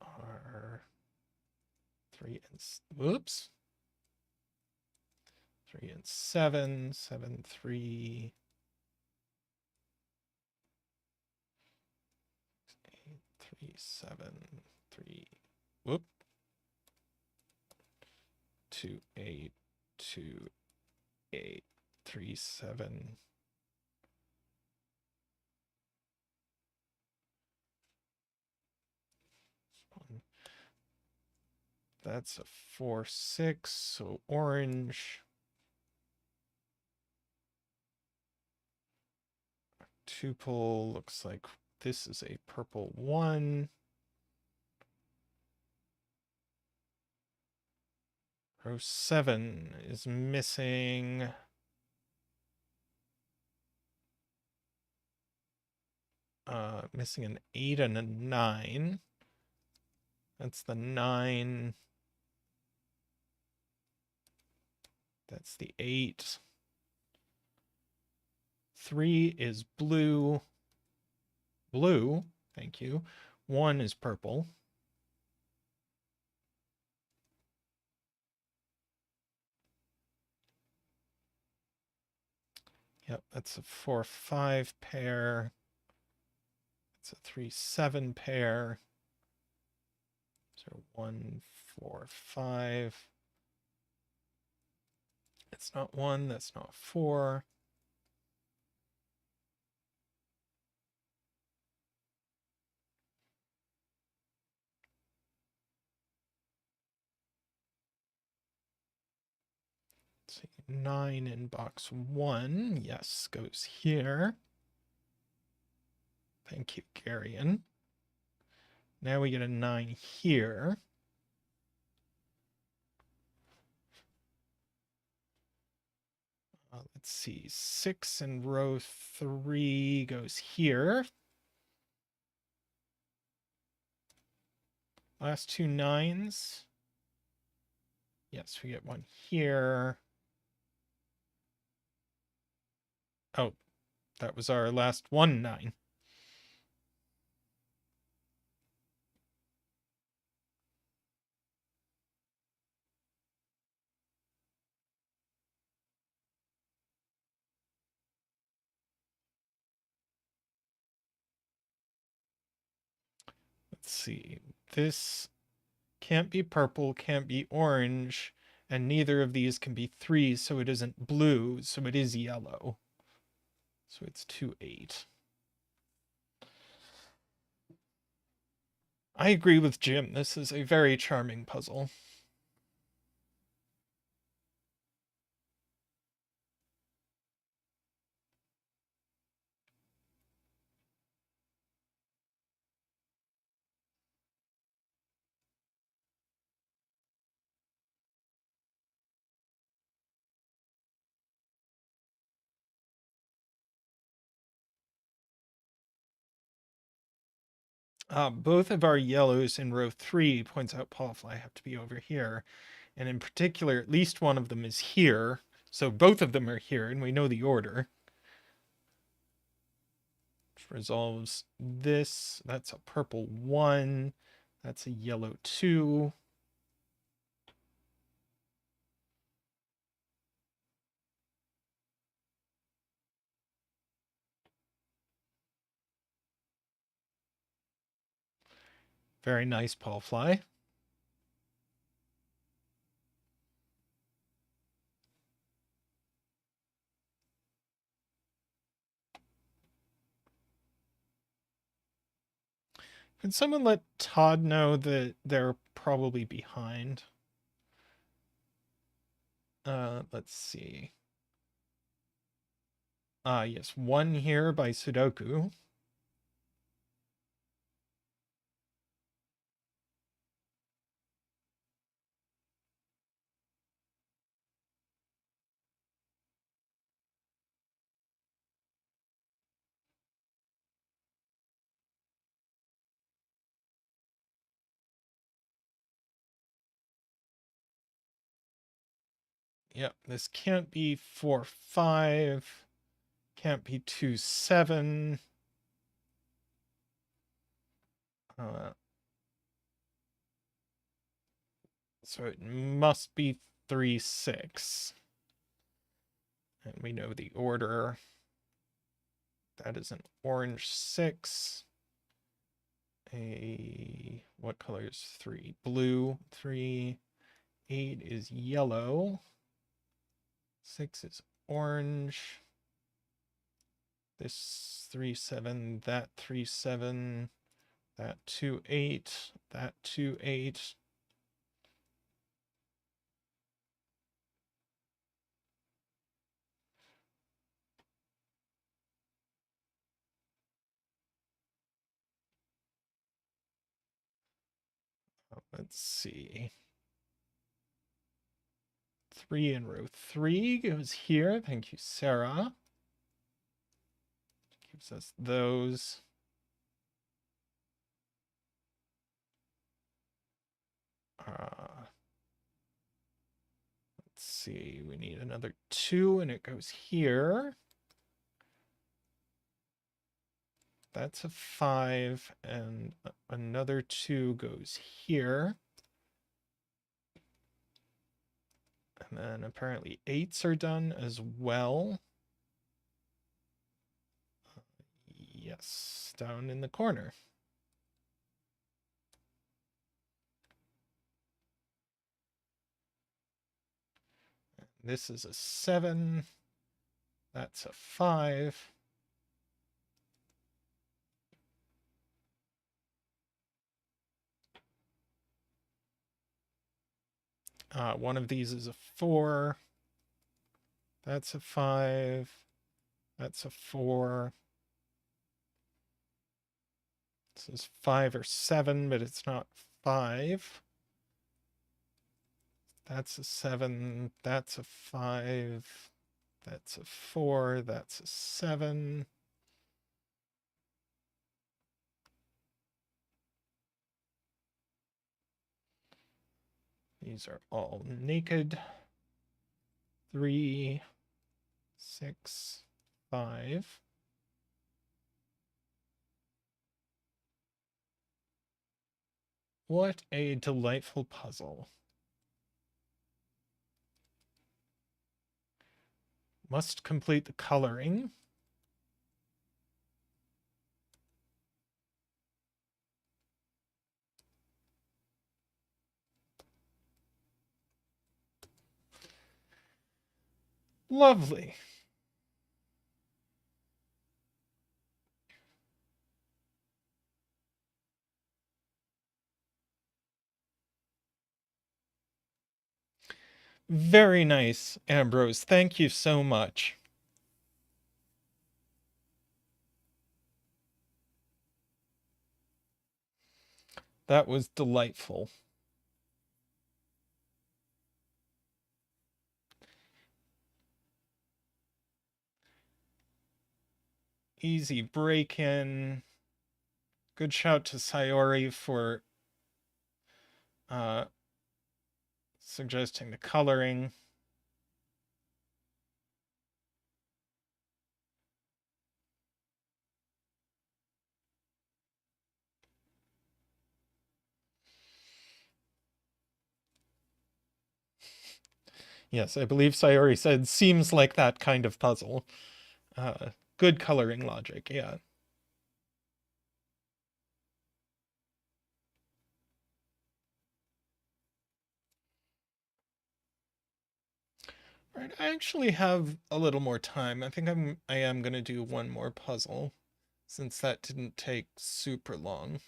S1: are 3 and whoops. 3 and 7, 7, 3. 3, 7, 3, whoop, 2, 8, 2, 8, 3, 7. That's a 4, 6, so orange. Tuple looks like this is a purple 1. Row 7 is missing missing an 8 and a 9. That's the 9. That's the 8. 3 is blue. Blue, thank you. 1 is purple. Yep, that's a 4, 5 pair. It's a 3, 7 pair. So 1, 4, 5. It's not 1, that's not 4. Let's see, 9 in box 1. Yes, goes here. Thank you, Garion. Now we get a 9 here. Let's see, 6 in row 3 goes here. Last 2 9s. Yes, we get 1 here. Oh, that was our last 1 9. Let's see. This can't be purple, can't be orange, and neither of these can be 3, so it isn't blue, so it is yellow. So it's 2, 8. I agree with Jim. This is a very charming puzzle. Both of our yellows in row 3, points out Paulfly, have to be over here. And in particular, at least one of them is here. So both of them are here, and we know the order. Which resolves this. That's a purple 1. That's a yellow 2. Very nice, Paulfly. Can someone let Todd know that they're probably behind? Let's see. Yes, 1 here by Sudoku. Yep, this can't be 4, 5. Can't be 2, 7. So it must be 3, 6. And we know the order. That is an orange 6. what color is 3? Blue. 3. 8 is yellow. 6 is orange. This 3, 7, that 3, 7, that 2, 8, that 2, 8. Let's see. 3 in row 3 goes here. Thank you, Sarah. Gives us those. Let's see. We need another 2, and it goes here. That's a 5, and another 2 goes here. And then apparently 8s are done as well. Yes, down in the corner. This is a 7. That's a 5. One of these is a 4. That's a 5. That's a 4. This is 5 or 7, but it's not 5. That's a 7. That's a 5. That's a 4. That's a 7. These are all naked. 3, 6, 5. What a delightful puzzle. Must complete the coloring. Lovely. Very nice, Ambrose. Thank you so much. That was delightful. Easy break-in. Good shout to Sayori for suggesting the coloring. Yes, I believe Sayori said, seems like that kind of puzzle. Good coloring logic, yeah. Right, I actually have a little more time. I think I am gonna do one more puzzle, since that didn't take super long.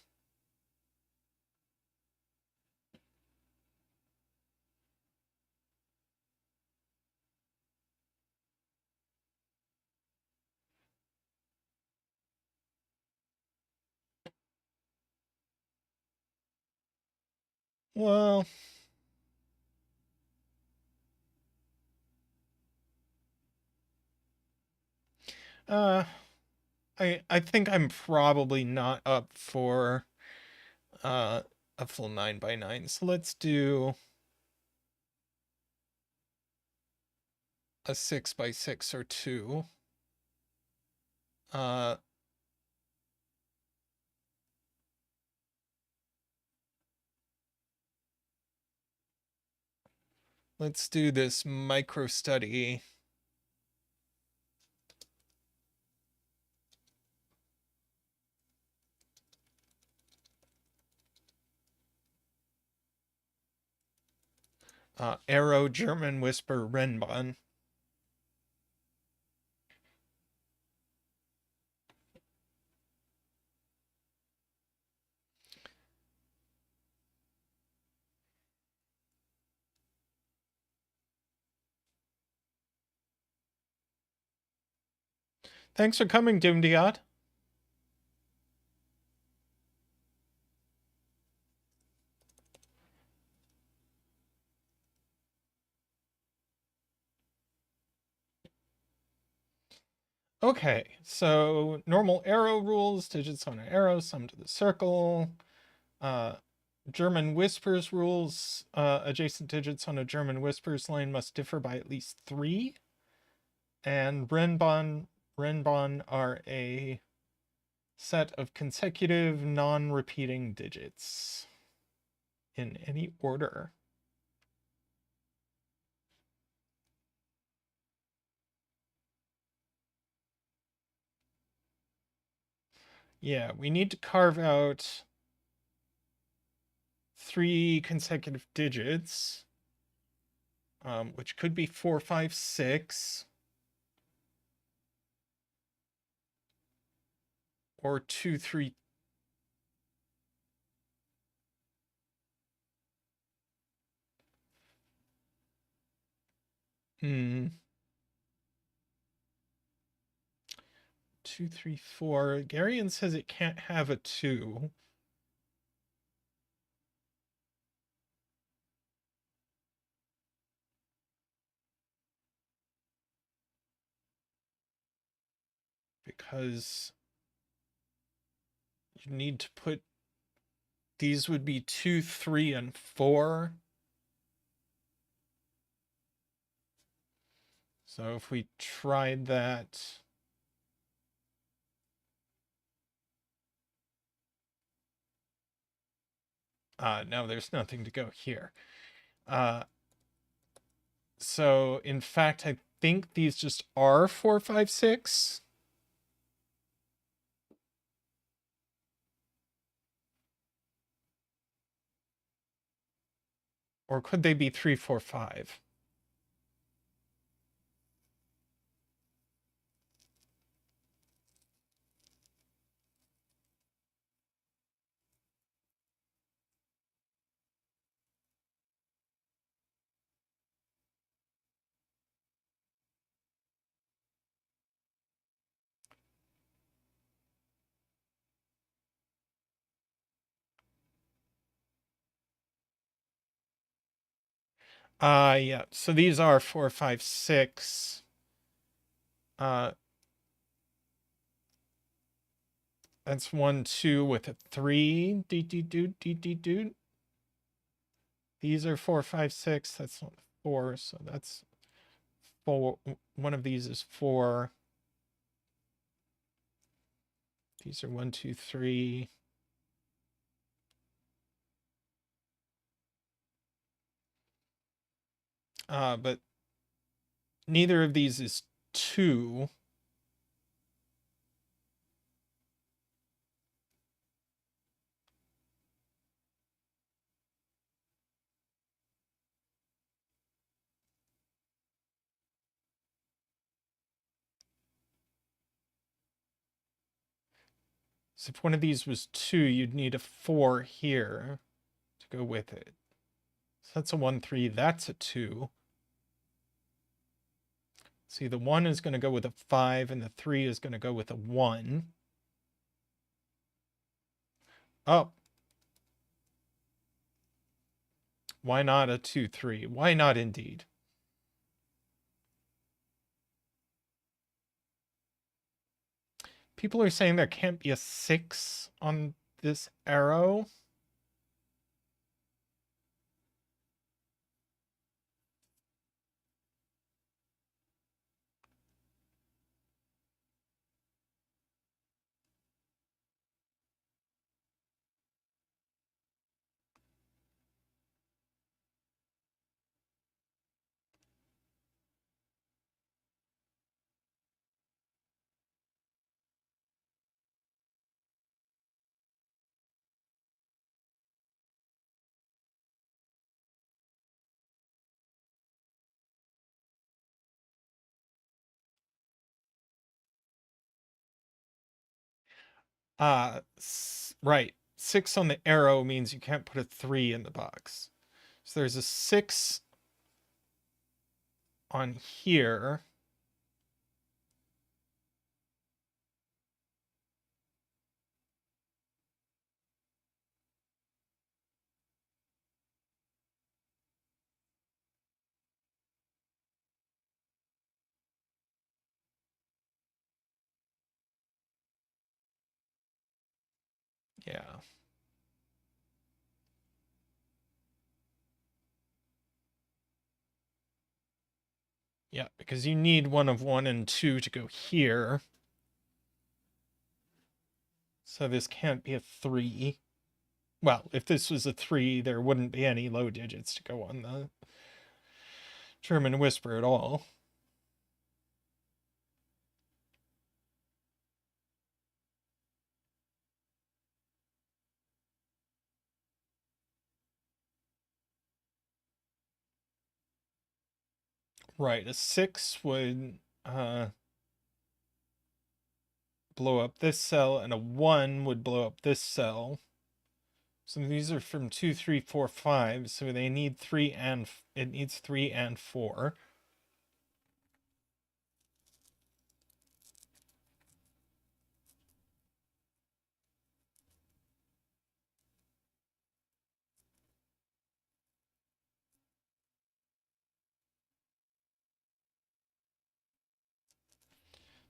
S1: Well, I think I'm probably not up for a full 9x9. So let's do a 6x6 or 2. Let's do this micro study. Arrow, German whisper, Renbahn. Thanks for coming, Doomdiot. Okay, so normal arrow rules, digits on an arrow, sum to the circle. German whispers rules, adjacent digits on a German whispers line must differ by at least 3. And Renbahn are a set of consecutive non-repeating digits in any order. Yeah, we need to carve out 3 consecutive digits, which could be 4, 5, 6, or 2, 3. Hmm. 2, 3, 4. Garion says it can't have a 2. Because you need to put, these would be 2, 3, and 4. So if we tried that, no, there's nothing to go here. So in fact, I think these just are 4, 5, 6. Or could they be 3, 4, 5? Yeah. So these are 4, 5, 6. That's 1, 2 with a 3. Doot. These are 4, 5, 6. That's not 4. So that's 4. One of these is 4. These are 1, 2, 3. But neither of these is 2. So if one of these was 2, you'd need a 4 here to go with it. So that's a 1, 3. That's a 2. See, the 1 is going to go with a 5, and the 3 is going to go with a 1. Oh. Why not a 2, 3? Why not indeed? People are saying there can't be a 6 on this arrow. Right. 6 on the arrow means you can't put a 3 in the box. So there's a 6 on here. Yeah. Yeah, because you need one of 1 and 2 to go here. So this can't be a 3. Well, if this was a 3, there wouldn't be any low digits to go on the German whisper at all. Right, a 6 would blow up this cell, and a 1 would blow up this cell. So these are from 2, 3, 4, 5. So they need 3 and it needs 3 and 4.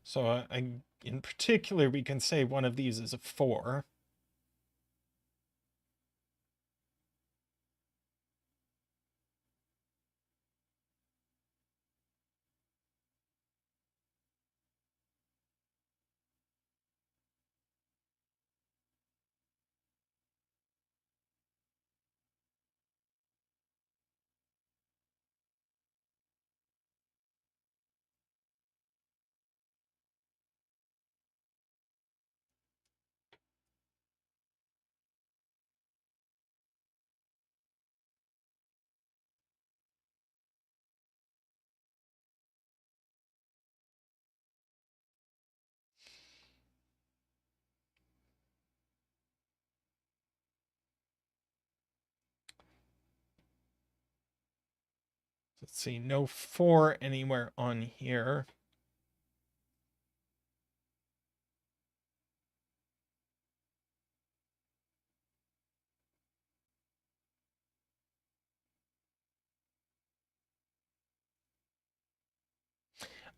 S1: So in particular, we can say one of these is a 4. Let's see, no 4 anywhere on here.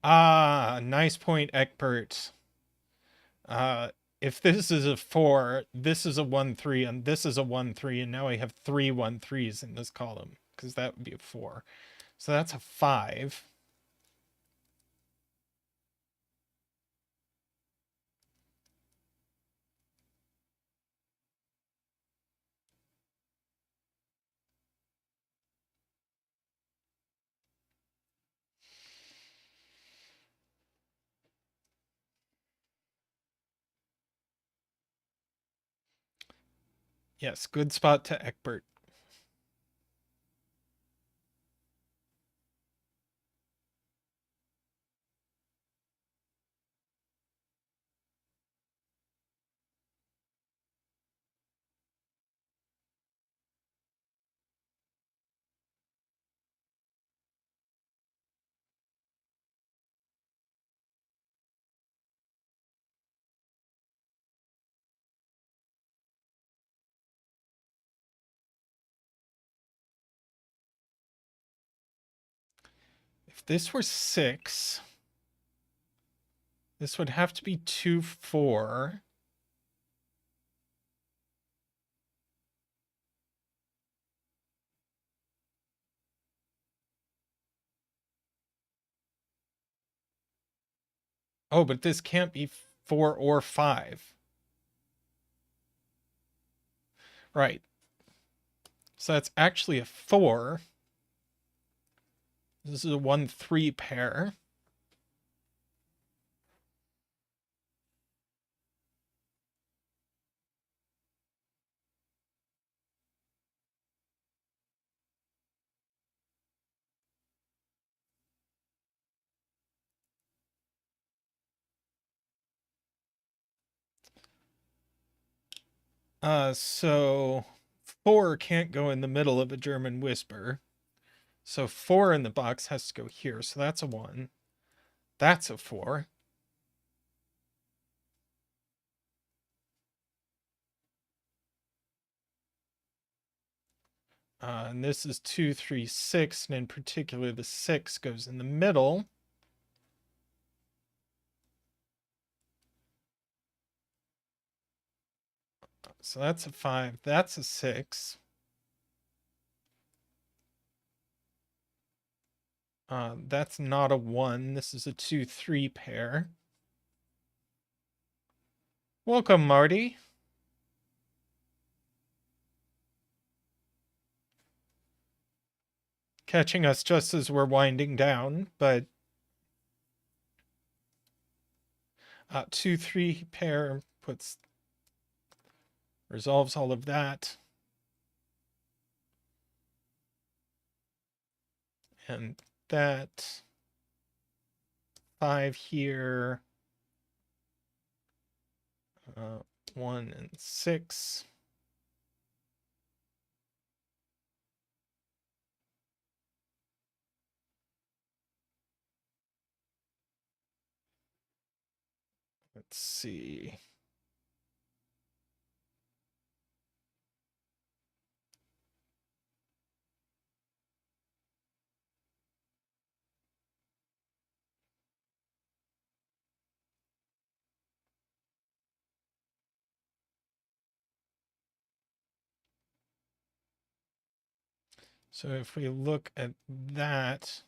S1: Ah, nice point, Eckbert. If this is a 4, this is a 1, 3, and this is a 1, 3, and now I have 3 1, 3s in this column, because that would be a 4. So that's a 5. Yes, good spot to Eckbert. If this were 6, this would have to be 2, 4. Oh, but this can't be 4 or 5. Right. So that's actually a 4. This is a 1, 3 pair. So 4 can't go in the middle of a German whisper. So 4 in the box has to go here. So that's a 1. That's a 4. And this is 2, 3, 6. And in particular, the 6 goes in the middle. So that's a 5. That's a 6. That's not a 1. This is a 2, 3 pair. Welcome, Marty. Catching us just as we're winding down, but 2, 3 pair resolves all of that. And that 5 here, 1 and 6. Let's see. So if we look at that,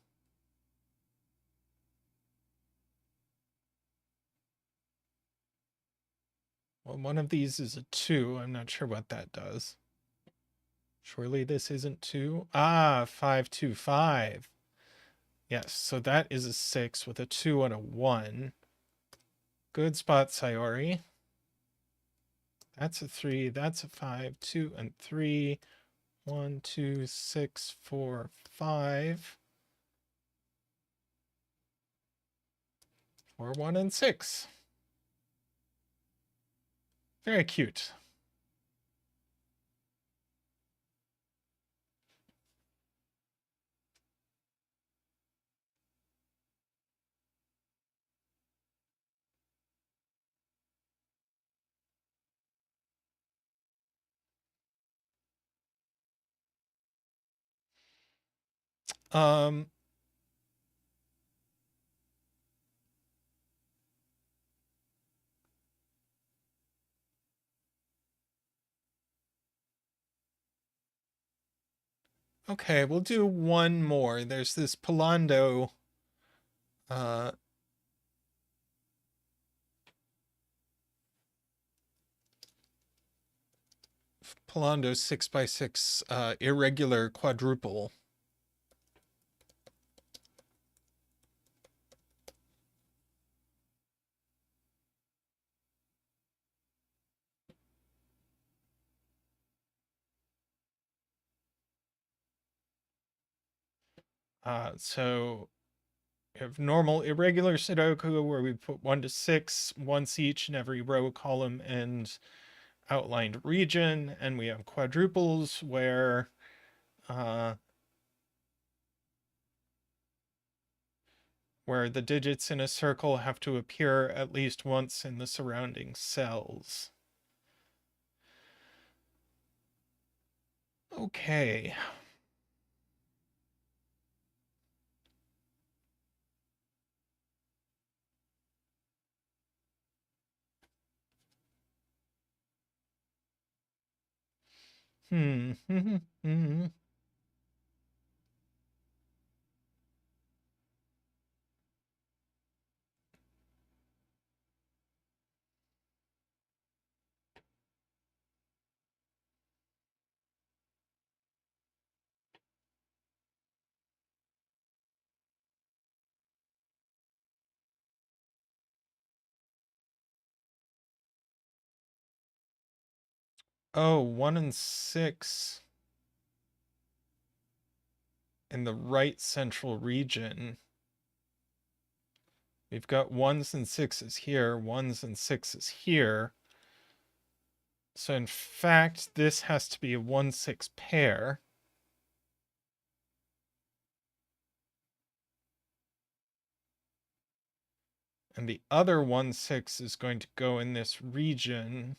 S1: well, one of these is a 2. I'm not sure what that does. Surely this isn't 2. 5, 2, 5. Yes, so that is a 6 with a 2 and a 1. Good spot, Sayori. That's a 3. That's a 5, 2 and 3. 1, 2, 6, 4, 5. 4, 1, and 6. Very cute. Um, okay, we'll do one more. There's this Palando Palando 6x6 irregular quadruple. So we have normal irregular sudoku where we put 1 to 6 once each in every row, column, and outlined region, and we have quadruples where the digits in a circle have to appear at least once in the surrounding cells. Okay. Oh, 1 and 6 in the right central region. We've got 1s and 6s here, 1s and 6s here. So in fact, this has to be a 1-6 pair. And the other 1-6 is going to go in this region.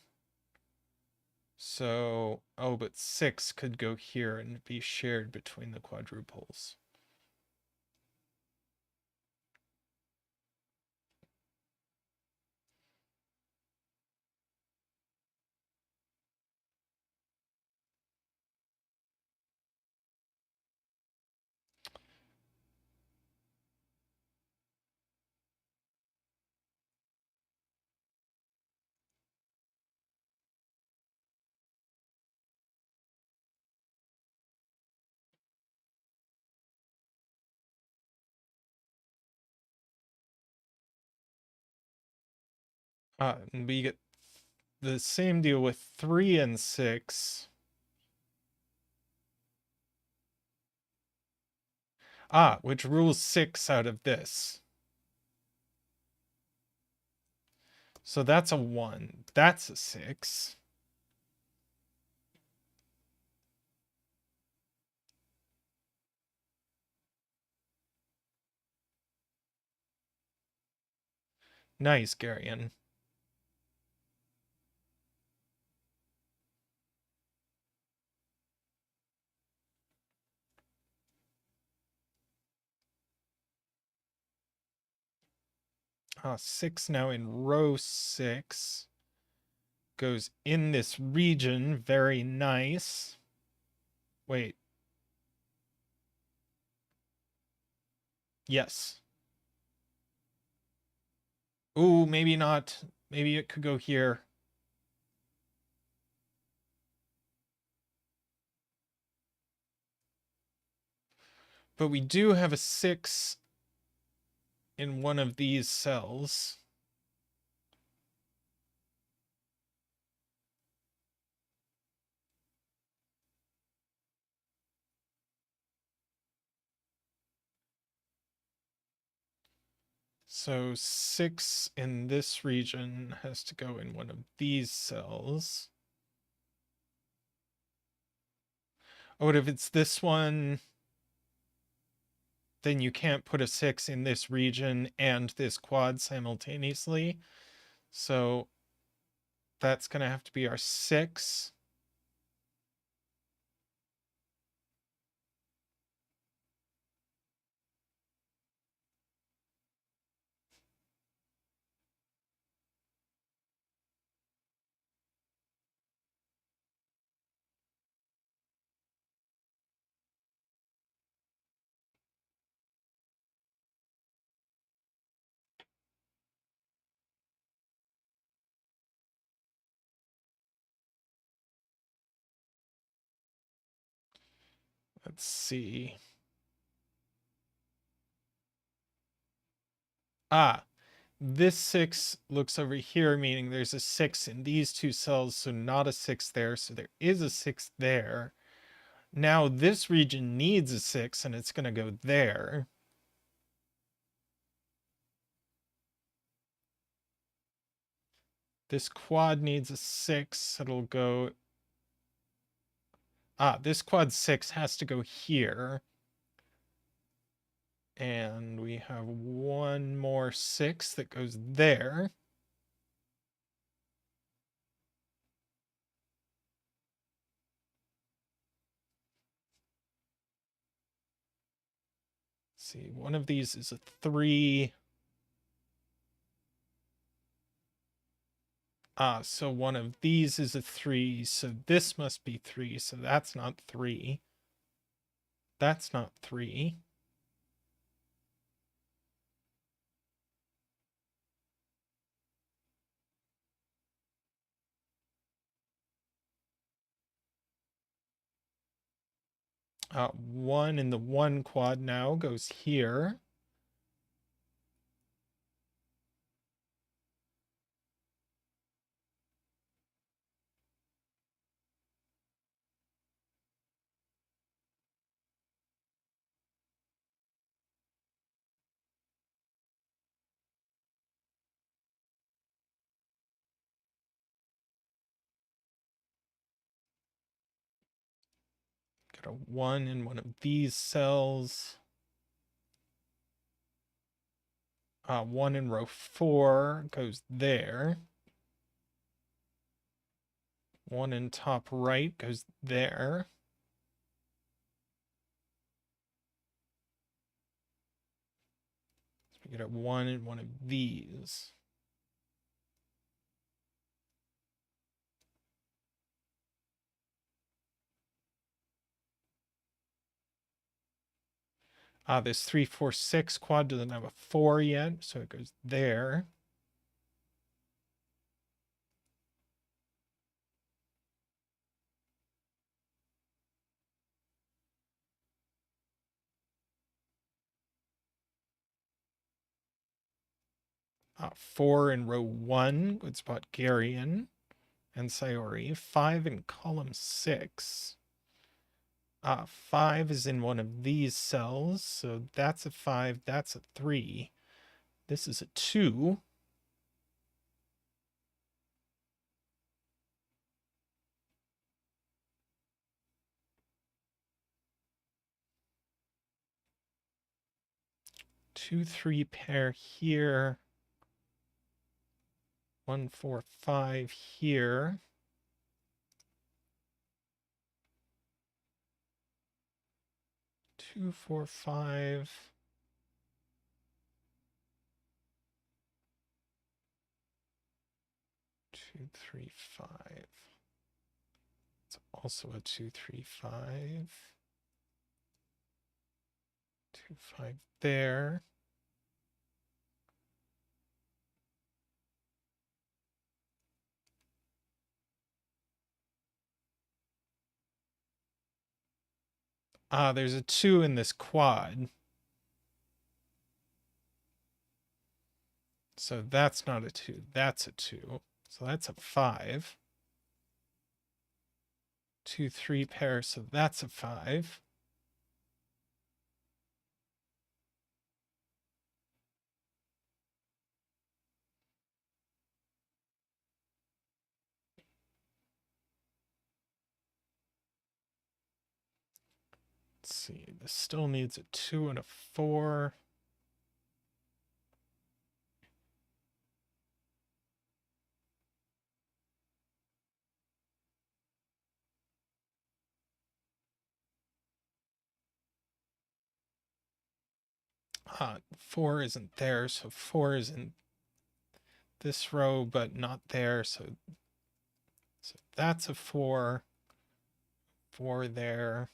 S1: So, oh, but 6 could go here and be shared between the quadruples. And we get the same deal with 3 and 6. Which rules 6 out of this. So that's a 1. That's a 6. Nice, Garion. Ah, 6 now in row 6. Goes in this region. Very nice. Wait. Yes. Ooh, maybe not. Maybe it could go here. But we do have a 6 in one of these cells. So 6 in this region has to go in one of these cells. Oh, but if it's this one, then you can't put a 6 in this region and this quad simultaneously. So that's going to have to be our 6. Let's see. This 6 looks over here, meaning there's a 6 in these two cells, so not a 6 there. So there is a 6 there. Now this region needs a 6, and it's going to go there. This quad needs a 6. It'll go... this quad 6 has to go here. And we have one more 6 that goes there. Let's see, one of these is a 3. So one of these is a 3, so this must be 3, so that's not 3. That's not 3. One in the 1 quad now goes here. Got a 1 in one of these cells. 1 in row 4 goes there. 1 in top right goes there. So we get a 1 in one of these. This 3, 4, 6 quad doesn't have a 4 yet, so it goes there. Four in row 1 would spot Garion and Sayori. 5 in column 6. 5 is in one of these cells, so that's a 5, that's a 3. This is a 2. Two, 3 pair here. 1, 4, 5 here. Two, 4, 5. Two, 3, 5. It's also a 2, 3, 5. 2, 5 there. There's a 2 in this quad. So that's not a 2, that's a 2. So that's a 5. 2, 3 pair, so that's a 5. Let's see, this still needs a 2 and a 4. Four isn't there, so 4 is in this row, but not there, so that's a 4. 4 there.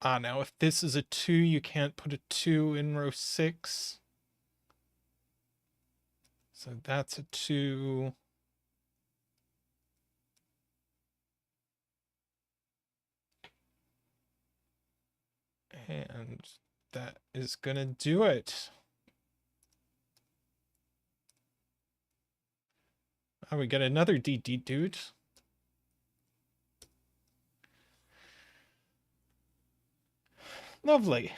S1: Now if this is a 2, you can't put a 2 in row 6. So that's a 2. And that is gonna do it. We got another DD dude. Lovely.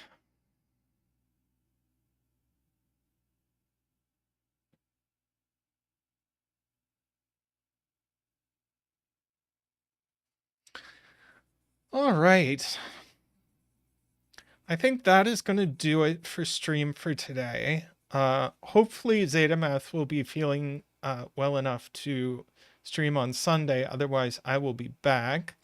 S1: All right. I think that is going to do it for stream for today. Hopefully ZetaMath will be feeling well enough to stream on Sunday. Otherwise, I will be back.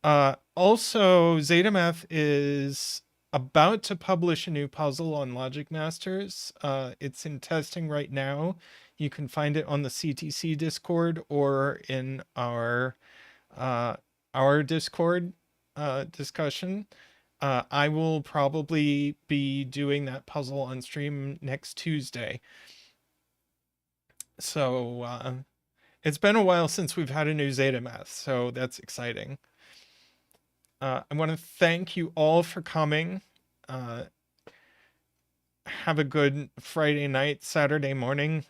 S1: Also, ZetaMath is about to publish a new puzzle on Logic Masters. It's in testing right now. You can find it on the CTC Discord or in our Discord discussion. I will probably be doing that puzzle on stream next Tuesday. So it's been a while since we've had a new ZetaMath, so that's exciting. I want to thank you all for coming. Have a good Friday night, Saturday morning.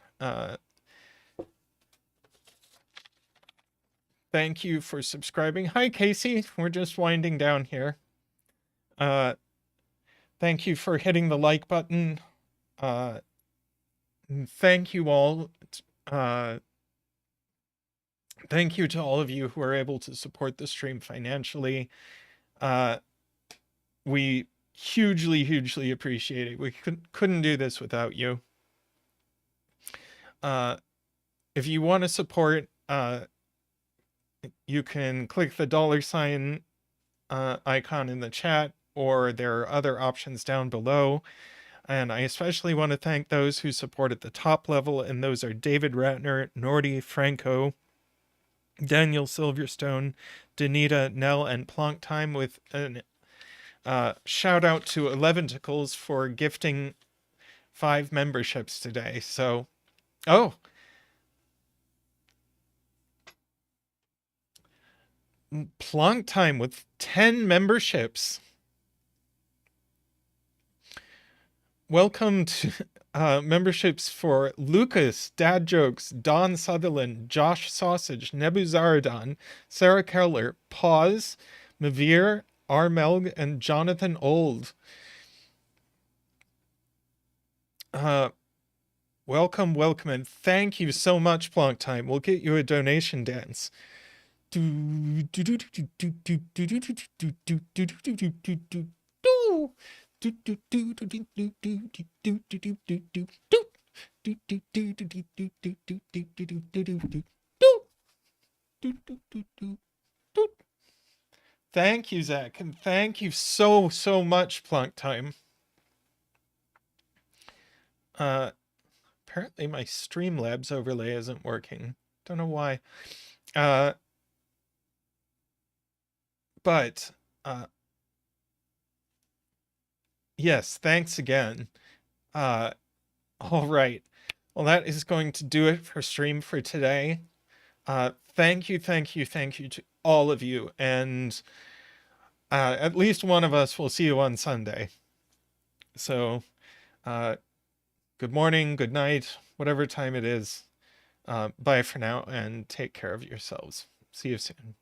S1: Thank you for subscribing. Hi, Casey. We're just winding down here. Thank you for hitting the like button. Thank you all. Thank you to all of you who are able to support the stream financially. We hugely appreciate it. We couldn't do this without you. If you want to support, you can click the $ icon in the chat, or there are other options down below. And I especially want to thank those who support at the top level, and those are David Ratner, Nordy, Franco, Daniel Silverstone, Danita, Nell, and Plonktime, with an shout out to 11ticles for gifting 5 memberships today. So, Plonktime with 10 memberships. Welcome to memberships for Lucas, Dad Jokes, Don Sutherland, Josh Sausage, Nebuzaradan, Sarah Keller, Pause, Mavir, Armelg, and Jonathan Old. Welcome, and thank you so much, Plonktime. We'll get you a donation dance. Thank you, Zach, and thank you so much, Plonktime. Apparently my Streamlabs overlay isn't working. Don't know why. But yes, thanks again. All right. Well, that is going to do it for stream for today. Thank you to all of you, and at least one of us will see you on Sunday. So, good morning, good night, whatever time it is. Bye for now, and take care of yourselves. See you soon.